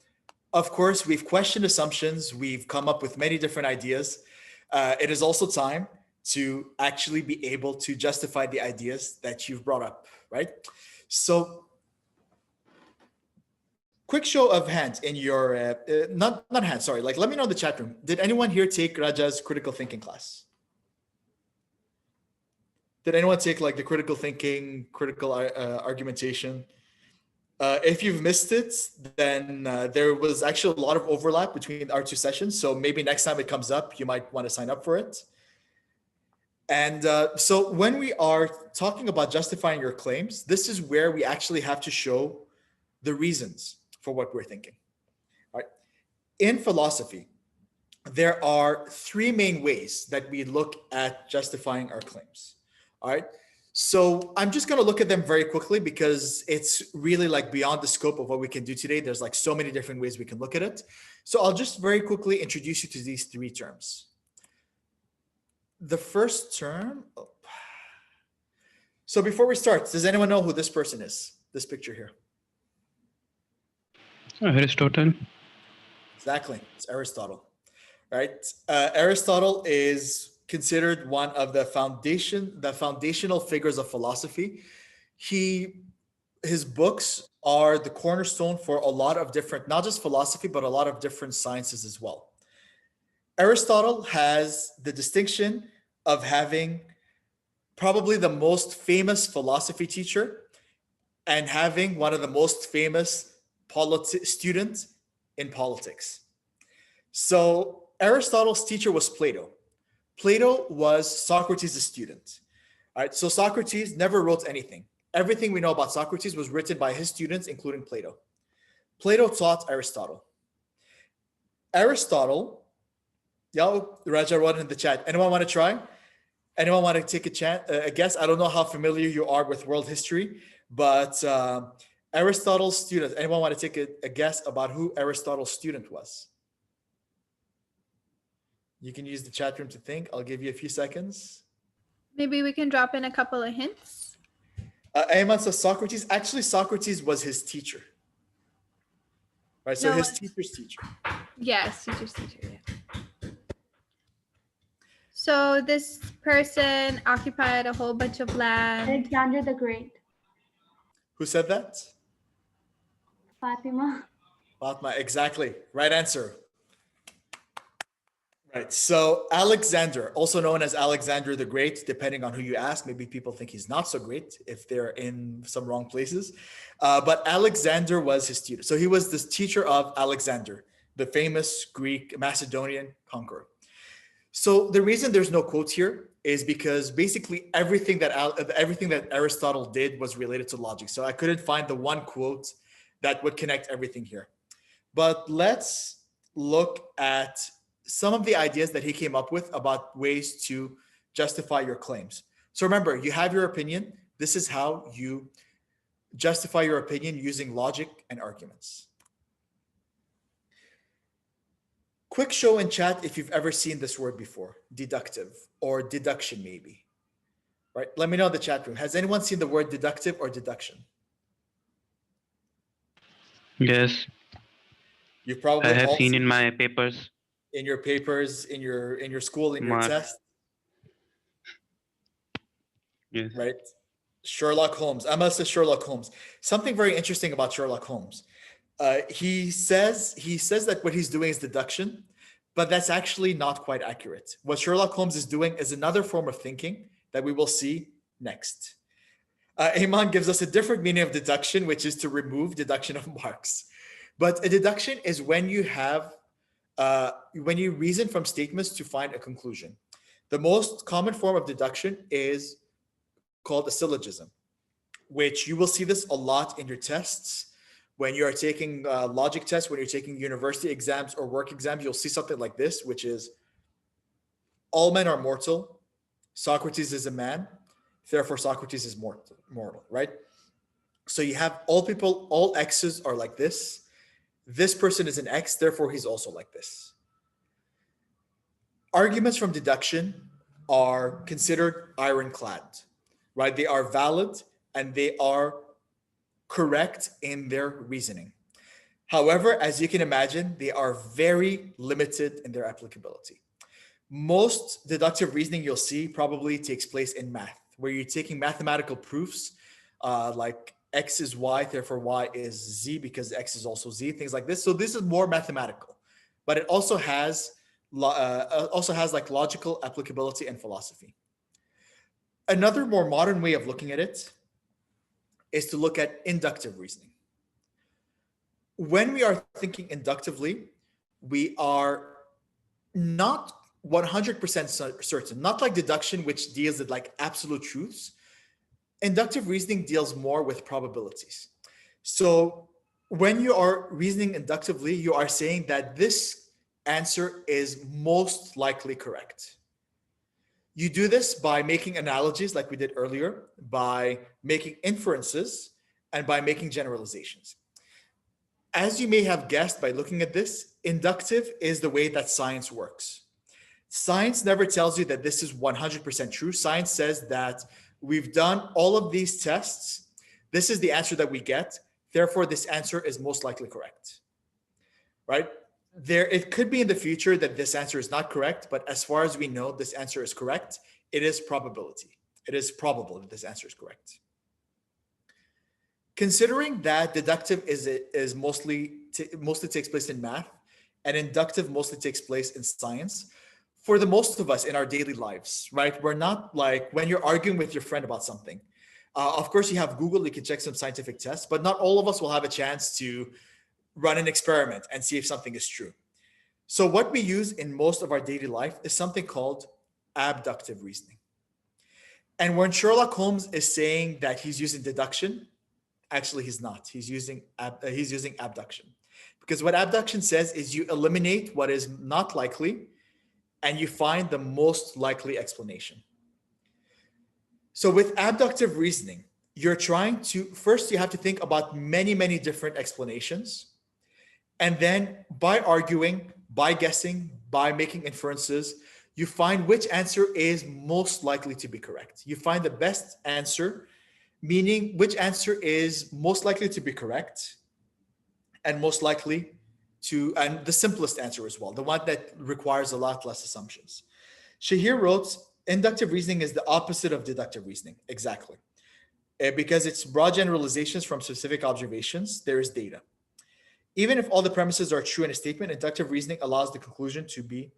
of course, we've questioned assumptions. We've come up with many different ideas. It is also time to actually be able to justify the ideas that you've brought up, right? So, quick show of hands in your, not hands, sorry. Like, let me know in the chat room. Did anyone here take Rajaa's critical thinking class? Did anyone take like the critical thinking, critical argumentation? If you've missed it, then there was actually a lot of overlap between our 2 sessions. So maybe next time it comes up, you might want to sign up for it. And so when we are talking about justifying your claims, this is where we actually have to show the reasons for what we're thinking. All right. In philosophy, there are three main ways that we look at justifying our claims. All right. So I'm just going to look at them very quickly because it's really like beyond the scope of what we can do today. There's like so many different ways we can look at it. So I'll just very quickly introduce you to these three terms. The first term. Oh. So before we start, does anyone know who this person is? This picture here. Aristotle. Exactly. It's Aristotle. Right? Aristotle is considered one of the foundational figures of philosophy. His books are the cornerstone for a lot of different, not just philosophy, but a lot of different sciences as well. Aristotle has the distinction of having probably the most famous philosophy teacher and having one of the most famous students in politics. So Aristotle's teacher was Plato. Plato was Socrates' student. All right, so Socrates never wrote anything. Everything we know about Socrates was written by his students, including Plato. Plato taught Aristotle. Aristotle, Rajaa wrote in the chat. Anyone want to try? Anyone want to take a guess? I don't know how familiar you are with world history, but Aristotle's student. Anyone want to take a guess about who Aristotle's student was? You can use the chat room to think. I'll give you a few seconds. Maybe we can drop in a couple of hints. Ayman says Socrates. Actually, Socrates was his teacher. Right, so his teacher's teacher. Yes, teacher's teacher, yeah. So this person occupied a whole bunch of land. Alexander the Great. Who said that? Fatima. Fatma, exactly. Right answer. Right. So Alexander, also known as Alexander the Great, depending on who you ask, maybe people think he's not so great if they're in some wrong places. But Alexander was his student. So he was the teacher of Alexander, the famous Greek Macedonian conqueror. So the reason there's no quote here is because basically everything that Aristotle did was related to logic. So I couldn't find the one quote that would connect everything here. But let's look at some of the ideas that he came up with about ways to justify your claims. So remember, you have your opinion. This is how you justify your opinion using logic and arguments. Quick show in chat if you've ever seen this word before, deductive or deduction maybe. Right? Let me know in the chat room. Has anyone seen the word deductive or deduction? Yes. You probably I have seen in my papers. In your papers, in your school, in your test. Yes. Right? Sherlock Holmes. I must say Sherlock Holmes. Something very interesting about Sherlock Holmes. He says that what he's doing is deduction, but that's actually not quite accurate. What Sherlock Holmes is doing is another form of thinking that we will see next. Iman gives us a different meaning of deduction, which is to remove deduction of marks. But a deduction is when you have when you reason from statements to find a conclusion. The most common form of deduction is called a syllogism, which you will see this a lot in your tests. When you are taking logic tests, when you're taking university exams or work exams, you'll see something like this, which is all men are mortal. Socrates is a man. Therefore, Socrates is mortal, right? So you have all people, all X's are like this. This person is an X, therefore he's also like this. Arguments from deduction are considered ironclad, right? They are valid and they are correct in their reasoning. However, as you can imagine, they are very limited in their applicability. Most deductive reasoning you'll see probably takes place in math, where you're taking mathematical proofs like X is Y, therefore Y is Z because X is also Z, things like this. So this is more mathematical, but it also has like logical applicability in philosophy. Another more modern way of looking at it is to look at inductive reasoning. When we are thinking inductively, we are not 100% certain, not like deduction, which deals with like absolute truths. Inductive reasoning deals more with probabilities. So when you are reasoning inductively, you are saying that this answer is most likely correct. You do this by making analogies like we did earlier, by making inferences, and by making generalizations. As you may have guessed by looking at this, inductive is the way that science works. Science never tells you that this is 100% true. Science says that we've done all of these tests. This is the answer that we get. Therefore, this answer is most likely correct. Right? It could be in the future that this answer is not correct, but as far as we know, this answer is correct. It is probability. It is probable that this answer is correct. Considering that deductive is mostly takes place in math, and inductive mostly takes place in science, for the most of us in our daily lives, right? We're not like when you're arguing with your friend about something. Of course, you have Google, you can check some scientific tests, but not all of us will have a chance to run an experiment and see if something is true. So what we use in most of our daily life is something called abductive reasoning. And when Sherlock Holmes is saying that he's using deduction, actually he's not. He's using abduction. Because what abduction says is you eliminate what is not likely and you find the most likely explanation. So with abductive reasoning, you're trying to, first you have to think about many, many different explanations. And then by arguing, by guessing, by making inferences, you find which answer is most likely to be correct. You find the best answer, meaning which answer is most likely to be correct and most likely to, and the simplest answer as well, the one that requires a lot less assumptions. Shahir wrote, inductive reasoning is the opposite of deductive reasoning. Exactly. Because it's broad generalizations from specific observations, there is data. Even if all the premises are true in a statement, inductive reasoning allows the conclusion to be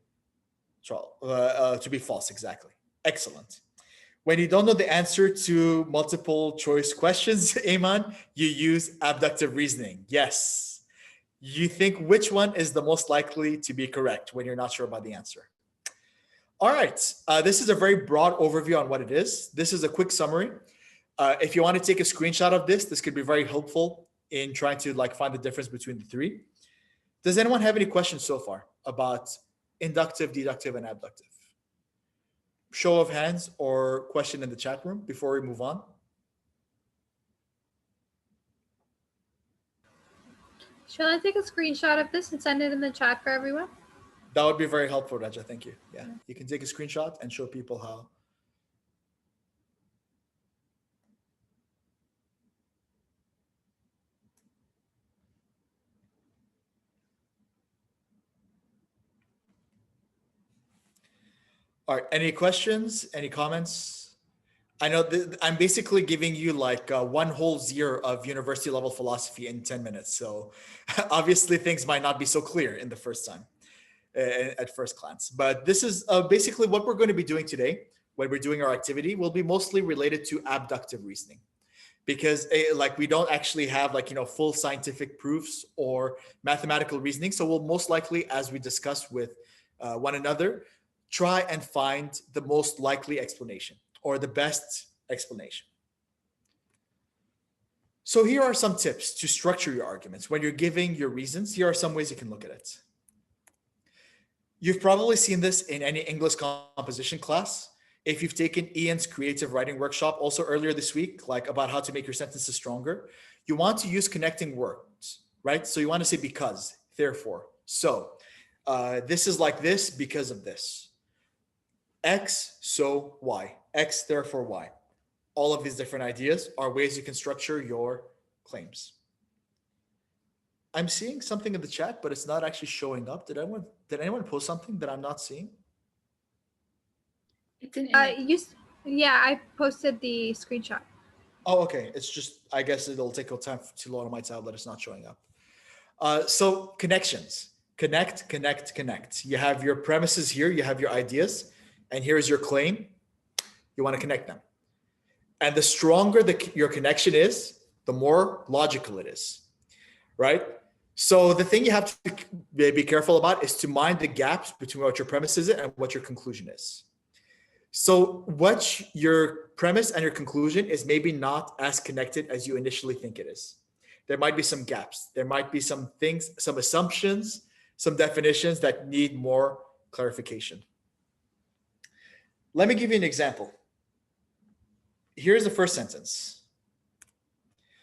false. Exactly. Excellent. When you don't know the answer to multiple choice questions, Iman, you use abductive reasoning. Yes. You think which one is the most likely to be correct when you're not sure about the answer. All right. This is a very broad overview on what it is. This is a quick summary. If you want to take a screenshot of this, this could be very helpful in trying to find the difference between the three. Does anyone have any questions so far about inductive, deductive, and abductive? Show of hands or question in the chat room before we move on. Shall I take a screenshot of this and send it in the chat for everyone? That would be very helpful, Rajaa. Thank you. Yeah, you can take a screenshot and show people how. All right, any questions, any comments? I know I'm basically giving you one whole year of university level philosophy in 10 minutes. So obviously things might not be so clear in the first time, at first glance. But this is basically what we're going to be doing today when we're doing our activity will be mostly related to abductive reasoning. Because we don't actually have full scientific proofs or mathematical reasoning. So we'll most likely, as we discuss with one another, try and find the most likely explanation or the best explanation. So here are some tips to structure your arguments. When you're giving your reasons, here are some ways you can look at it. You've probably seen this in any English composition class. If you've taken Ian's creative writing workshop also earlier this week, about how to make your sentences stronger, you want to use connecting words, right? So you want to say because, therefore, so. This is like this because of this. X, so Y. X, therefore Y. All of these different ideas are ways you can structure your claims. I'm seeing something in the chat, but it's not actually showing up. Did anyone post something that I'm not seeing? It's an yeah, I posted the screenshot. Oh, okay. It's just, I guess it'll take a time to load on my tablet. It's not showing up. So connections. Connect, connect, connect. You have your premises here. You have your ideas. And here's your claim. You want to connect them. And the stronger your connection is, the more logical it is, right? So the thing you have to be careful about is to mind the gaps between what your premise is and what your conclusion is. So what your premise and your conclusion is maybe not as connected as you initially think it is. There might be some gaps. There might be some things, some assumptions, some definitions that need more clarification. Let me give you an example. Here's the first sentence.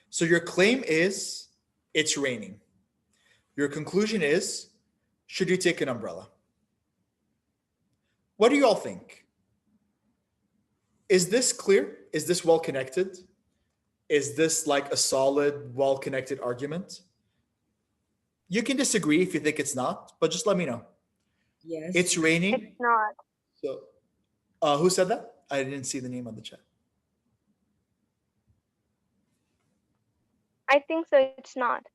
So your claim is it's raining. Your conclusion is, should you take an umbrella? What do you all think? Is this clear? Is this well connected? Is this like a solid, well connected argument? You can disagree if you think it's not, but just let me know. Yes. It's raining. It's not. So, who said that? I didn't see the name on the chat. I think so. It's not.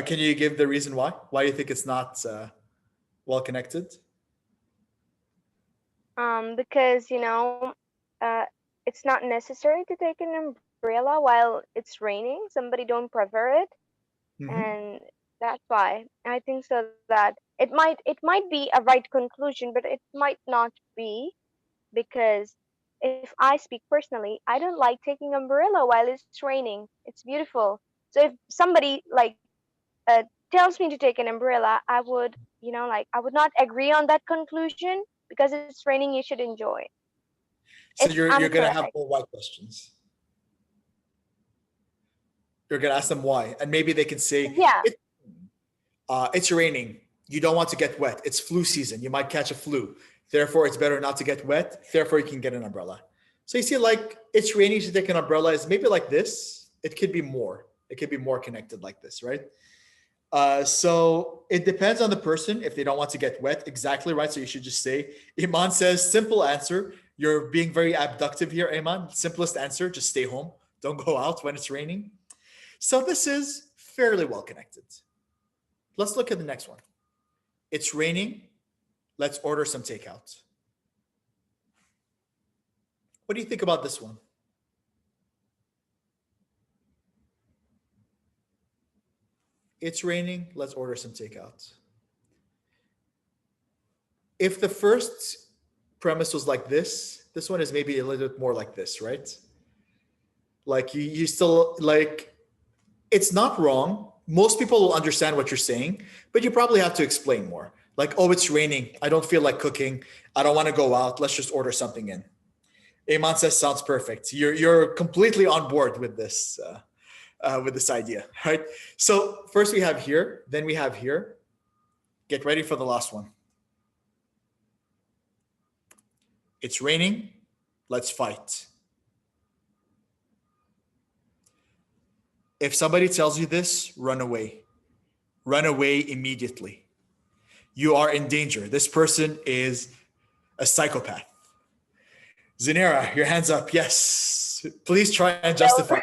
Can you give the reason why? Why you think it's not well connected? Because it's not necessary to take an umbrella while it's raining. Somebody don't prefer it, and that's why I think so that it might be a right conclusion, but it might not be, because if I speak personally, I don't like taking umbrella while it's raining. It's beautiful. So if somebody like tells me to take an umbrella, I would, I would not agree on that conclusion because it's raining. You should enjoy. So If you're I'm gonna have correct. more why questions. You're gonna ask them why, and maybe they can say, Yeah. It's raining. You don't want to get wet. It's flu season. You might catch a flu. Therefore, it's better not to get wet. Therefore, you can get an umbrella. So you see, like, it's raining, you should take an umbrella is maybe like this. It could be more. It could be more connected like this, right? So it depends on the person if they don't want to get wet. Exactly right. So you should just say, Iman says, simple answer. You're being very abductive here, Iman. Simplest answer, just stay home. Don't go out when it's raining. So this is fairly well connected. Let's look at the next one. It's raining. Let's order some takeout. What do you think about this one? It's raining. Let's order some takeout. If the first premise was like this one is maybe a little bit more like this, right? Like you still like, it's not wrong. Most people will understand what you're saying, but you probably have to explain more. Like, oh, it's raining. I don't feel like cooking. I don't want to go out. Let's just order something in. Iman says, sounds perfect. You're completely on board with this idea, right? So first we have here, then we have here. Get ready for the last one. It's raining. Let's fight. If somebody tells you this, run away. Run away immediately. You are in danger. This person is a psychopath. Zinera, your hands up. Yes. Please try and justify.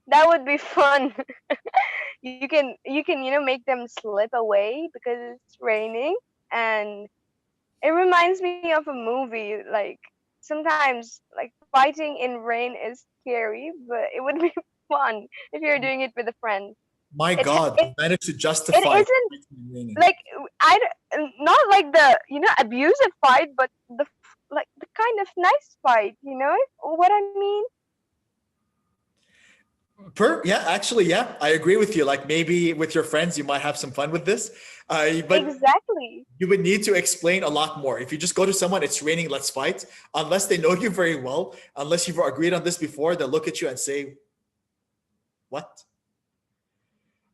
That would be fun. you can make them slip away because it's raining, and it reminds me of a movie. Like sometimes like fighting in rain is scary, but it would be fun if you're doing it with a friend. My it, God, it, you managed to it justify isn't like not like the abusive fight, but like the kind of nice fight. You know what I mean? Yeah, I agree with you. Like maybe with your friends, you might have some fun with this. But Exactly. you would need to explain a lot more. If you just go to someone, it's raining, let's fight. Unless they know you very well, unless you've agreed on this before, they'll look at you and say, what?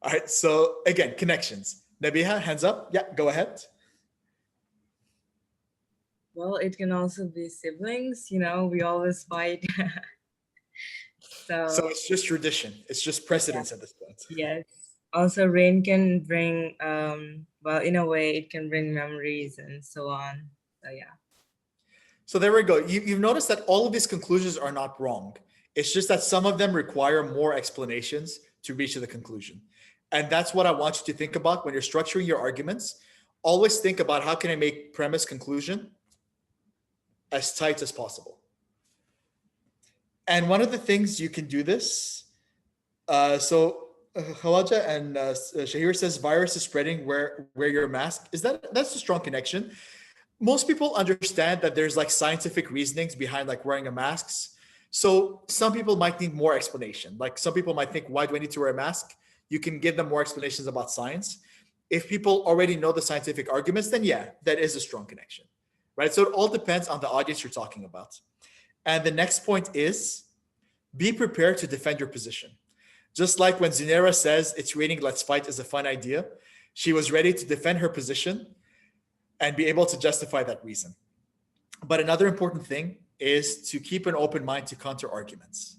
All right. So again, connections. Nabiha, hands up. Yeah, go ahead. Well, it can also be siblings. We always fight. So it's just tradition. It's just precedence at this point. Yes. Also, rain can bring, well, in a way, it can bring memories and so on. So yeah. So there we go. You've noticed that all of these conclusions are not wrong. It's just that some of them require more explanations to reach to the conclusion. And that's what I want you to think about when you're structuring your arguments. Always think about how can I make premise conclusion as tight as possible. And one of the things you can do this, so Khawaja and Shahir says virus is spreading. Wear your mask. Is that's a strong connection? Most people understand that there's like scientific reasonings behind like wearing a masks. So some people might need more explanation. Like some people might think, why do I need to wear a mask? You can give them more explanations about science. If people already know the scientific arguments, then yeah, that is a strong connection, right? So it all depends on the audience you're talking about. And the next point is be prepared to defend your position. Just like when Zinera says it's raining, let's fight is a fun idea, she was ready to defend her position and be able to justify that reason. But another important thing is to keep an open mind to counter arguments,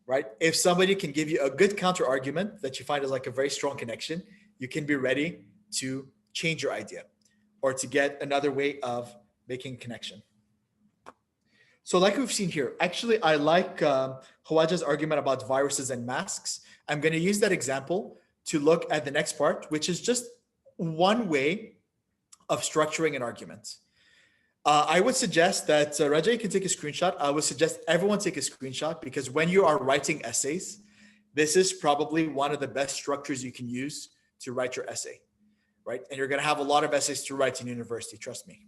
right? If somebody can give you a good counter argument that you find is like a very strong connection, you can be ready to change your idea or to get another way of making connection. So, like we've seen here, actually, I like Hawaja's argument about viruses and masks. I'm going to use that example to look at the next part, which is just one way of structuring an argument. I would suggest that Rajaa, you can take a screenshot. I would suggest everyone take a screenshot because when you are writing essays, this is probably one of the best structures you can use to write your essay, right? And you're going to have a lot of essays to write in university, trust me.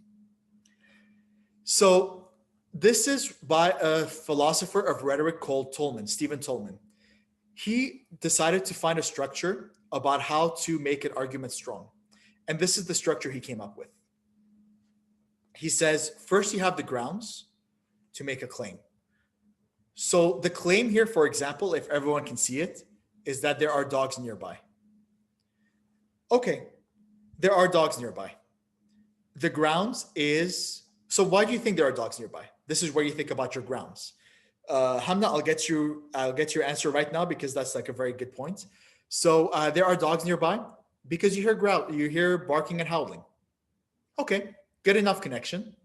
So this is by a philosopher of rhetoric called Tolman, Stephen Tolman. He decided to find a structure about how to make an argument strong. And this is the structure he came up with. He says, first you have the grounds to make a claim. So the claim here, for example, if everyone can see it, is that there are dogs nearby. Okay, there are dogs nearby. The grounds is, so why do you think there are dogs nearby? This is where you think about your grounds. Hamna, I'll get your answer right now because that's like a very good point. So there are dogs nearby because you hear barking and howling. Okay, good enough connection.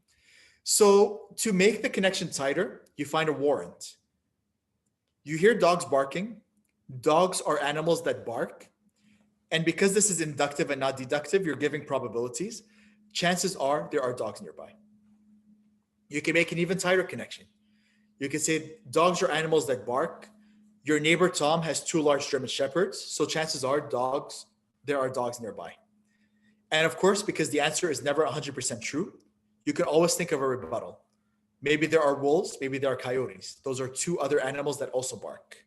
So to make the connection tighter, you find a warrant. You hear dogs barking. Dogs are animals that bark. And because this is inductive and not deductive, you're giving probabilities. Chances are there are dogs nearby. You can make an even tighter connection. You can say dogs are animals that bark. Your neighbor Tom has 2 large German shepherds. So chances are there are dogs nearby. And of course, because the answer is never 100% true, you can always think of a rebuttal. Maybe there are wolves, maybe there are coyotes. Those are 2 other animals that also bark.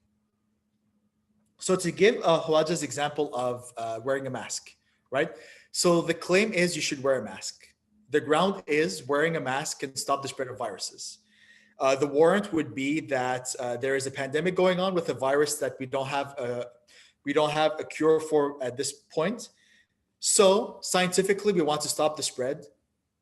So to give Hawaja's example of wearing a mask, right? So the claim is you should wear a mask. The ground is wearing a mask can stop the spread of viruses. The warrant would be that there is a pandemic going on with a virus that we don't have a cure for at this point. So scientifically, we want to stop the spread.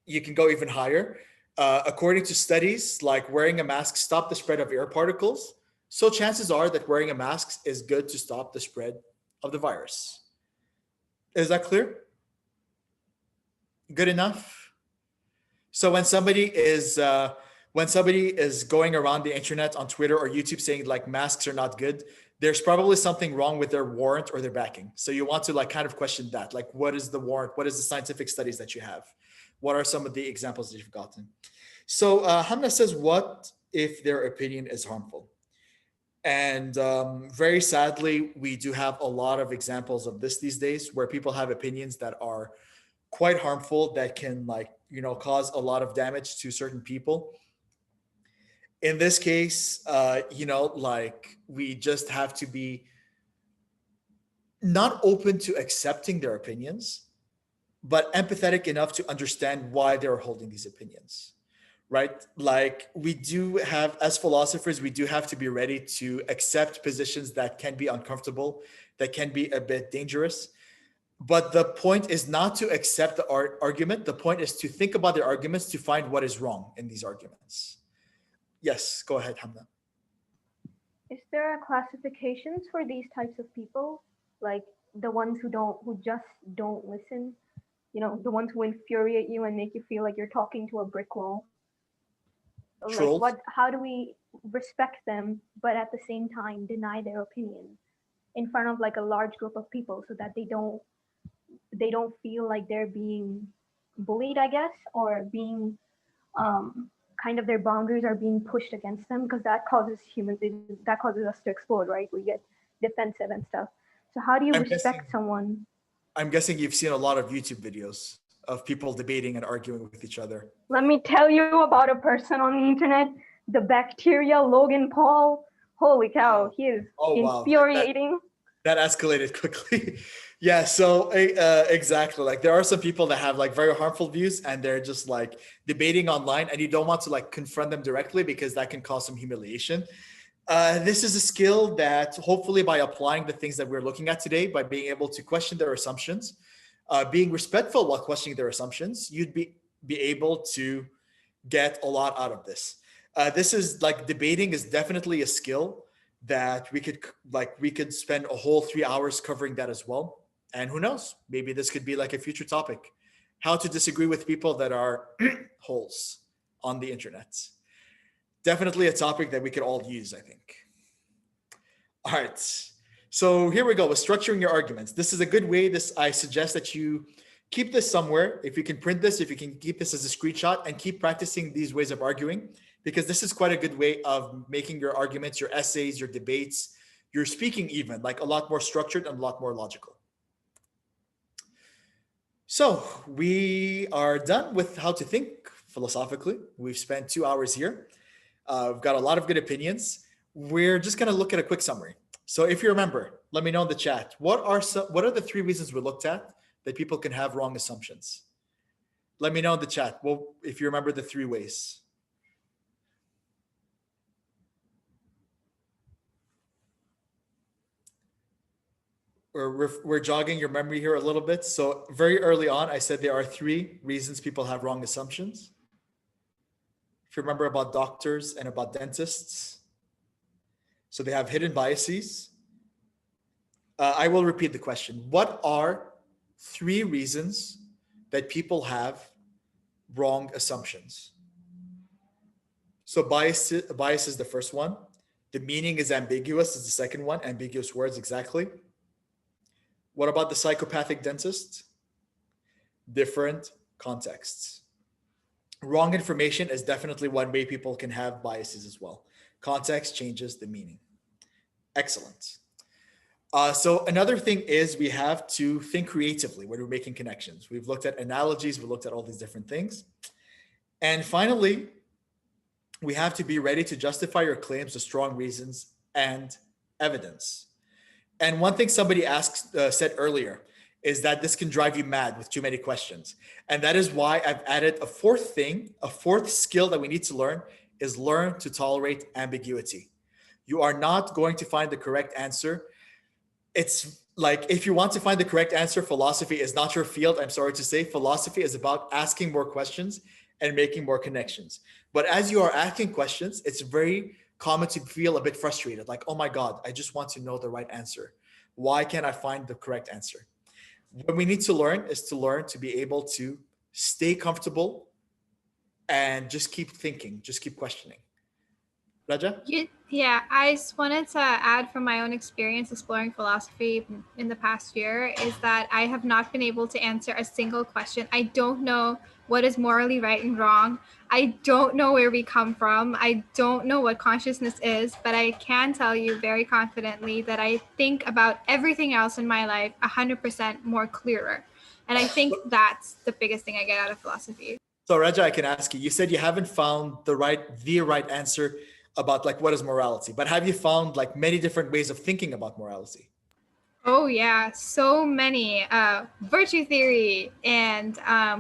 You can go even higher. According to studies, like wearing a mask stop the spread of air particles. So chances are that wearing a mask is good to stop the spread of the virus. Is that clear? Good enough? So when somebody is going around the internet on Twitter or YouTube saying like masks are not good, there's probably something wrong with their warrant or their backing. So you want to like kind of question that. Like, what is the warrant? What is the scientific studies that you have? What are some of the examples that you've gotten? So Hamna says, what if their opinion is harmful? And very sadly, we do have a lot of examples of this these days where people have opinions that are quite harmful that can cause a lot of damage to certain people. In this case, we just have to be not open to accepting their opinions, but empathetic enough to understand why they're holding these opinions, right? Like we do have, as philosophers, we do have to be ready to accept positions that can be uncomfortable, that can be a bit dangerous. But the point is not to accept the argument. The point is to think about their arguments to find what is wrong in these arguments. Yes, go ahead, Hamna. Is there classifications for these types of people? Like the ones who just don't listen? You know, the ones who infuriate you and make you feel like you're talking to a brick wall? Trolls. Like how do we respect them, but at the same time deny their opinion in front of like a large group of people so that they don't feel like they're being bullied, I guess, or being kind of their boundaries are being pushed against them, because that causes us to explode, right? We get defensive and stuff. So how do you I'm respect guessing someone? I'm guessing you've seen a lot of YouTube videos of people debating and arguing with each other. Let me tell you about a person on the internet, the bacteria Logan Paul. Holy cow, he is Oh wow, infuriating. that escalated quickly. Yeah, so exactly. Like there are some people that have like very harmful views and they're just like debating online and you don't want to like confront them directly because that can cause some humiliation. This is a skill that hopefully by applying the things that we're looking at today, by being able to question their assumptions, being respectful while questioning their assumptions, you'd be able to get a lot out of this. This is like debating is definitely a skill that we could spend a whole 3 hours covering that as well. And who knows, maybe this could be like a future topic, how to disagree with people that are holes on the internet. Definitely a topic that we could all use, I think. All right. So here we go with structuring your arguments. This is a good way. I suggest that you keep this somewhere. If you can print this, if you can keep this as a screenshot and keep practicing these ways of arguing, because this is quite a good way of making your arguments, your essays, your debates, your speaking even like a lot more structured and a lot more logical. So we are done with how to think philosophically. We've spent 2 hours here. We've got a lot of good opinions. We're just going to look at a quick summary. So if you remember, let me know in the chat. What are the 3 reasons we looked at that people can have wrong assumptions? Let me know in the chat. Well, if you remember the 3 ways. We're jogging your memory here a little bit. So very early on, I said there are 3 reasons people have wrong assumptions. If you remember about doctors and about dentists, so they have hidden biases. I will repeat the question. What are 3 reasons that people have wrong assumptions? So bias is the first one. The meaning is ambiguous is the second one. Ambiguous words, exactly. What about the psychopathic dentist? Different contexts. Wrong information is definitely one way people can have biases as well. Context changes the meaning. Excellent. So another thing is we have to think creatively when we're making connections. We've looked at analogies, we looked at all these different things. And finally, we have to be ready to justify your claims with strong reasons and evidence. And one thing somebody said earlier is that this can drive you mad with too many questions. And that is why I've added a 4th thing, a 4th skill that we need to learn is learn to tolerate ambiguity. You are not going to find the correct answer. It's like, if you want to find the correct answer, philosophy is not your field. I'm sorry to say, philosophy is about asking more questions and making more connections. But as you are asking questions, it's very common to feel a bit frustrated. Like, oh my God, I just want to know the right answer. Why can't I find the correct answer? What we need to learn is to learn to be able to stay comfortable and just keep thinking, just keep questioning. Raja? Yeah, I just wanted to add from my own experience exploring philosophy in the past year is that I have not been able to answer a single question. I don't know what is morally right and wrong. I don't know where we come from. I don't know what consciousness is, but I can tell you very confidently that I think about everything else in my life 100% more clearer. And I think that's the biggest thing I get out of philosophy. So Raja, I can ask you, you said you haven't found the right answer about like what is morality, but have you found like many different ways of thinking about morality? Oh yeah, so many. Virtue theory and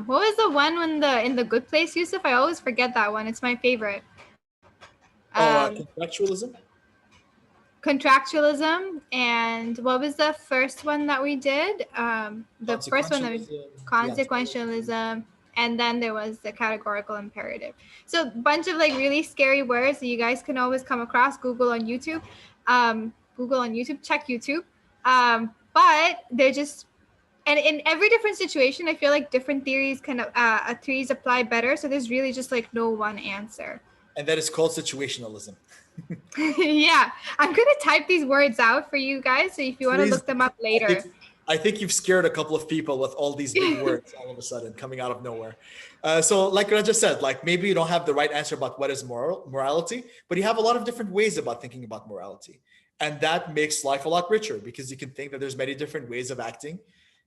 what was the one in the Good Place, Yousef? I always forget that one. It's my favorite. Contractualism. Contractualism, and what was the first one that we did? The first one that was consequentialism, and then there was the categorical imperative. So a bunch of like really scary words that you guys can always come across. Google on YouTube, check YouTube. But they're just, and in every different situation, I feel like different theories theories apply better. So there's really just like no one answer. And that is called situationalism. Yeah, I'm gonna type these words out for you guys, so if you want to look them up later. I think you've scared a couple of people with all these big words all of a sudden coming out of nowhere. So like Raja said, like maybe you don't have the right answer about what is morality, but you have a lot of different ways about thinking about morality. And that makes life a lot richer because you can think that there's many different ways of acting,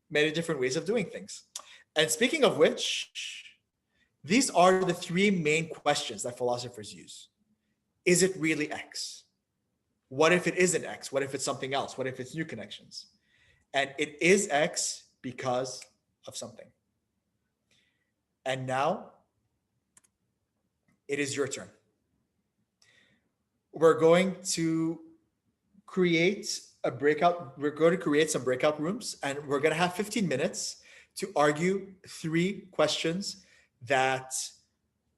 many different ways of doing things. And speaking of which, these are the three main questions that philosophers use. Is it really X? What if it isn't X? What if it's something else? What if it's new connections? And it is X because of something. And now it is your turn. We're going to create a breakout. We're going to create some breakout rooms, and we're going to have 15 minutes to argue three questions that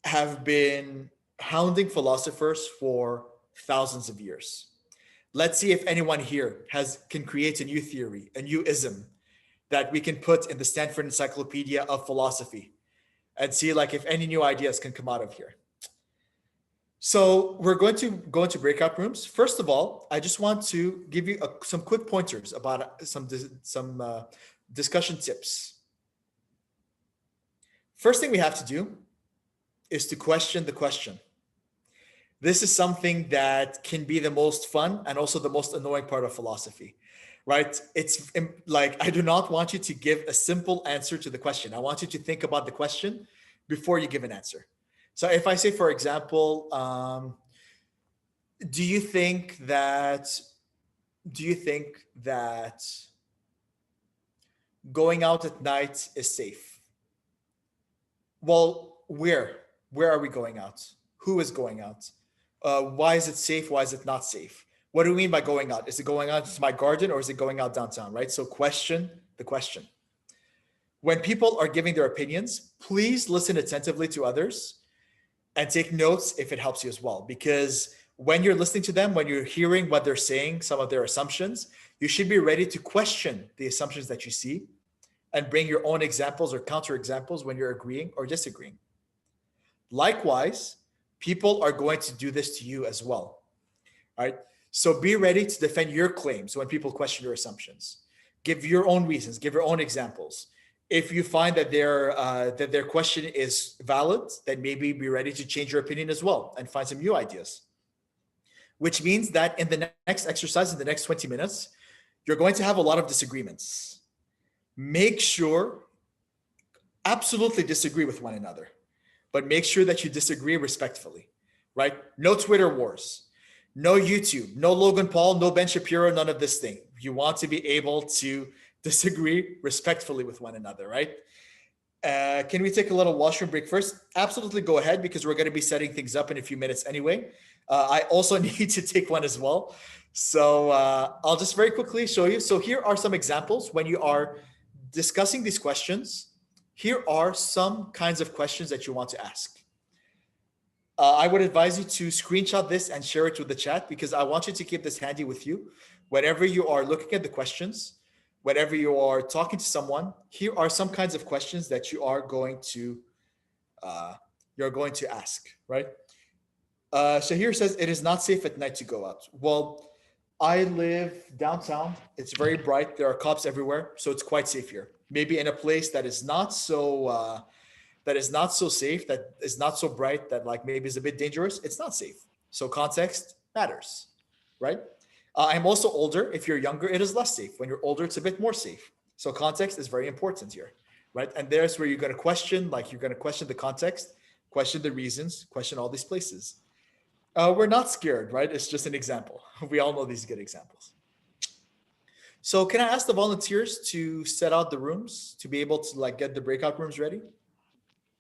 have been hounding philosophers for thousands of years. Let's see if anyone here can create a new theory, a new ism that we can put in the Stanford Encyclopedia of Philosophy, and see like if any new ideas can come out of here. So we're going to go into breakout rooms. First of all, I just want to give you some quick pointers about some discussion tips. First thing we have to do is to question the question. This is something that can be the most fun and also the most annoying part of philosophy, right? It's like, I do not want you to give a simple answer to the question. I want you to think about the question before you give an answer. So if I say, for example, do you think that going out at night is safe? Well, where are we going out? Who is going out? Why is it safe? Why is it not safe? What do we mean by going out? Is it going out to my garden or is it going out downtown, right? So question the question. When people are giving their opinions, please listen attentively to others and take notes if it helps you as well. Because when you're listening to them, when you're hearing what they're saying, some of their assumptions, you should be ready to question the assumptions that you see and bring your own examples or counter examples when you're agreeing or disagreeing. Likewise, people are going to do this to you as well. All right. So be ready to defend your claims when people question your assumptions. Give your own reasons, give your own examples. If you find that their question is valid, then maybe be ready to change your opinion as well and find some new ideas. Which means that in the next exercise, in the next 20 minutes, you're going to have a lot of disagreements. Make sure, absolutely disagree with one another, but make sure that you disagree respectfully, right? No Twitter wars, no YouTube, no Logan Paul, no Ben Shapiro, none of this thing. You want to be able to disagree respectfully with one another, right? Can we take a little washroom break first? Absolutely, go ahead, because we're going to be setting things up in a few minutes anyway. I also need to take one as well. So I'll just very quickly show you. So here are some examples when you are discussing these questions. Here are some kinds of questions that you want to ask. I would advise you to screenshot this and share it with the chat, because I want you to keep this handy with you. Whenever you are looking at the questions, whenever you are talking to someone, here are some kinds of questions that you are going to ask, right? So here it says, it is not safe at night to go out. Well, I live downtown. It's very bright. There are cops everywhere, so it's quite safe here. Maybe in a place that is not so safe, that is not so bright, that like maybe is a bit dangerous. It's not safe. So context matters, right? I'm also older. If you're younger, it is less safe. When you're older, it's a bit more safe. So context is very important here, right? And there's where you're going to question, like you're going to question the context, question the reasons, question all these places. We're not scared, right? It's just an example. We all know these good examples. So can I ask the volunteers to set out the rooms to be able to like get the breakout rooms ready?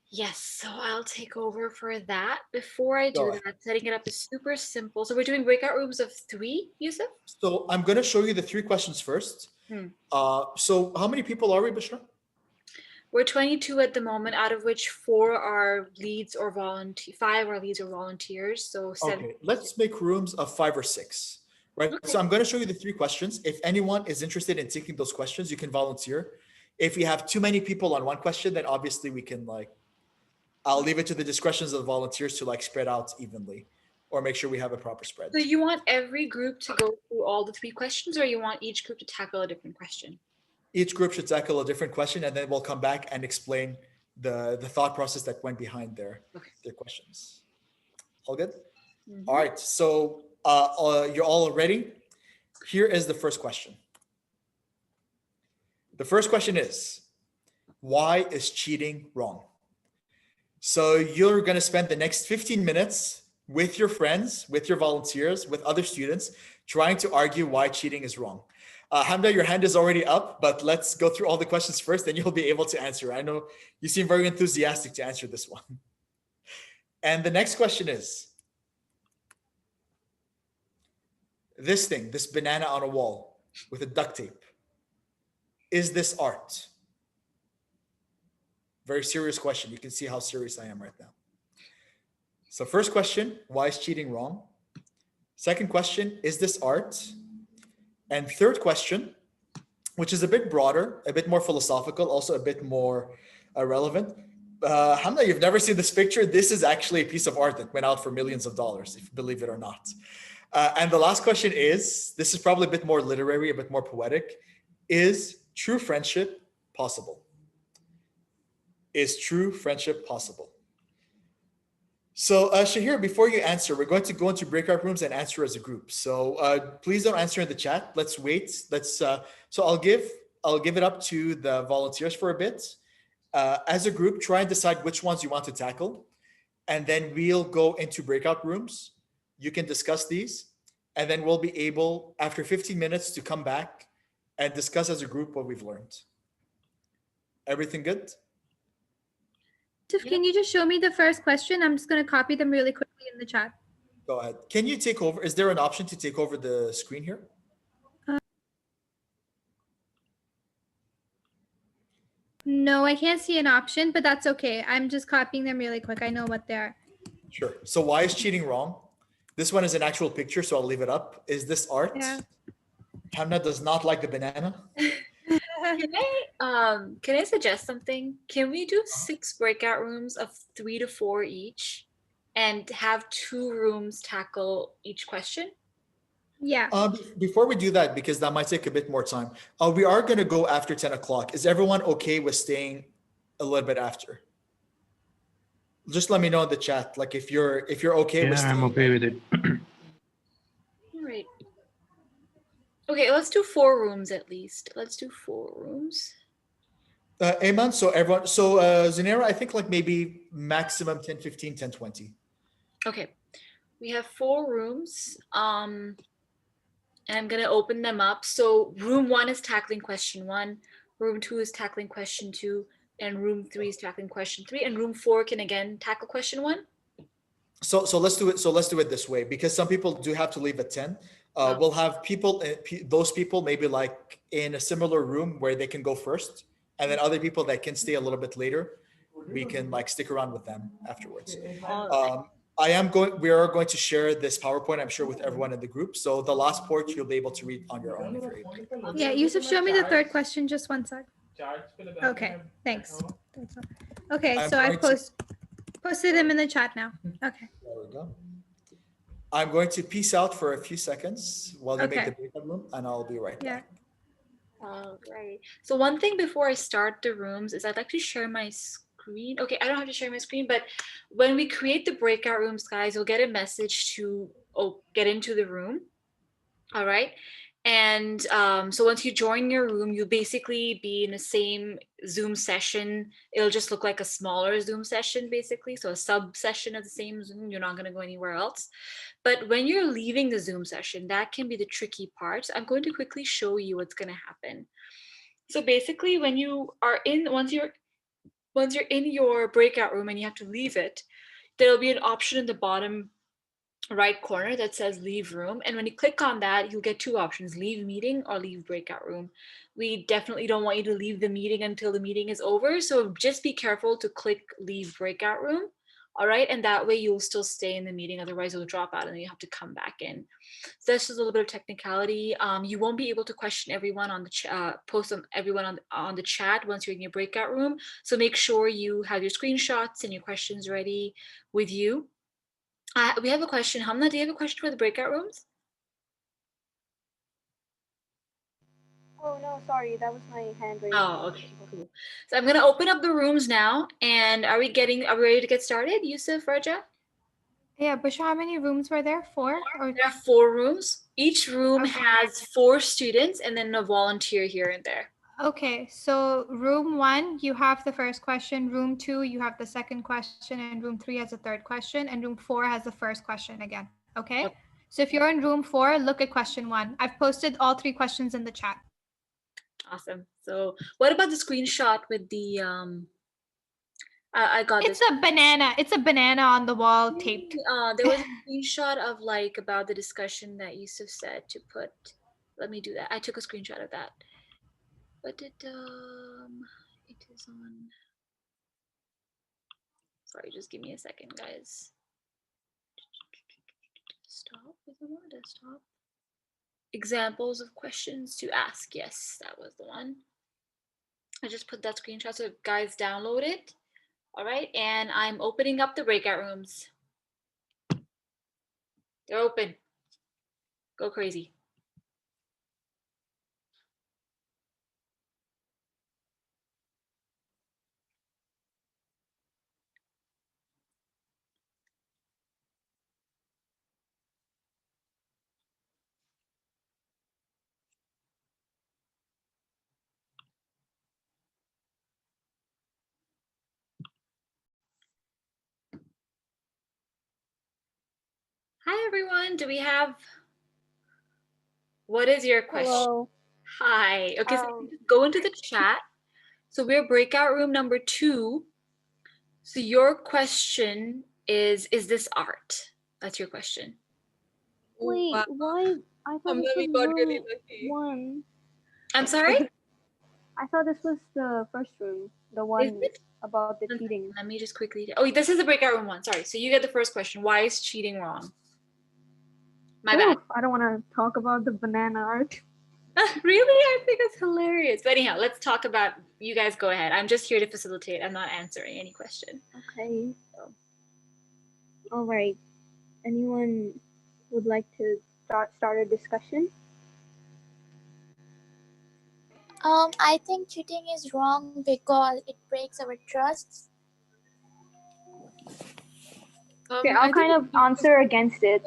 Yes, so I'll take over for that. Before I do that, setting it up is super simple. So we're doing breakout rooms of 3, Yousef? So I'm going to show you the 3 questions first. So how many people are we, Bishra? We're 22 at the moment, out of which 4 are leads or 5 are leads or volunteers. So 7. Okay, let's make rooms of 5 or 6, right? Okay. So I'm going to show you the 3 questions. If anyone is interested in taking those questions, you can volunteer. If we have too many people on one question, then obviously we can I'll leave it to the discretions of the volunteers to spread out evenly, or make sure we have a proper spread. So you want every group to go through all the 3 questions, or you want each group to tackle a different question? Each group should tackle a different question, and then we'll come back and explain the thought process that went behind their questions. All good? Mm-hmm. All right. So you're all ready. Here is the first question. The first question is, why is cheating wrong? So you're going to spend the next 15 minutes with your friends, with your volunteers, with other students, trying to argue why cheating is wrong. Hamda, your hand is already up, but let's go through all the questions first, and you'll be able to answer. I know you seem very enthusiastic to answer this one. And the next question is, this thing, this banana on a wall with a duct tape, is this art? Very serious question. You can see how serious I am right now. So first question, why is cheating wrong? Second question, is this art? And third question, which is a bit broader, a bit more philosophical, also a bit more relevant. Hamna, you've never seen this picture. This is actually a piece of art that went out for millions of dollars, if you believe it or not. And the last question is, this is probably a bit more literary, a bit more poetic. Is true friendship possible? Is true friendship possible? So Shahir, before you answer, we're going to go into breakout rooms and answer as a group. So please don't answer in the chat. Let's wait. So I'll give it up to the volunteers for a bit. As a group, try and decide which ones you want to tackle. And then we'll go into breakout rooms. You can discuss these. And then we'll be able, after 15 minutes, to come back and discuss as a group what we've learned. Everything good? Can you just show me the first question? I'm just going to copy them really quickly in the chat. Go ahead. Can you take over? Is there an option to take over the screen here? No, I can't see an option, but that's okay. I'm just copying them really quick. I know what they are. Sure. So why is cheating wrong? This one is an actual picture, so I'll leave it up. Is this art? Yeah. Hamna does not like the banana. Can I suggest something? Can we do 6 breakout rooms of 3 to 4 each and have 2 rooms tackle each question? Yeah. Before we do that, because that might take a bit more time, we are going to go after 10 o'clock. Is everyone okay with staying a little bit after? Just let me know in the chat, like if you're okay with staying. I'm okay with it. All right. Okay, let's do 4 rooms at least. Let's do 4 rooms. Ayman, so everyone, Zanera, I think like maybe maximum 10, 15, 10, 20. Okay, we have 4 rooms. And I'm gonna open them up. So room 1 is tackling question 1, room 2 is tackling question 2, and room 3 is tackling question 3, and room 4 can again tackle question 1. So let's do it. So let's do it this way, because some people do have to leave at 10. We'll have people, those people maybe like in a similar room where they can go first, and then other people that can stay a little bit later, we can like stick around with them afterwards. We are going to share this PowerPoint, I'm sure, with everyone in the group. So the last part you'll be able to read on your own if you're able. Yeah, Yousef, show me the third question. Just one sec. Okay, thanks. Okay, so I posted them in the chat now. Okay. There we go. I'm going to peace out for a few seconds while they make the breakout room, and I'll be right back. All right. So one thing before I start the rooms is I'd like to share my screen. Okay, I don't have to share my screen, but when we create the breakout rooms, guys, you'll get a message to get into the room. All right. And so once you join your room, you'll basically be in the same Zoom session. It'll just look like a smaller Zoom session, basically. So a sub session of the same Zoom. You're not going to go anywhere else. But when you're leaving the Zoom session, that can be the tricky part. So I'm going to quickly show you what's going to happen. So basically, when you are in, once you're in your breakout room and you have to leave it, there'll be an option in the bottom right corner that says leave room, and when you click on that, you'll get 2 options: leave meeting or leave breakout room. We definitely don't want you to leave the meeting until the meeting is over, so just be careful to click leave breakout room. All right, and that way you'll still stay in the meeting, otherwise you'll drop out and then you have to come back in. So that's just a little bit of technicality. You won't be able to question everyone on the post on everyone on the chat once you're in your breakout room, so make sure you have your screenshots and your questions ready with you. We have a question. Hamna, do you have a question for the breakout rooms? Oh, no, sorry. That was my hand raised. Oh, okay, cool. So I'm going to open up the rooms now. And are we ready to get started? Yousef, Rajaa? Yeah, but how many rooms were there? 4 or There are 4 rooms. Each room Okay. has 4 students and then a volunteer here and there. Okay, so room 1, you have the first question. Room 2, you have the second question, and room 3 has the third question, and room 4 has the first question again. Okay? So if you're in room 4, look at question 1. I've posted all 3 questions in the chat. Awesome. So, what about the screenshot with the I got It's this. a banana. It's a banana on the wall taped. There was a screenshot of like about the discussion that Yousef said to put. Let me do that. I took a screenshot of that. But it is on. Sorry, just give me a second, guys. Stop. Is it on desktop? Examples of questions to ask. Yes, that was the one. I just put that screenshot so guys download it. All right, and I'm opening up the breakout rooms. They're open. Go crazy. Hi everyone. Do we have? What is your question? Hello. Hi. Okay, so you just go into the chat. So we're breakout room number 2. So your question is this art? That's your question. Wait, Wow. why? I thought this We was got really room lucky. 1. I'm sorry? I thought this was the first room, the Is one it? about the cheating. Let me just quickly. Oh, this is the breakout room 1. Sorry. So you get the first question. Why is cheating wrong? My bad. I don't want to talk about the banana art. Really? I think it's hilarious. But anyhow, let's talk about. You guys go ahead. I'm just here to facilitate. I'm not answering any question. Okay. All right. Anyone would like to start a discussion? I think cheating is wrong because it breaks our trust. Okay, I'll kind of answer against it.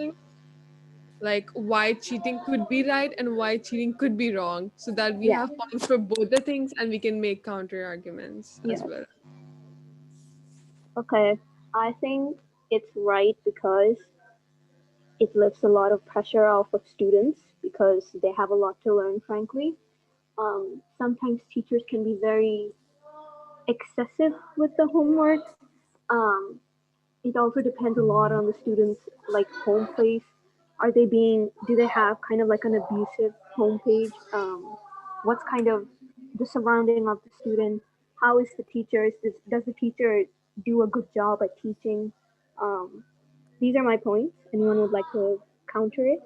Like why cheating could be right and why cheating could be wrong, so that we Yeah. have points for both the things and we can make counter arguments as Yes. well. Okay, I think it's right because it lifts a lot of pressure off of students because they have a lot to learn, frankly. Sometimes teachers can be very excessive with the homework. Um, it also depends a lot on the students' like home place. Do they have kind of like an abusive homepage? What's kind of the surrounding of the student? How is the teacher? Does the teacher do a good job at teaching? Um, these are my points. Anyone would like to counter it?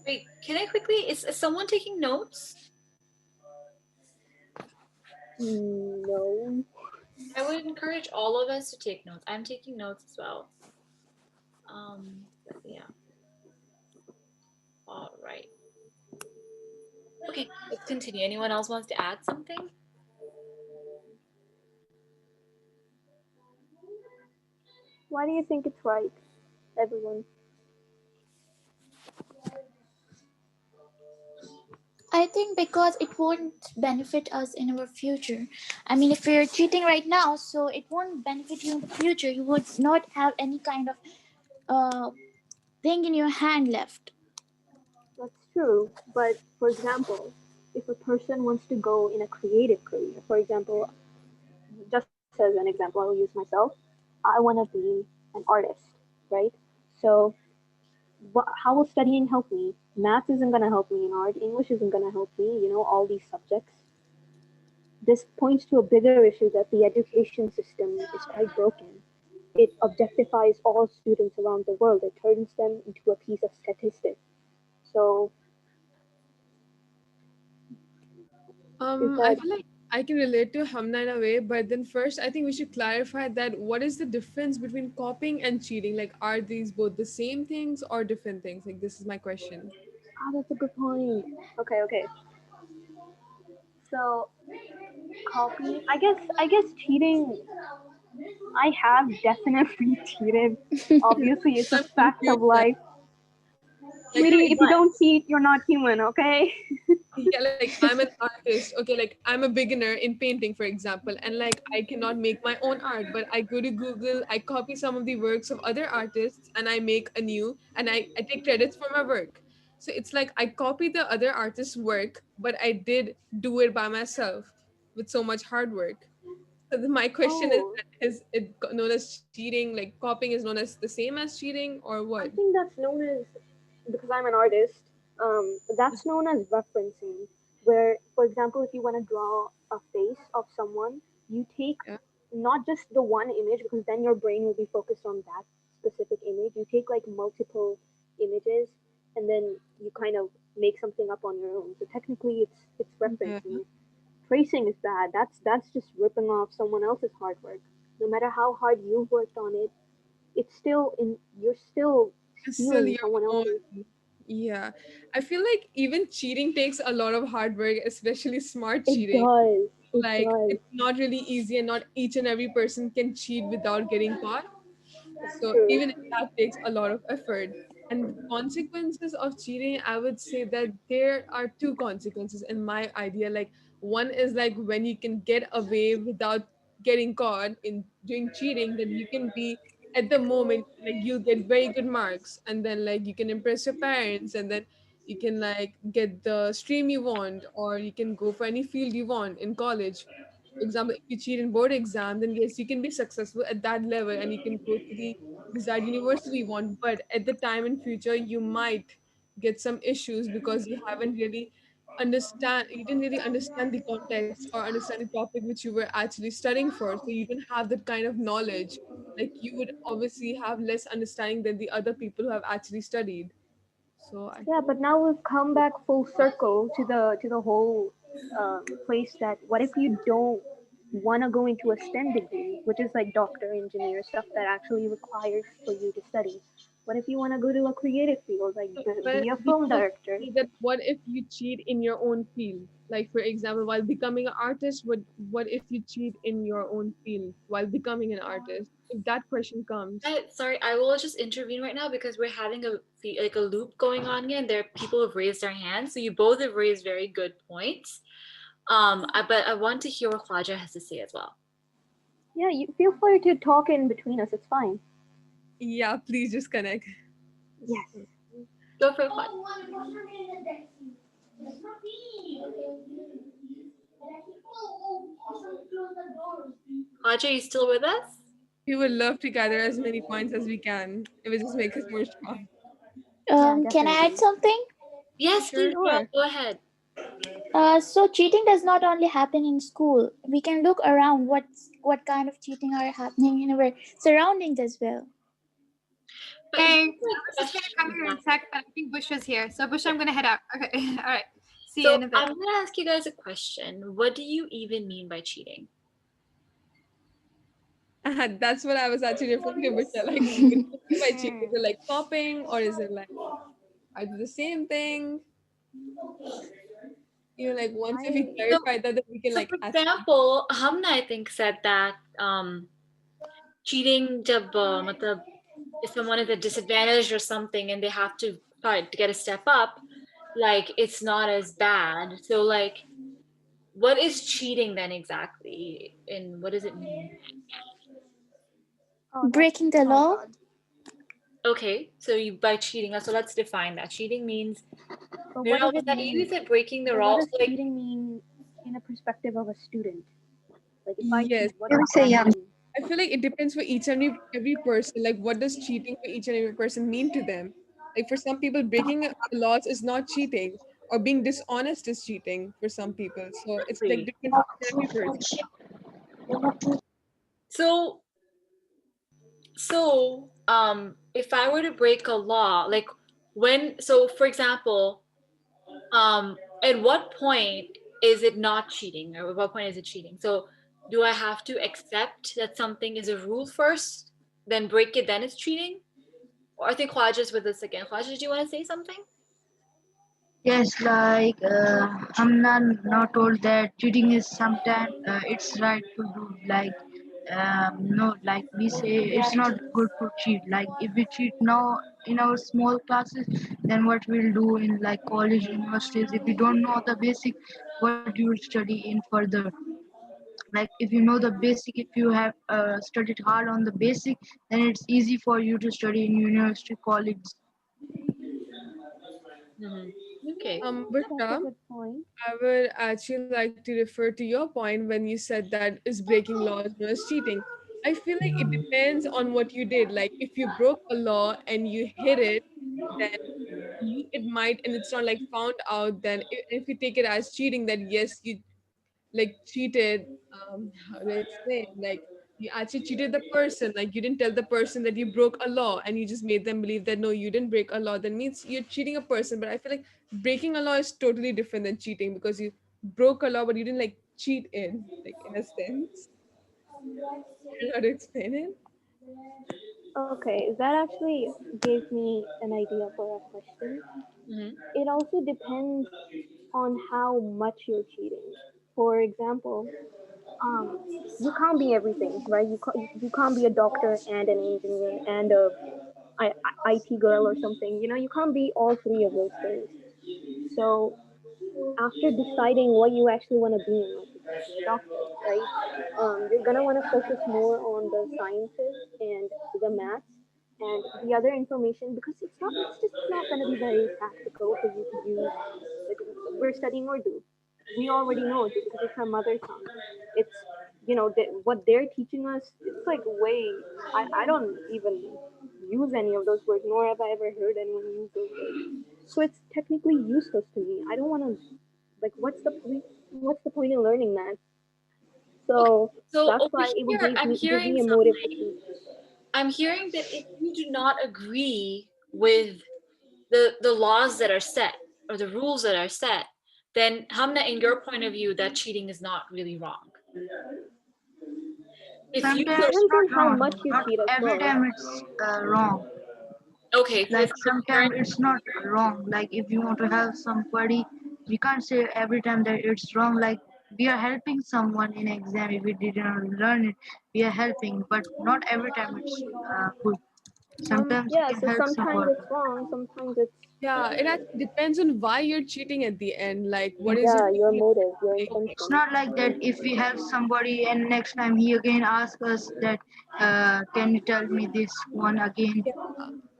Wait, can I quickly? Is someone taking notes? No. I would encourage all of us to take notes. I'm taking notes as well. Yeah. All right. Okay, let's continue. Anyone else wants to add something? Why do you think it's right, everyone? I think because it won't benefit us in our future. I mean, if you're cheating right now, so it won't benefit you in the future. You would not have any kind of uh, thing in your hand left. That's true, but for example, if a person wants to go in a creative career, for example, just as an example, I will use myself. I want to be an artist, right? So, how will studying help me? Math isn't going to help me in art. English isn't going to help me. All these subjects. This points to a bigger issue that the education system is quite broken. It objectifies all students around the world. It turns them into a piece of statistic. So, I feel like I can relate to Hamna in a way, but then first I think we should clarify that what is the difference between copying and cheating? Like, are these both the same things or different things? Like, this is my question. that's a good point. Okay. So, copy. I guess cheating. I have definitely cheated. Obviously, it's a I'm fact of confused now. life. Like, Sweetie, if you What? don't cheat, you're not human, okay? yeah, like I'm an artist. Okay, like I'm a beginner in painting, for example, and like I cannot make my own art, but I go to Google, I copy some of the works of other artists, and I make a new, and I take credits for my work. So it's like I copy the other artist's work, but I did do it by myself with so much hard work. So my question Oh, is it known as cheating? Like copying is known as the same as cheating, or what? I think that's known as, because I'm an artist, that's known as referencing. Where, for example, if you want to draw a face of someone, you take Yeah. not just the one image, because then your brain will be focused on that specific image. You take like multiple images, and then you kind of make something up on your own. So technically, it's Yeah. referencing. Tracing is bad. That's just ripping off someone else's hard work. No matter how hard you've worked on it, it's still in. You're still It's still stealing your someone own. else's. Yeah. I feel like even cheating takes a lot of hard work, especially smart It cheating. does. It Like does. it's not really easy and not each and every person can cheat without getting caught. That's So true. even if that takes a lot of effort. And consequences of cheating, I would say that there are two consequences in my idea. Like one is like when you can get away without getting caught in doing cheating, then you can be at the moment like you get very good marks, and then like you can impress your parents, and then you can like get the stream you want, or you can go for any field you want in college. For example, if you cheat in board exam, then yes, you can be successful at that level and you can go to the desired university you want. But at the time in future, you might get some issues because you didn't really understand the context or understand the topic which you were actually studying for. So you didn't have that kind of knowledge. Like you would obviously have less understanding than the other people who have actually studied. So I Yeah, but now we've come back full circle to the whole place that what if you don't want to go into a STEM degree, which is like doctor, engineer, stuff that actually requires for you to study. What if you want to go to a creative field, like But be a we film can also director? see that what if you cheat in your own field? Like for example, while becoming an artist, what if you cheat in your own field while becoming an artist? If that question comes. Sorry, I will just intervene right now because we're having like a loop going on here, and there are people who've raised their hands. So you both have raised very good points. But I want to hear what Claudia has to say as well. Yeah, you feel free to talk in between us. It's fine. Yeah, please just connect. Yes. Go for it, Claudia. Claudia, are you still with us? We would love to gather as many points as we can. It would just make us more strong. Yeah, Can I add definitely. something? Yes, please, Sure. girl. Go ahead. So cheating does not only happen in school. We can look around what kind of cheating are happening in our surroundings as well. But here's Hey, my I was just gonna come here in question. a sec, but I think Bush is here. So Bush, I'm gonna head out. Okay, all right. See you So in a bit. I'm gonna ask you guys a question. What do you even mean by cheating? That's what I was actually referring to, Michelle. Like, what do you mean by cheating? Is it like copying, or is it like are they the same thing? Like once if we So, clarify that, then we can so like for ask. example, Hamna I think said that cheating जब मतलब if someone is at disadvantage or something and they have to fight to get a step up, like it's not as bad. So like what is cheating then exactly? And what does it mean? Oh, that's Breaking the oh law. god. Okay, so you by cheating, so let's define that. Cheating means But what Mira, does was it that you mean? who said breaking the But what law? does So like cheating mean in a perspective of a student? Like if I Yes, cheat, what does that mean? I feel like it depends for each and every person. Like, what does cheating for each and every person mean to them? Like, for some people, breaking the laws is not cheating, or being dishonest is cheating for some people. So it's like exactly. different for each and every person. So if I were to break a law, like so for example, at what point is it not cheating, or at what point is it cheating? So do I have to accept that something is a rule first, then break it, then it's cheating? Or I think Khwaja's with us again. Khwaja, do you want to say something? Yes, like Hamna now told that cheating is sometimes it's right to do. Like no, like we say it's not good to cheat. Like if we cheat now in our small classes, then what we'll do in like college, universities, if you don't know the basic, what you will study in further. Like if you know the basic, if you have studied hard on the basic, then it's easy for you to study in university, college. Okay. Bushra, That's a good point. I would actually like to refer to your point when you said that is breaking laws known as cheating. I feel like it depends on what you did. Like if you broke a law and you hid it, then it might, and it's not like found out. Then if you take it as cheating, that yes, you like cheated. How do I explain? Like you actually cheated the person. Like you didn't tell the person that you broke a law, and you just made them believe that no, you didn't break a law. That means you're cheating a person. But I feel like breaking a law is totally different than cheating because you broke a law, but you didn't like cheat in a sense. I don't know how to explain it. Okay, that actually gave me an idea for a question. It also depends on how much you're cheating. For example, you can't be everything, right? You can't be a doctor and an engineer and a IT girl or something. You know, you can't be all three of those things. So after deciding what you actually want to be in life, if you want to be a doctor, right? You're gonna want to focus more on the sciences and the maths and the other information because it's just not gonna be very practical for you to use. Like we're studying Urdu, we already know Urdu because it's our mother tongue. It's what they're teaching us. It's like way. I don't even use any of those words, nor have I ever heard anyone use those words. So it's technically useless to me. I don't want to like what's the point in learning that? So So that's over why it would here, give me a motive to cheat. I'm hearing that if you do not agree with the laws that are set or the rules that are set, then Hamna, in your point of view, that cheating is not really wrong. If you Sometimes feel it's Depends not on how wrong. much you Not cheat as every well. time it's wrong. okay, so Like it's sometimes it's not wrong. Like if you want to help somebody, we can't say every time that it's wrong. Like we are helping someone in exam. If we didn't learn it, we are helping, but not every time it's good. Sometimes we Yeah, can so help sometimes someone. it's wrong, sometimes it's Yeah, it actually depends on why you're cheating at the end. Like, what is your yeah, your thing? motive, your It's intention. not like that if we help somebody and next time he again asks us that, can you tell me this one again? Yeah.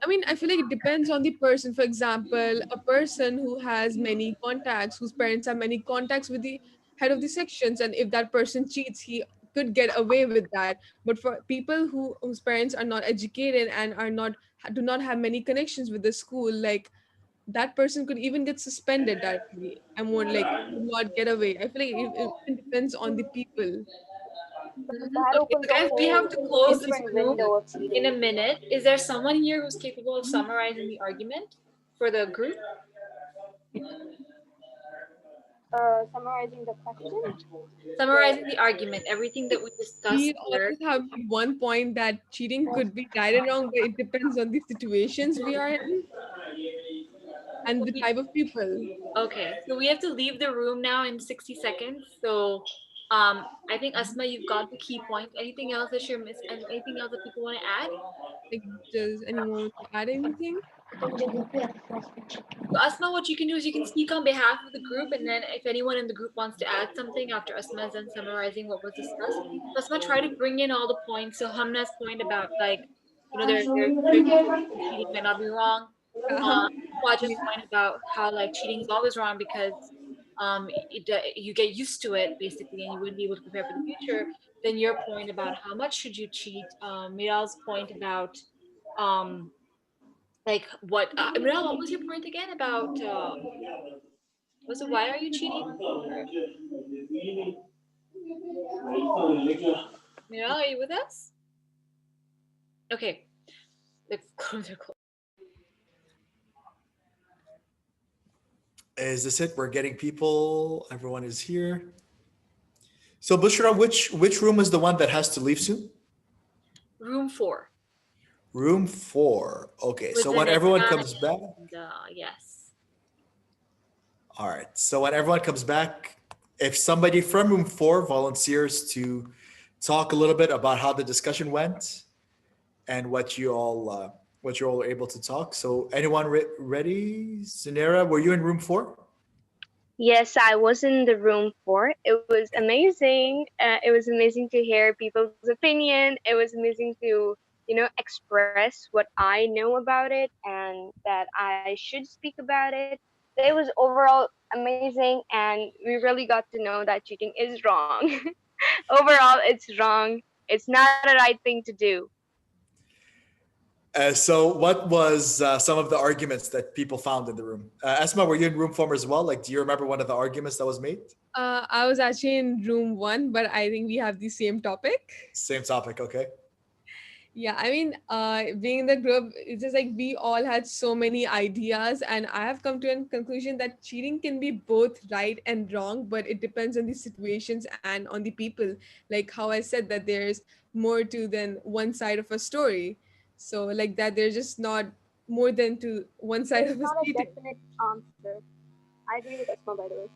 I mean, I feel like it depends on the person. For example, a person who has many contacts, whose parents have many contacts with the head of the sections, and if that person cheats, he could get away with that. But for people whose parents are not educated and are not do not have many connections with the school, like that person could even get suspended directly and won't like would not get away. I feel like it depends on the people. That okay. opens So a guys, we have whole to close this different room window of in a cheating. minute. Is there someone here who's capable of summarizing the argument for the group? Summarizing the question. Summarizing the argument, everything that we discussed We here. always have one point that cheating could be right and wrong, but it depends on the situations we are in and the type of people. Okay, so we have to leave the room now in 60 seconds. So I think Asma, you've got the key points. Anything else that you're missing? Anything else that people want to add? Like, does anyone want to add anything? So Asma, what you can do is you can speak on behalf of the group, and then if anyone in the group wants to add something after Asma is done summarizing what was discussed, so Asma, try to bring in all the points. So Hamna's point about like, there's cheating might not be wrong. Yeah. Waja's point about how like cheating is always wrong because you get used to it basically, and you wouldn't be able to prepare for the future. Then your point about how much should you cheat. Miral's point about um like what Miral, what was your point again about was it why are you cheating? Or, Miral, are you with us? Okay, let's close her close. Is this it? We're getting people. Everyone is here. So Bushra, which room is the one that has to leave soon? Room 4 Room 4. Okay. with So the when everyone Najat comes back, and yes. all right. So when everyone comes back, if somebody from room 4 volunteers to talk a little bit about how the discussion went and what you're all able to talk. So, anyone ready? Zanera, were you in room 4? Yes, I was in the room for. It was amazing. It was amazing to hear people's opinion. It was amazing to, express what I know about it and that I should speak about it. It was overall amazing, and we really got to know that cheating is wrong. Overall, it's wrong. It's not a right thing to do. So, what was some of the arguments that people found in the room? Asma, were you in room 4 as well? Like, do you remember one of the arguments that was made? I was actually in room 1, but I think we have the same topic. Same topic, okay. Yeah, I mean, being in the group, it's just like we all had so many ideas, and I have come to a conclusion that cheating can be both right and wrong, but it depends on the situations and on the people. Like how I said that there's more to than one side of a story. So like that, there's just not more than to one side There's of a not a cheating. definite answer. I agree with Esma, by the way.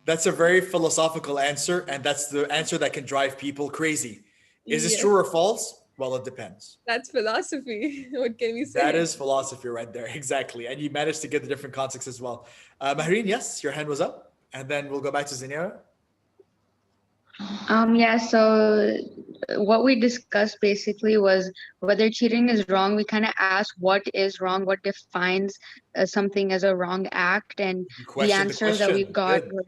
That's a very philosophical answer, and that's the answer that can drive people crazy. Is this Yes, true or false? Well, it depends. that's philosophy. What can we That say? is philosophy right there, exactly. And you managed to get the different contexts as well. Mahreen, yes, your hand was up, and then we'll go back to Zinera. Yeah, so what we discussed basically was whether cheating is wrong. We kind of asked what is wrong, what defines something as a wrong act, and You the questioned the answer that we question. got Good. was,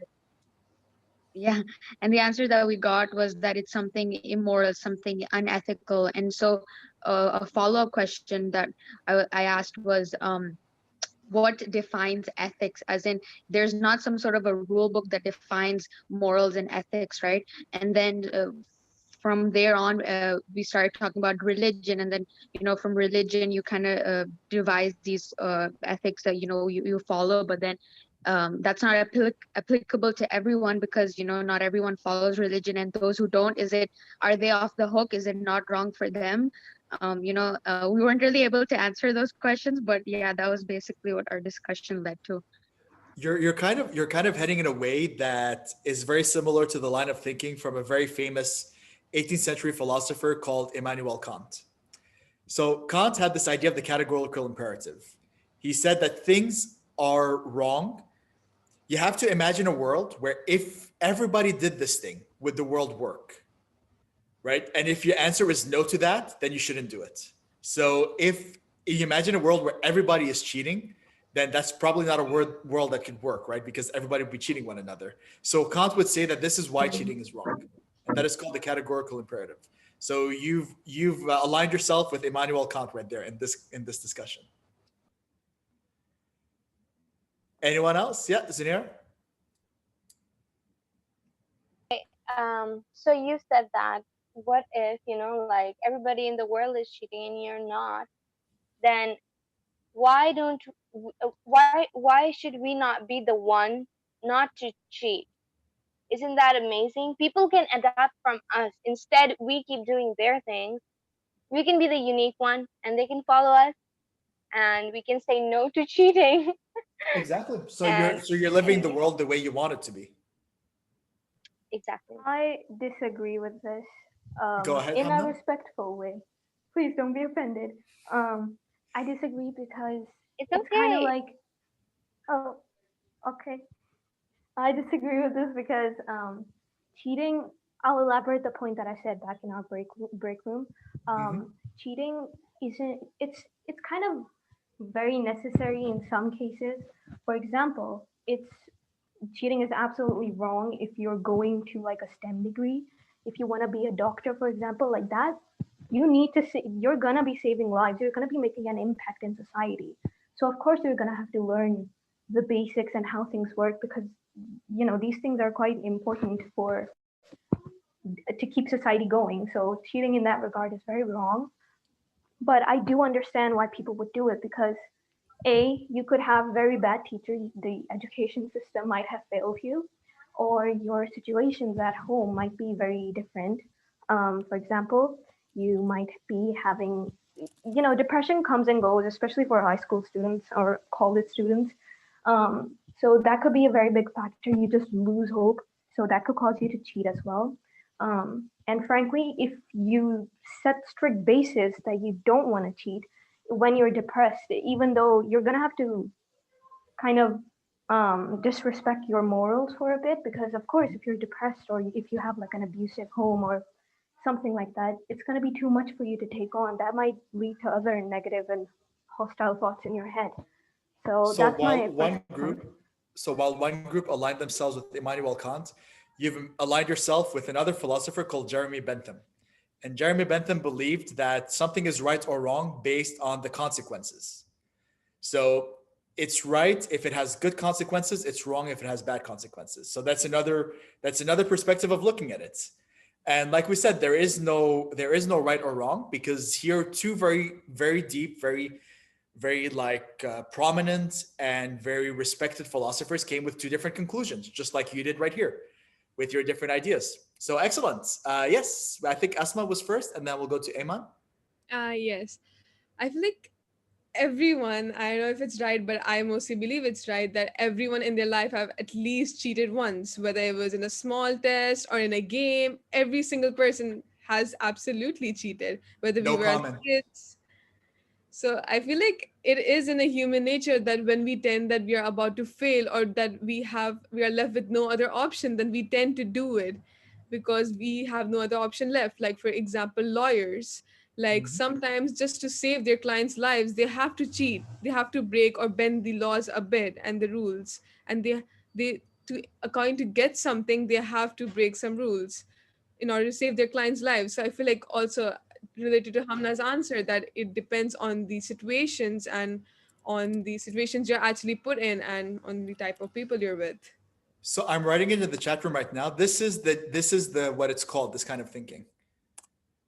yeah, and the answer that we got was that it's something immoral, something unethical. And so a follow-up question that I asked was, what defines ethics, as in there's not some sort of a rule book that defines morals and ethics, right? And then from there on, we started talking about religion, and then from religion you kind of devise these ethics that you follow, but then that's not applicable to everyone, because not everyone follows religion, and those who don't, are they off the hook? Is it not wrong for them? We weren't really able to answer those questions, but yeah, that was basically what our discussion led to. You're kind of heading in a way that is very similar to the line of thinking from a very famous 18th century philosopher called Immanuel Kant. So Kant had this idea of the categorical imperative. He said that things are wrong. You have to imagine a world where if everybody did this thing, would the world work? Right? And if your answer is no to that, then you shouldn't do it. So if you imagine a world where everybody is cheating, then that's probably not a world that could work, right? Because everybody would be cheating one another. So Kant would say that this is why cheating is wrong, and that is called the categorical imperative. So you've aligned yourself with Immanuel Kant right there in this discussion. Anyone else? Yeah, Zinir. So you said that what if, like everybody in the world is cheating and you're not, then why don't why should we not be the one not to cheat? Isn't that amazing? People can adapt from us. Instead, we keep doing their things. We can be the unique one and they can follow us, and we can say no to cheating. Exactly. So you're And so you're living the world the way you want it to be. exactly. I disagree with this Go ahead, in a Hamna. respectful way. Please don't be offended. I disagree because It's it's kind of okay. like, oh, okay. I disagree with this because cheating. I'll elaborate the point that I said back in our break room. Mm-hmm. Cheating isn't. It's kind of very necessary in some cases. For example, it's cheating is absolutely wrong if you're going to like a STEM degree. If you want to be a doctor, for example, like that, you need to you're gonna be saving lives. You're gonna be making an impact in society. So of course you're gonna have to learn the basics and how things work, because these things are quite important for to keep society going. So cheating in that regard is very wrong. But I do understand why people would do it, because you could have very bad teachers. The education system might have failed you, or your situations at home might be very different. For example, you might be having, depression comes and goes, especially for high school students or college students. So that could be a very big factor. You just lose hope. So that could cause you to cheat as well. And frankly, if you set strict basis that you don't want to cheat when you're depressed, even though you're gonna have to kind of disrespect your morals for a bit, because of course, if you're depressed or if you have like an abusive home or something like that, it's gonna be too much for you to take on. That might lead to other negative and hostile thoughts in your head. So So that's while my one perspective. group, so while one group aligned themselves with Immanuel Kant, you've aligned yourself with another philosopher called Jeremy Bentham. And Jeremy Bentham believed that something is right or wrong based on the consequences. So it's right if it has good consequences, it's wrong if it has bad consequences. So that's another perspective of looking at it. And like we said, there is no right or wrong, because here two very very deep, very like prominent and very respected philosophers came with two different conclusions, just like you did right here with your different ideas. So excellent. Yes, I think Asma was first, and then we'll go to Ayman. Yes. I feel like everyone, I don't know if it's right, but I mostly believe it's right that everyone in their life have at least cheated once, whether it was in a small test or in a game. Every single person has absolutely cheated, whether we No were as comment. kids. So I feel like it is in a human nature that when we tend that we are about to fail, or that we are left with no other option, then we tend to do it because we have no other option left. Like for example, lawyers, like sometimes just to save their clients' lives, they have to cheat. They have to break or bend the laws a bit and the rules. And they to according to get something, they have to break some rules in order to save their clients' lives. So I feel like also related to Hamna's answer that it depends on the situations and on the situations you're actually put in and on the type of people you're with. So I'm writing it in the chat room right now. This is the what it's called, this kind of thinking.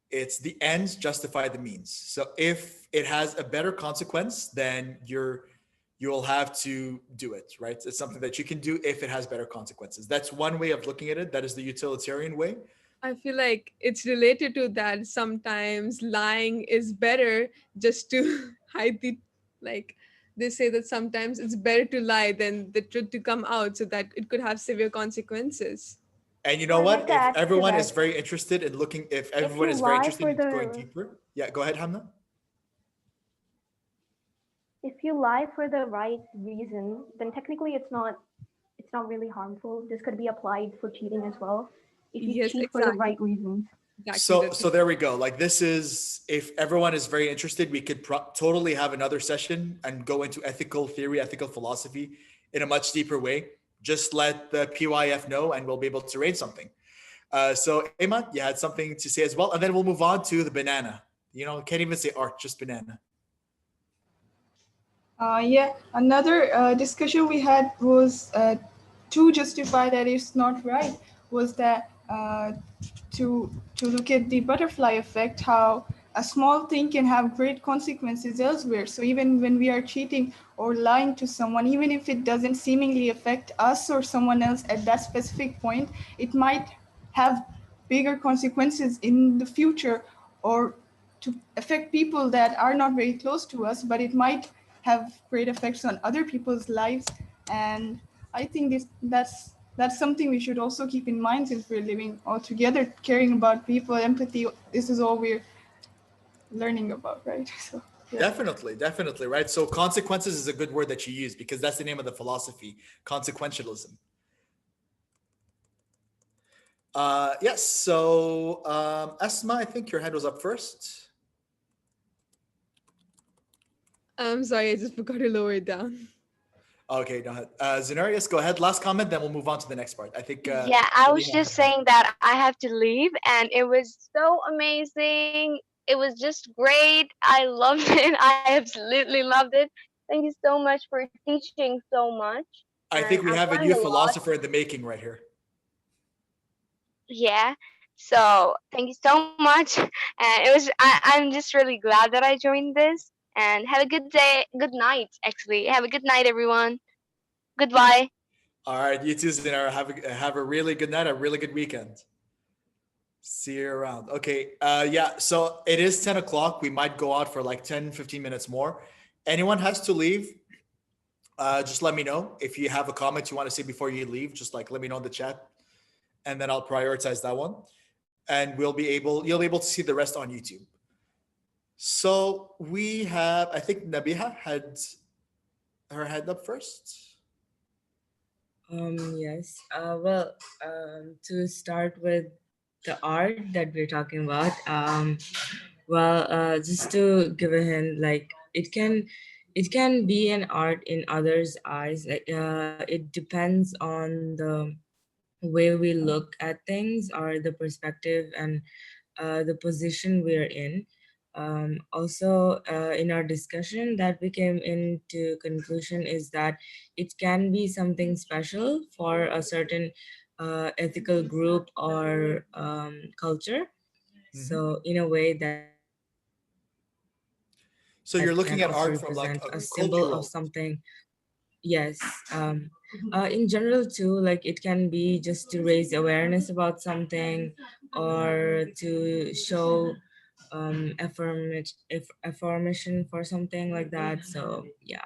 It's the ends justify the means. So if it has a better consequence, then you'll have to do it, right? It's something that you can do if it has better consequences. That's one way of looking at it. That is the utilitarian way. I feel like it's related to that. Sometimes lying is better just to hide the, like, they say that sometimes it's better to lie than the truth to come out so that it could have severe consequences. And you So know I'd like what? to If add to everyone is that. very interested in looking, if If everyone you is very lie interested for in going the deeper, yeah, go ahead, Hamna. if you lie for the right reason, then technically it's not really harmful. This could be applied for cheating as well. If you Yes, cheat for the exactly. right reasons. Exactly. So there we go. Like this is, if everyone is very interested, we could totally have another session and go into ethical theory, ethical philosophy in a much deeper way. Just let the PYF know, and we'll be able to raise something. So Ayman, you had something to say as well, and then we'll move on to the banana. Can't even say art, just banana. Yeah, another discussion we had was to justify that it's not right was that to look at the butterfly effect, how a small thing can have great consequences elsewhere. So even when we are cheating or lying to someone, even if it doesn't seemingly affect us or someone else at that specific point, it might have bigger consequences in the future, or to affect people that are not very close to us, but it might have great effects on other people's lives. And I think that's something we should also keep in mind since we're living all together, caring about people, empathy. This is all we're learning about, right? So yeah. Definitely, right? So consequences is a good word that you use, because that's the name of the philosophy, consequentialism. Yes. So Asma, I think your hand was up first. I'm sorry, I just forgot to lower it down. Okay, go ahead. Zenarius, go ahead. Last comment, then we'll move on to the next part. I think. Yeah, I was Fariha just had- saying that I have to leave, and it was so amazing. It was just great. I loved it. I absolutely loved it. Thank you so much for teaching so much, I and think we I've have a learned new a lot. philosopher in the making right here. Yeah. So thank you so much, and I'm just really glad that I joined this. And have a good day, good night. Actually, have a good night, everyone. Goodbye. All right, you too, Zenara. Have a really good night, a really good weekend. See you around. Okay. Yeah. So it is 10 o'clock. We might go out for like 10, 15 minutes more. Anyone has to leave, just let me know. If you have a comment you want to say before you leave, just like let me know in the chat, and then I'll prioritize that one. and you'll be able to see the rest on YouTube. So we have, I think Nabiha had her hand up first. Yes. To start with the art that we're talking about, just to give a hint, like it can be an art in others' eyes. Like, it depends on the way we look at things or the perspective and the position we're in. Also, in our discussion, that we came into conclusion is that it can be something special for a certain ethical group or culture. So, in a way that can also represent a symbol of So you're something. looking at art from like a cultural. Yes. In general too, like it can be just to raise awareness about something or to show affirmation for something like that. So yeah.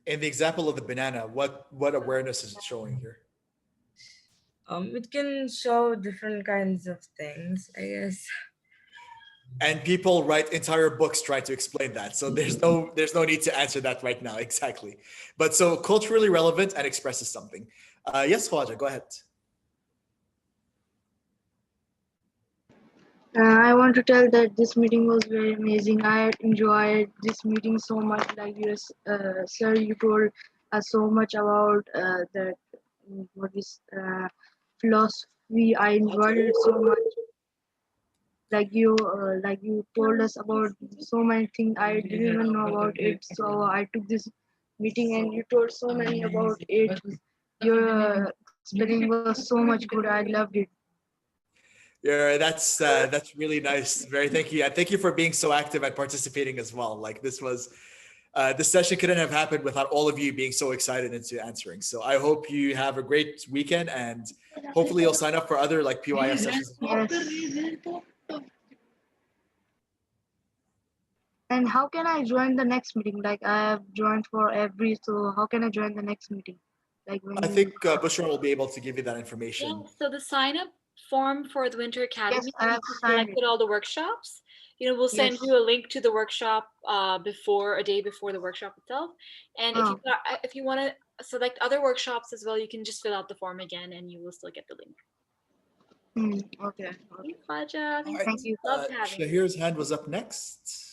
In the example of the banana, what awareness is it showing here? It can show different kinds of things, I guess. And people write entire books trying to explain that. So there's no need to answer that right now exactly. But so culturally relevant and expresses something. Yes, Khawaja, go ahead. I want to tell that this meeting was very amazing. I enjoyed this meeting so much. Like you, sir, you told us so much about that what is philosophy. I enjoyed it so much. Like you told us about so many things I didn't even know about it. So I took this meeting and you told so many about it. Your explaining was so much good. I loved it. Yeah, that's really nice. Very thank you. And thank you for being so active and participating as well. Like this session couldn't have happened without all of you being so excited into answering. So I hope you have a great weekend and hopefully you'll sign up for other like PYF sessions as well. And how can I join the next meeting? Like I have joined for every, so how can I join the next meeting? Like I when think Bushra will be able to give you that Yeah, information. so the sign up form for the Winter Academy, I you have signed selected all the workshops. We'll send Yes. you a link to the workshop a day before the workshop itself. And Oh. if you want to select other workshops as well, you can just fill out the form again, and you will still get the link. Okay. Thanks, Rajaa. All right. Thank you. Loved having you. Shahir's hand was up next.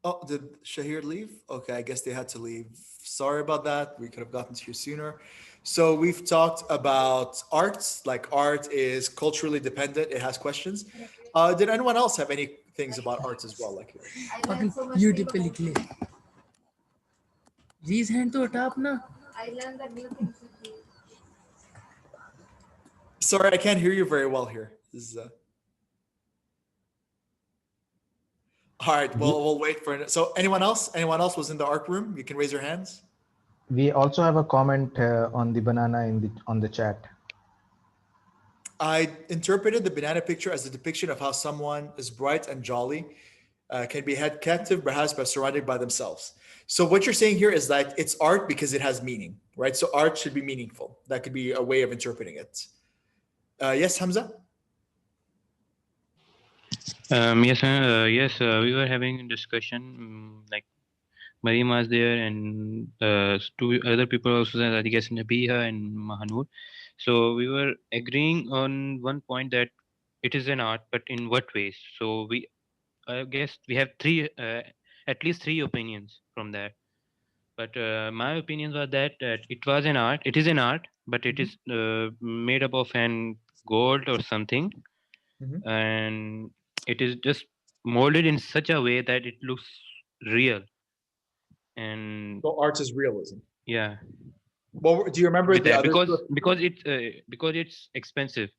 Oh, did Shahir leave? Okay, I guess they had to leave. Sorry about that. We could have gotten to you sooner. So we've talked about art. Like art is culturally dependent. It has questions. Did anyone else have any things about arts as well? Like, YouTube पे लिख ले. Raise hand तो हटा अपना. sorry, I can't hear you very well here. This is, all right. Well, we'll wait for it. So anyone else? Anyone else was in the art room? You can raise your hands. We also have a comment on the banana on the chat. I interpreted the banana picture as a depiction of how someone is bright and jolly, can be held captive perhaps by surrounded by themselves. So what you're saying here is that it's art because it has meaning, right? So art should be meaningful. That could be a way of interpreting it. Yes, Hamza? Yes, we were having a discussion. Like Mariam was there, and two other people also, I guess Nabiha and Mahanur. So we were agreeing on one point that it is an art, but in what ways? So I guess we have at least three opinions from that. But my opinions were that it was an art. It is an art, but it is made up of an gold or something, and it is just molded in such a way that it looks real. And So art is realism. yeah, Well, do you remember with the that other because it's expensive.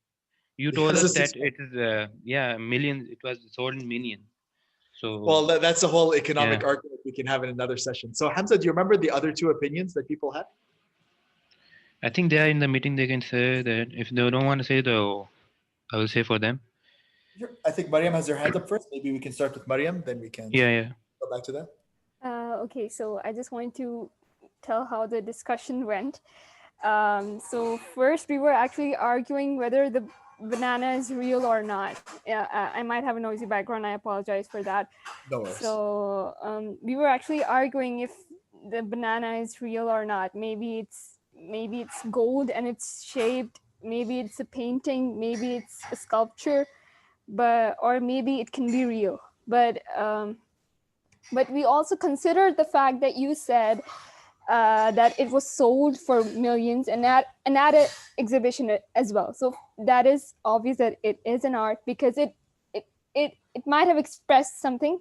You told Because us it's that expensive. it is millions. It was sold in millions. So Well, that's a whole economic yeah. argument we can have in another session. So Hamza, do you remember the other two opinions that people had? I think they are in the meeting. They can say that if they don't want to say, though, I will say for them. Sure. I think Mariam has her hand up first. Maybe we can start with Mariam, then we can Yeah. go back to that. Okay, so I just wanted to tell how the discussion went. So first, we were actually arguing whether the banana is real or not. Yeah, I might have a noisy background. I apologize for that. No worries. So we were actually arguing if the banana is real or not. Maybe it's gold and it's shaped. Maybe it's a painting. Maybe it's a sculpture, or maybe it can be real. But we also considered the fact that you said that it was sold for millions and at an exhibition as well. So that is obvious that it is an art because it might have expressed something.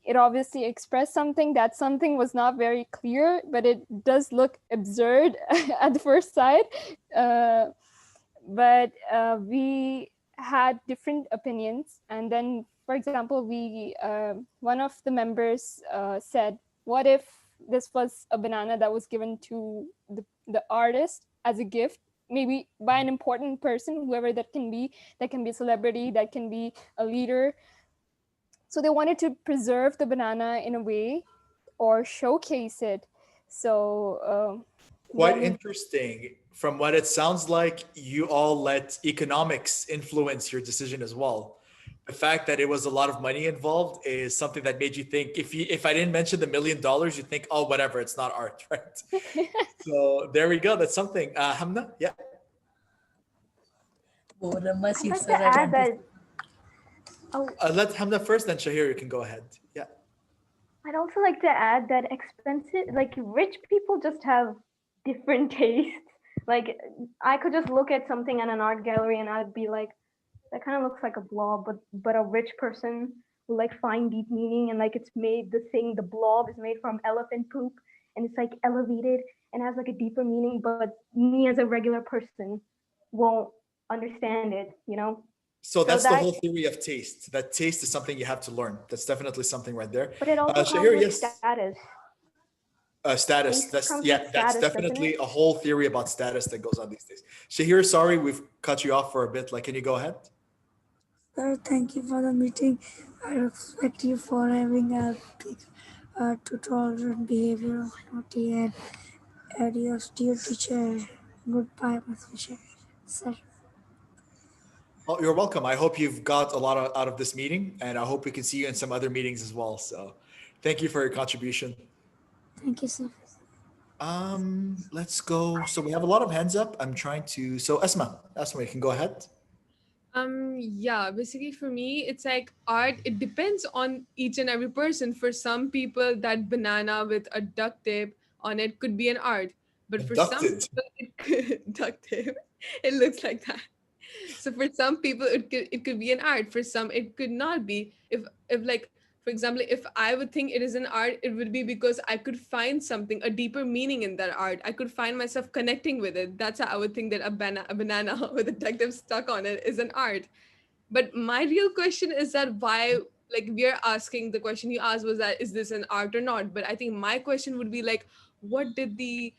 It obviously expressed something. That something was not very clear, but it does look absurd at the first sight. But we had different opinions, and then, for example, one of the members said, what if this was a banana that was given to the artist as a gift, maybe by an important person, whoever that can be a celebrity, that can be a leader. So they wanted to preserve the banana in a way or showcase it. So Quite then interesting. From what it sounds like, you all let economics influence your decision as well. The fact that it was a lot of money involved is something that made you think, if I didn't mention the $1 million, you think, oh, whatever, it's not art, right? So there we go. That's something. Hamna, yeah. I'd like to add that. Oh, Let Hamna first, then Shahir, you can go ahead. Yeah. I'd also like to add that rich people just have different tastes. Like, I could just look at something in an art gallery and I'd be like, that kind of looks like a blob, but a rich person will like find deep meaning, and like the blob is made from elephant poop and it's like elevated and has like a deeper meaning, but me as a regular person won't understand it. So So that's the that, whole theory of taste. That taste is something you have to learn. That's definitely something right there. but it also comes Shahir, with yes. status. Status. Taste comes That's with status, doesn't definitely it? a whole theory about status that goes on these days. Shahir, sorry we've cut you off for a bit. Like, can you go ahead? Sir, thank you for the meeting. I respect you for having a big to tolerant behavior of naughty and your dear teacher. Goodbye, Mr. Sir. Oh, you're welcome. I hope you've got a lot out of this meeting, and I hope we can see you in some other meetings as well. So, thank you for your contribution. Thank you, sir. Let's go. So we have a lot of hands up. I'm trying to. So Esma, you can go ahead. Yeah, basically for me, it's like art, it depends on each and every person. For some people, that banana with a duct tape on it could be an art. But for some Abducted. people, duct tape, it looks like that. So for some people, it could be an art. For some, it could not be. If like, for example, if I would think it is an art, it would be because I could find something, a deeper meaning in that art. I could find myself connecting with it. That's how I would think that a banana with a duct tape stuck on it is an art. But my real question is that why, like, we are asking, the question you asked was that, is this an art or not? But I think my question would be like, what did the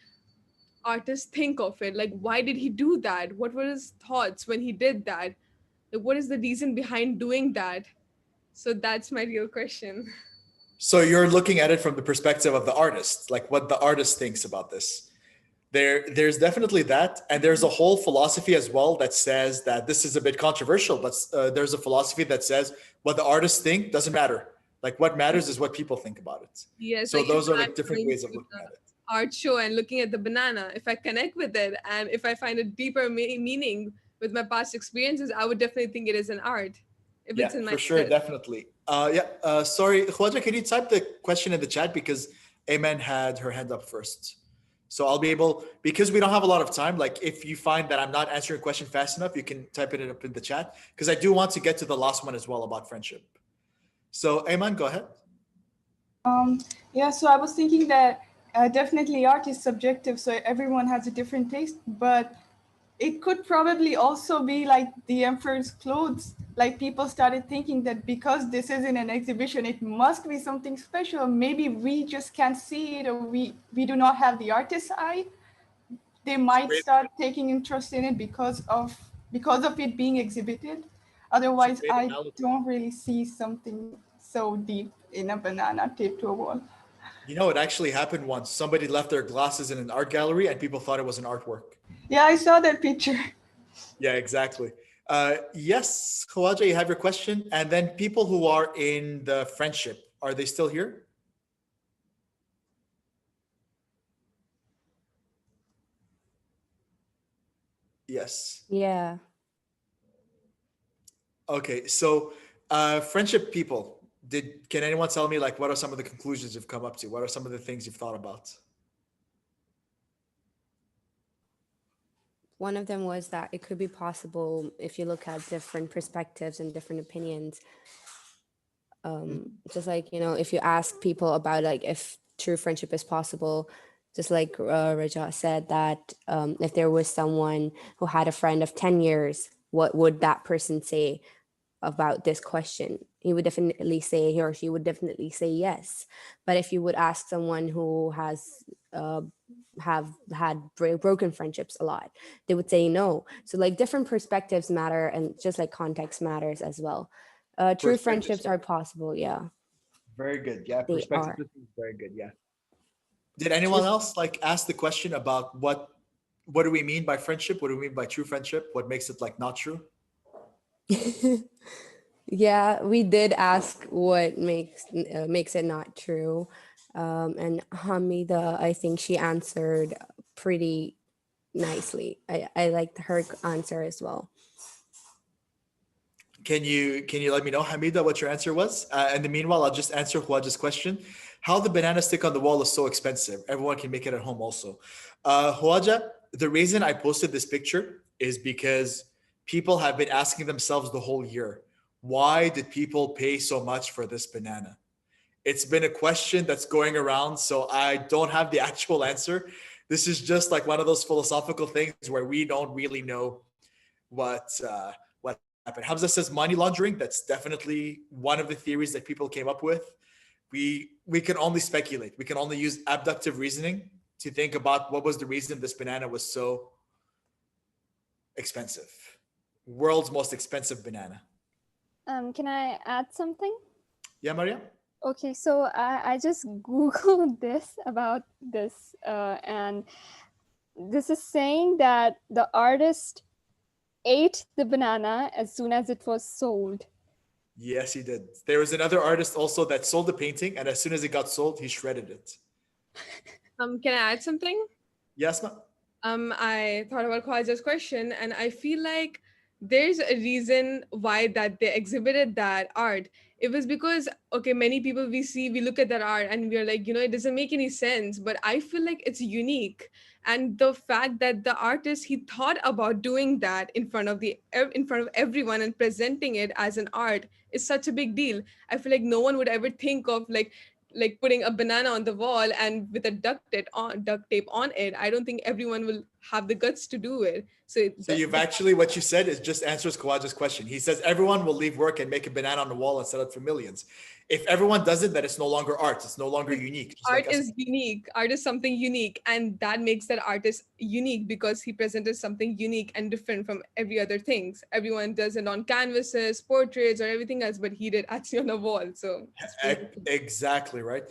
artist think of it? Like, why did he do that? What were his thoughts when he did that? Like, what is the reason behind doing that? So that's my real question. So you're looking at it from the perspective of the artist, like what the artist thinks about this. There's definitely that, and there's a whole philosophy as well that says that this is a bit controversial, but there's a philosophy that says what the artists think doesn't matter. Like, what matters is what people think about it. Yes, So like if those are I'm like different going ways of to looking at it. the art show and looking at the banana, if I connect with it and if I find a deeper meaning with my past experiences, I would definitely think it is an art if Yeah, it's in my for sure, head. definitely. Sorry, Khwaja, can you type the question in the chat because Amen had her hand up first. So I'll be able, because we don't have a lot of time, like if you find that I'm not answering a question fast enough, you can type it up in the chat because I do want to get to the last one as well about friendship. So Amen, go ahead. Yeah, so I was thinking that definitely art is subjective, so everyone has a different taste, but it could probably also be like the emperor's clothes. Like, people started thinking that because this is in an exhibition, it must be something special. Maybe we just can't see it, or we do not have the artist's eye. They might start taking interest in it because of it being exhibited. Otherwise, I don't really see something so deep in a banana taped to a wall. You know, it actually happened once. Somebody left their glasses in an art gallery and people thought it was an artwork. Yeah, I saw that picture. Yeah, exactly. Yes, Khawaja, you have your question. And then people who are in the friendship, are they still here? Yes. Yeah. Okay, so friendship people, can anyone tell me like what are some of the conclusions you've come up to? What are some of the things you've thought about? One of them was that it could be possible if you look at different perspectives and different opinions. Just like, if you ask people about like if true friendship is possible, just like Rajaa said that if there was someone who had a friend of 10 years, what would that person say about this question? He would definitely say, he or she would definitely say yes. But if you would ask someone who has have had broken friendships a lot, they would say no. So like different perspectives matter, and just like context matters as well. True Perspective. friendships are possible. Yeah, Very good. Yeah, they perspective are. is very good. Yeah. Did anyone else like ask the question about what do we mean by friendship? What do we mean by true friendship? What makes it like not true? Yeah, we did ask what makes it not true, and Hamida, I think she answered pretty nicely. I liked her answer as well. Can you let me know, Hamida, what your answer was? And the meanwhile, I'll just answer Huaja's question. How the banana stick on the wall is so expensive. Everyone can make it at home also. Huaja, the reason I posted this picture is because people have been asking themselves the whole year, why did people pay so much for this banana? It's been a question that's going around, so I don't have the actual answer. This is just like one of those philosophical things where we don't really know what happened. Hamza says money laundering. That's definitely one of the theories that people came up with. We can only speculate. We can only use abductive reasoning to think about what was the reason this banana was so expensive. World's most expensive banana. Can I add something? Yeah, Maria? Okay, so I just Googled this about this, and this is saying that the artist ate the banana as soon as it was sold. Yes, he did. There was another artist also that sold the painting, and as soon as it got sold, he shredded it. Can I add something? Yes, ma. I thought about Khwaja's question, and I feel like there's a reason why that they exhibited that art. It was because, okay, many people we look at that art and we're like, it doesn't make any sense, but I feel like it's unique. And the fact that the artist, he thought about doing that in front of everyone and presenting it as an art is such a big deal. I feel like no one would ever think of like putting a banana on the wall and with a duct tape on it. I don't think everyone will have the guts to do it. So you've actually, what you said is just answers Kawaja's question. He says everyone will leave work and make a banana on the wall and sell it for millions. If everyone does it, then it's no longer art. It's no longer unique. Just art like us. is unique. Art is something unique, and that makes that artist unique because he presented something unique and different from every other things. Everyone does it on canvases, portraits, or everything else, but he did actually on a wall. So Exactly right.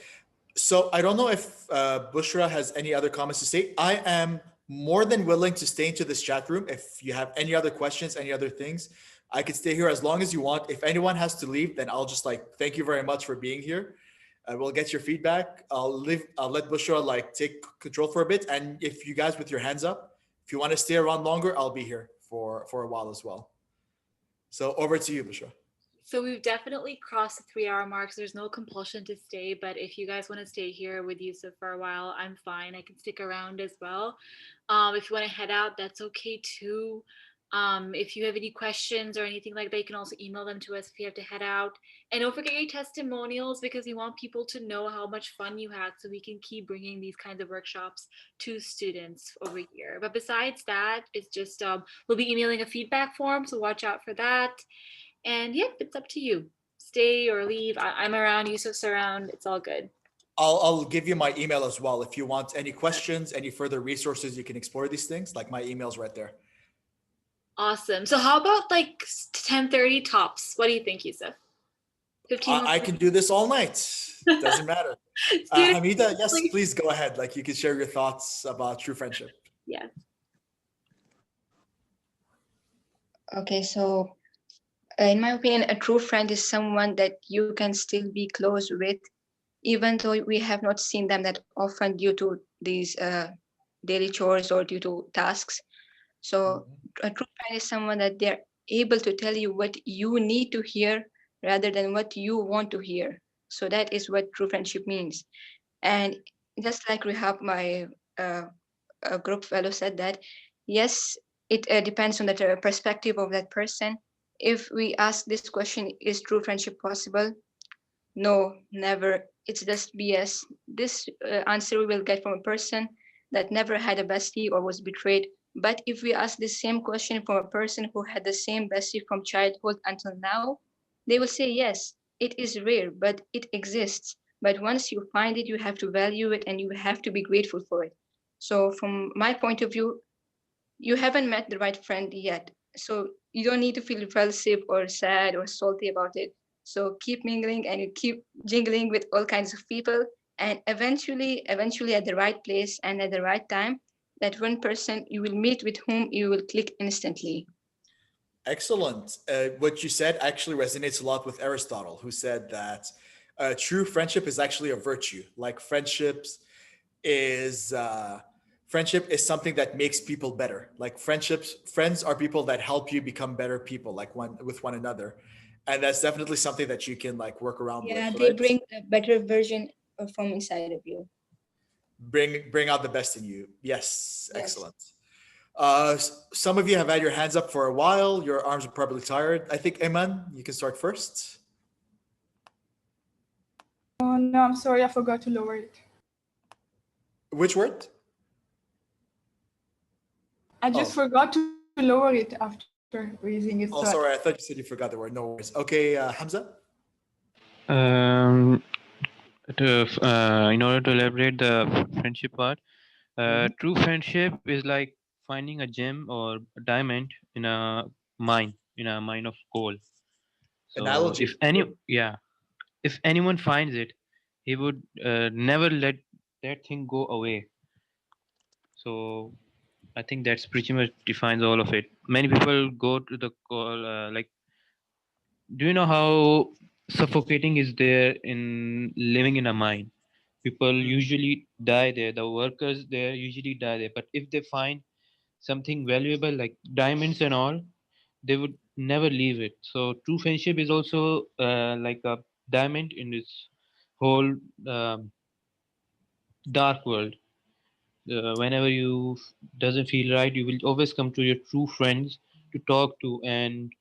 So I don't know if Bushra has any other comments to say. I am more than willing to stay into this chat room. If you have any other questions, any other things, I could stay here as long as you want. If anyone has to leave, then I'll just like thank you very much for being here. We'll get your feedback. I'll let Bushra like take control for a bit. And if you guys with your hands up, if you want to stay around longer, I'll be here for a while as well. So over to you, Bushra. So we've definitely crossed the 3-hour mark. So there's no compulsion to stay, but if you guys want to stay here with Yousef for a while, I'm fine. I can stick around as well. If you want to head out, that's okay too. If you have any questions or anything like that, you can also email them to us if you have to head out. And don't forget your testimonials because we want people to know how much fun you had so we can keep bringing these kinds of workshops to students over here. But besides that, it's just we'll be emailing a feedback form, so watch out for that. And yep, it's up to you. Stay or leave. I'm around, Yousef's around. It's all good. I'll give you my email as well. If you want any questions, any further resources, you can explore these things. Like my email's right there. Awesome. So how about like 10:30 tops? What do you think, Yousef? 15 more I can do this all night. Doesn't matter. Students, Hamida, yes, please. please go ahead. Like you can share your thoughts about true friendship. Yeah. Okay, so in my opinion, a true friend is someone that you can still be close with, even though we have not seen them that often due to these daily chores or due to tasks. So a true friend is someone that they're able to tell you what you need to hear rather than what you want to hear. So that is what true friendship means. And just like Rehab, my group fellow said that, yes, it depends on the perspective of that person. If we ask this question, is true friendship possible? No, never. It's just BS. This answer we will get from a person that never had a bestie or was betrayed. But if we ask the same question from a person who had the same bestie from childhood until now, they will say yes, it is rare, but it exists. But once you find it, you have to value it and you have to be grateful for it. So, from my point of view, you haven't met the right friend yet. So you don't need to feel repulsive or sad or salty about it. So keep mingling and you keep jingling with all kinds of people. And eventually at the right place and at the right time, that one person you will meet with whom you will click instantly. Excellent. What you said actually resonates a lot with Aristotle, who said that true friendship is actually a virtue. Like is friendship is something that makes people better. Like friends are people that help you become better people, like one with one another, and that's definitely something that you can like work around Yeah, with, they right? bring a better version from inside of you. Bring out the best in you. Yes, Yes. excellent. Some of you have had your hands up for a while. Your arms are probably tired. I think Iman, you can start first. Oh no, I'm sorry, I forgot to lower it. Which word? I just Oh. forgot to lower it after raising it. So Oh, sorry. I thought you said you forgot the word. No worries. Okay, Hamza. Um, in order to elaborate the friendship part, true friendship is like finding a gem or a diamond in a mine of gold. So Analogy. if anyone finds it, he would never let that thing go away. So I think that's pretty much defines all of it. Many people go to the call like, do you know how suffocating is there in living in a mine? People usually die there. The workers there usually die there. But if they find something valuable like diamonds and all, they would never leave it. So true friendship is also like a diamond in this whole dark world. Whenever you doesn't feel right, you will always come to your true friends to talk to, and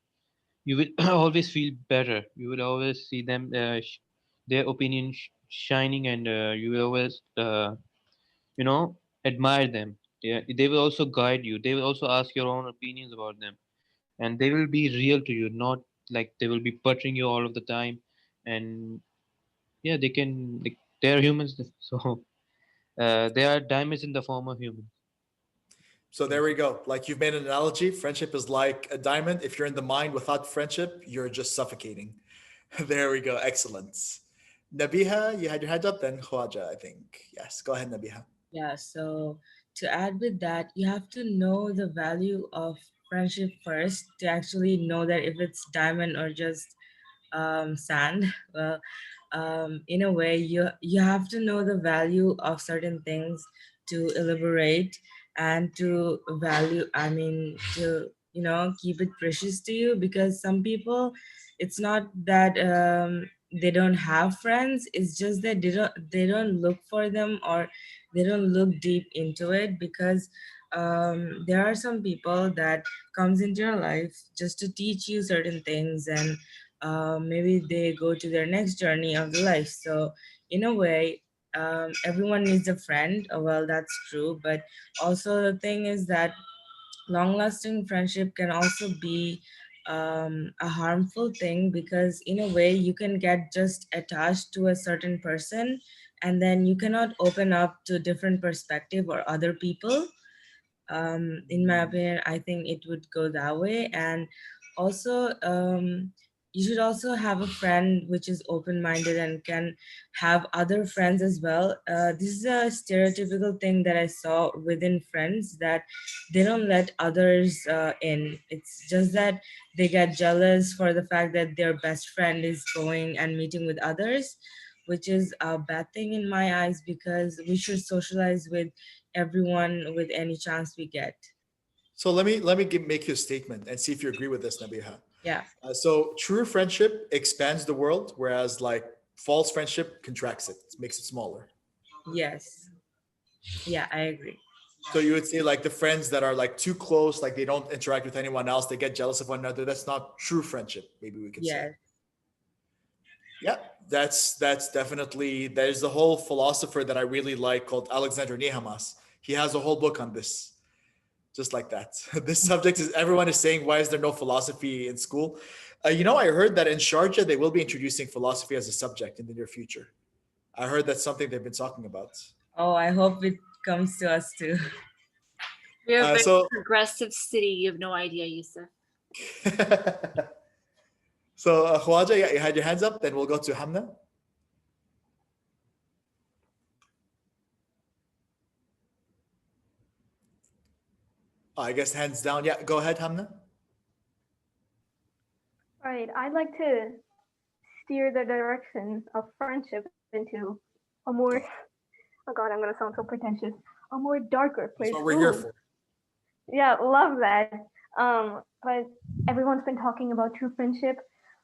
you will always feel better. You will always see them, their opinion shining, and you will always, admire them. Yeah, they will also guide you. They will also ask your own opinions about them, and they will be real to you, not like they will be buttering you all of the time. And yeah, they can. Like, they are humans, so they are diamonds in the form of humans. So there we go. Like you've made an analogy. Friendship is like a diamond. If you're in the mine without friendship, you're just suffocating. There we go. Excellent. Nabiha, you had your hand up. Then Khwaja, I think. Yes. Go ahead, Nabiha. Yeah, so to add with that, you have to know the value of friendship first to actually know that if it's diamond or just sand. Well, in a way, you have to know the value of certain things to elaborate and to value. I mean, to keep it precious to you, because some people, it's not that they don't have friends. It's just that they don't look for them, or they don't look deep into it, because there are some people that comes into your life just to teach you certain things, and maybe they go to their next journey of the life. So in a way, everyone needs a friend. Well, that's true, but also the thing is that long lasting friendship can also be a harmful thing, because in a way you can get just attached to a certain person, and then you cannot open up to different perspective or other people. In my opinion, I think it would go that way. And also, you should also have a friend which is open-minded and can have other friends as well. This is a stereotypical thing that I saw within friends, that they don't let others in. It's just that they get jealous for the fact that their best friend is going and meeting with others, which is a bad thing in my eyes, because we should socialize with everyone with any chance we get. So make you a statement and see if you agree with this, Nabiha. Yeah. So true friendship expands the world, whereas like false friendship contracts it, makes it smaller. Yes. Yeah, I agree. So you would say like the friends that are like too close, like they don't interact with anyone else, they get jealous of one another. That's not true friendship. Maybe we could say. Yes. Yeah, that's definitely there's the whole philosopher that I really like called Alexander Nehamas. He has a whole book on this, just like that. This subject is everyone is saying, why is there no philosophy in school? I heard that in Sharjah they will be introducing philosophy as a subject in the near future. I heard that's something they've been talking about. Oh, I hope it comes to us too. We're a very So progressive city. You have no idea, Yousef. so Khwaja, you had your hands up. Then we'll go to Hamna. I guess hands down. Yeah, go ahead, Hamna. Right. I'd like to steer the direction of friendship into a more, oh God, I'm going to sound so pretentious, a more darker place. That's what we're here Ooh. for. Yeah, love that. But everyone's been talking about true friendship.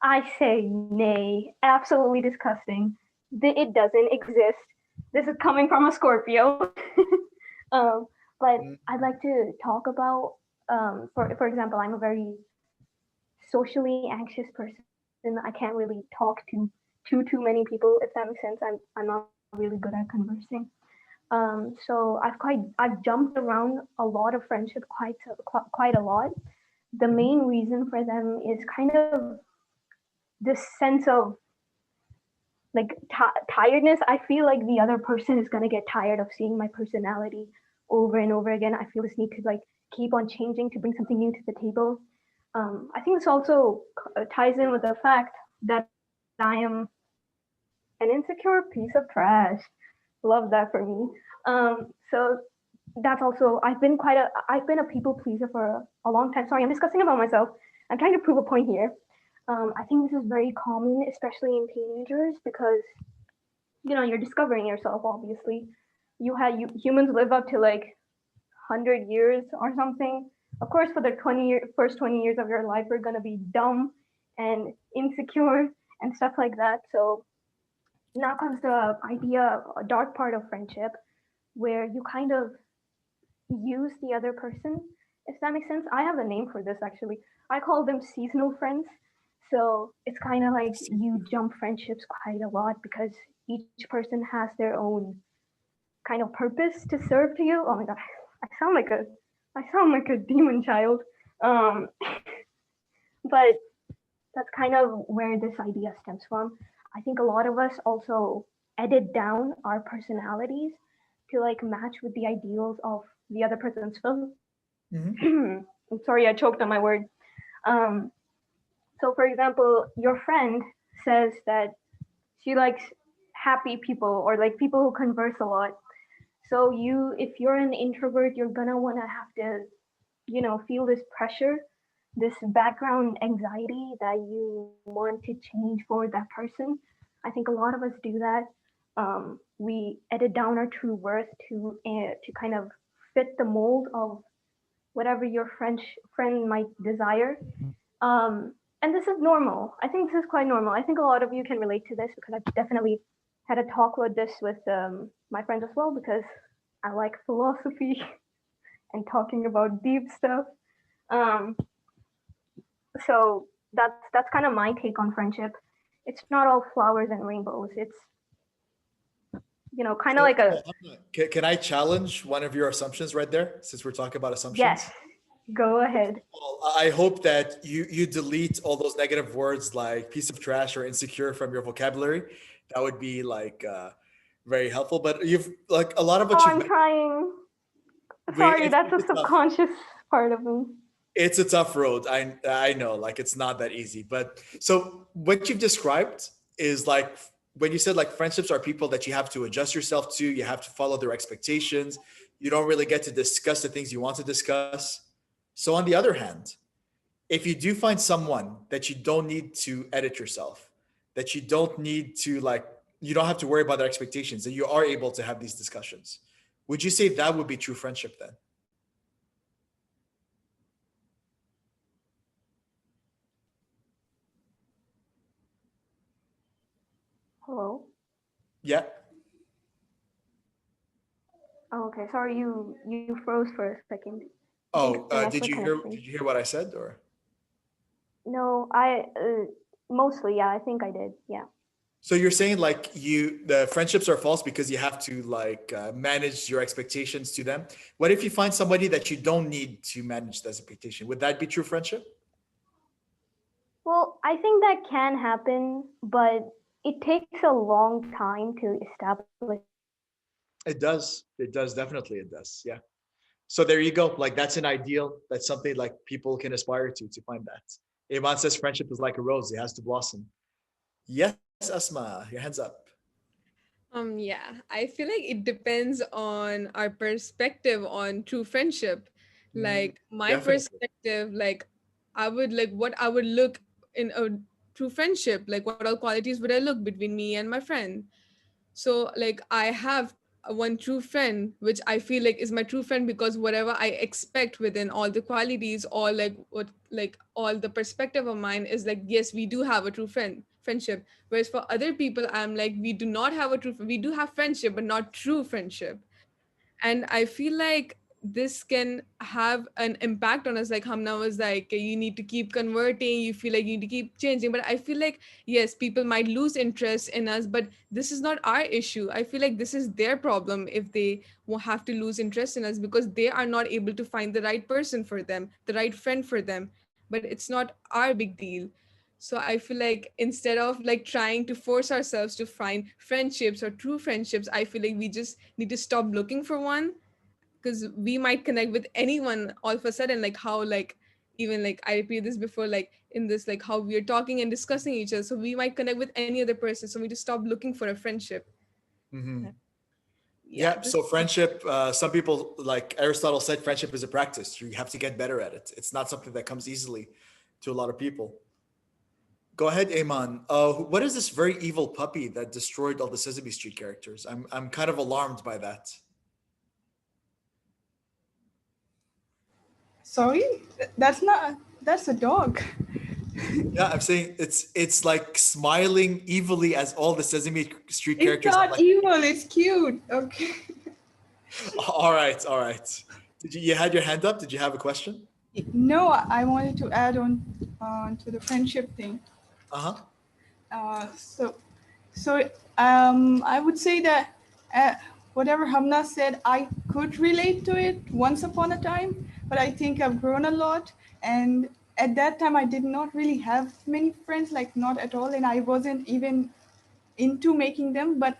I say nay, absolutely disgusting. It doesn't exist. This is coming from a Scorpio. But I'd like to talk about, for example, I'm a very socially anxious person. I can't really talk to too many people, if that makes sense. I'm not really good at conversing. So I've jumped around a lot of friendship quite a lot. The main reason for them is kind of this sense of like tiredness. I feel like the other person is gonna get tired of seeing my personality over and over again. I feel this need to like keep on changing to bring something new to the table. I think this also ties in with the fact that I am an insecure piece of trash. Love that for me. So that's also I've been a people pleaser for a long time. Sorry, I'm discussing about myself. I'm trying to prove a point here. I think this is very common, especially in teenagers, because you're discovering yourself. Obviously, humans live up to like 100 years or something. Of course, for the first 20 years of your life, we're gonna be dumb and insecure and stuff like that. So now comes the idea, a dark part of friendship, where you kind of use the other person, if that makes sense. I have a name for this actually. I call them seasonal friends. So it's kind of like you jump friendships quite a lot because each person has their own kind of purpose to serve to you. Oh my god, I sound like a demon child. Um, but that's kind of where this idea stems from. I think a lot of us also edit down our personalities to like match with the ideals of the other person's film. I'm sorry, I choked on my word. Um, so, for example, your friend says that she likes happy people or like people who converse a lot. So if you're an introvert, you're gonna wanna have to, feel this pressure, this background anxiety that you want to change for that person. I think a lot of us do that. We edit down our true worth to kind of fit the mold of whatever your friend might desire. And this is normal. I think this is quite normal. I think a lot of you can relate to this because I've definitely had a talk with this with my friends as well because I like philosophy and talking about deep stuff. So that's kind of my take on friendship. It's not all flowers and rainbows. It's kind of like a Can I challenge one of your assumptions right there? Since we're talking about assumptions. yes. Go ahead. I hope that you delete all those negative words like piece of trash or insecure from your vocabulary. That would be like very helpful. But you've like a lot of what Oh, you've I'm trying. Sorry, that's a subconscious part of me. It's a tough road. I know, like it's not that easy. But so what you've described is like when you said like friendships are people that you have to adjust yourself to, you have to follow their expectations. You don't really get to discuss the things you want to discuss. So on the other hand, if you do find someone that you don't need to edit yourself, that you don't need to like, you don't have to worry about their expectations, that you are able to have these discussions, would you say that would be true friendship then? Hello. Yeah. Oh, okay. Sorry, you froze for a second. I think Oh, the network connection. did you hear what I said or? No, I mostly, yeah. I think I did. Yeah. So you're saying like the friendships are false because you have to like manage your expectations to them. What if you find somebody that you don't need to manage that expectation? Would that be true friendship? Well, I think that can happen, but it takes a long time to establish It does. It does. Definitely it does. Yeah. So there you go. Like that's an ideal. That's something like people can aspire to find that. Iman says friendship is like a rose. It has to blossom. Yes, Asma, your hands up. Yeah, I feel like it depends on our perspective on true friendship. Like my Definitely. perspective, like I would like what I would look in a true friendship, like what all qualities would I look between me and my friend. So like I have one true friend which I feel like is my true friend because whatever I expect within all the qualities or like what like all the perspective of mine is like yes we do have a true friendship, whereas for other people I'm like we do not have a true we do have friendship but not true friendship. And I feel like this can have an impact on us, like Hamna was like you need to keep converting, you feel like you need to keep changing, but I feel like yes people might lose interest in us, but this is not our issue. I feel like this is their problem if they will have to lose interest in us because they are not able to find the right person for them, the right friend for them, but it's not our big deal. So I feel like instead of like trying to force ourselves to find friendships or true friendships, I feel like we just need to stop looking for one, because we might connect with anyone all of a sudden, like how like even like I repeated this before, like in this like how we are talking and discussing each other, so we might connect with any other person, so we just stop looking for a friendship. Hmm. Yeah, Yeah. So friendship, some people like Aristotle said, friendship is a practice. You have to get better at it. It's not something that comes easily to a lot of people. Go ahead, Iman. What is this very evil puppy that destroyed all the Sesame Street characters? I'm kind of alarmed by that. Sorry, that's not. That's a dog. Yeah, I'm saying it's like smiling evilly as all the Sesame Street It's characters. I'm not like, evil. It's cute. Okay. all right, all right. Did you had your hand up? Did you have a question? No, I wanted to add on to the friendship thing. Uh-huh. So, I would say that uh, whatever Hamna said, I could relate to it once upon a time, but I think I've grown a lot. And at that time, I did not really have many friends, like not at all, and I wasn't even into making them. But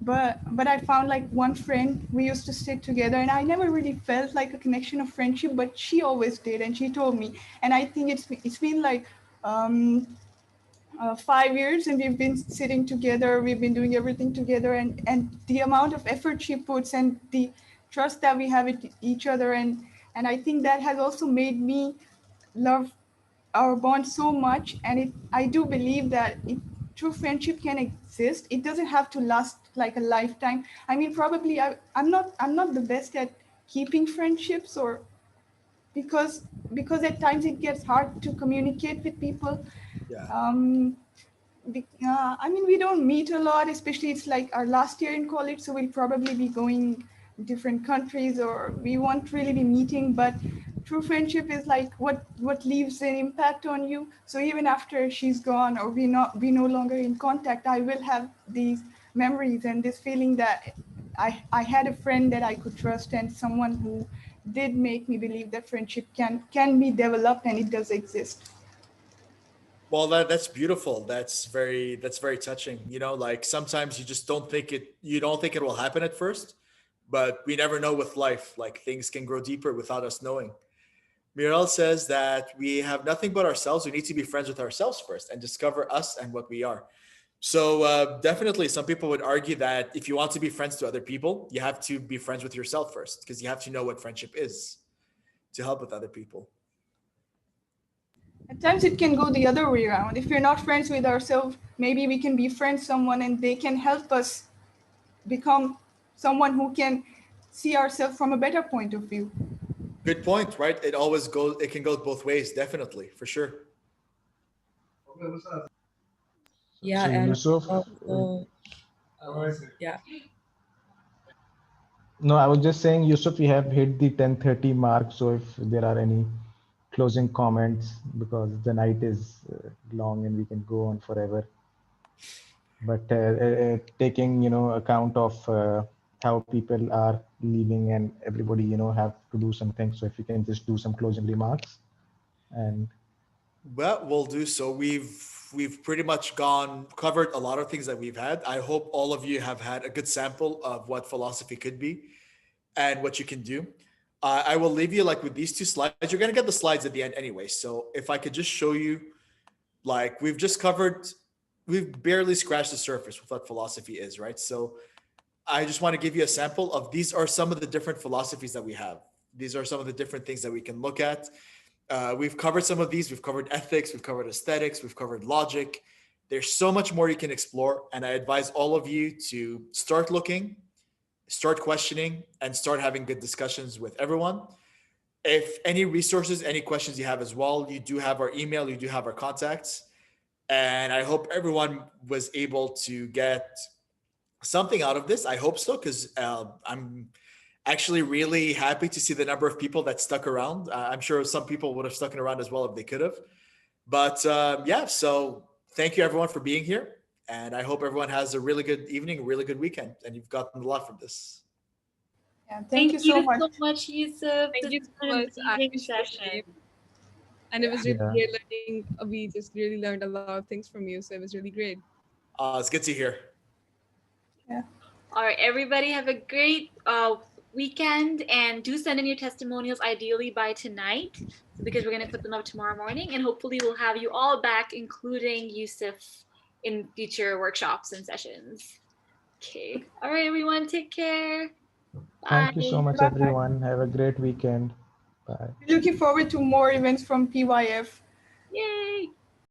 I found like one friend. We used to sit together, and I never really felt like a connection of friendship, but she always did, and she told me. And I think it's been like. 5 years, and we've been sitting together, we've been doing everything together, and the amount of effort she puts and the trust that we have with each other, and I think that has also made me love our bond so much. And I do believe that true friendship can exist. It doesn't have to last like a lifetime. I mean, probably I'm not the best at keeping friendships, or because at times it gets hard to communicate with people. Yeah. I mean, we don't meet a lot, especially it's like our last year in college, so we'll probably be going different countries, or we won't really be meeting. But true friendship is like what leaves an impact on you. So even after she's gone, or we no longer in contact, I will have these memories and this feeling that I had a friend that I could trust, and someone who did make me believe that friendship can be developed, and it does exist. Well, that's beautiful. That's very touching. You know, like sometimes you just don't think it will happen at first, but we never know with life. Like things can grow deeper without us knowing. Mirel says that we have nothing but ourselves. We need to be friends with ourselves first and discover us and what we are. So definitely, some people would argue that if you want to be friends to other people, you have to be friends with yourself first, because you have to know what friendship is to help with other people. At times it can go the other way around. If we're not friends with ourselves, maybe we can befriend someone and they can help us become someone who can see ourselves from a better point of view. Good point, right? It always goes. It can go both ways, definitely, for sure. Yeah, So and Yusuf, also, yeah. no, I was just saying, Yusuf, we have hit the 10:30 mark. So if there are any closing comments, because the night is long and we can go on forever. But taking, account of how people are leaving and everybody, have to do something. So if you can just do some closing remarks and Well, we'll do so. We've pretty much gone covered a lot of things that we've had. I hope all of you have had a good sample of what philosophy could be and what you can do. I will leave you like with these two slides. You're gonna get the slides at the end anyway. So if I could just show you, like we've barely scratched the surface with what philosophy is, right? So I just want to give you a sample of these are some of the different philosophies that we have. These are some of the different things that we can look at. We've covered some of these. We've covered ethics, we've covered aesthetics, we've covered logic. There's so much more you can explore. And I advise all of you to start looking, start questioning, and start having good discussions with everyone. If any resources, any questions you have as well, you do have our email, you do have our contacts. And I hope everyone was able to get something out of this. I hope so, because I'm actually really happy to see the number of people that stuck around. I'm sure some people would have stuck around as well if they could have. But yeah, so thank you everyone for being here. And I hope everyone has a really good evening, a really good weekend, and you've gotten a lot from this. Yeah, Thank thank you so much. so much, Yusuf. Thank This you was so an much. I amazing wish you were session. safe. And it was really yeah. great learning. We just really learned a lot of things from you. So it was really great. It's good to hear. Yeah. All right, everybody, have a great weekend, and do send in your testimonials ideally by tonight, because we're going to put them up tomorrow morning, and hopefully we'll have you all back, including Yusuf, in future workshops and sessions. Okay. All right, everyone, take care. Bye. Thank you so much, Bye. everyone. Have a great weekend. Bye. Looking forward to more events from PYF. Yay.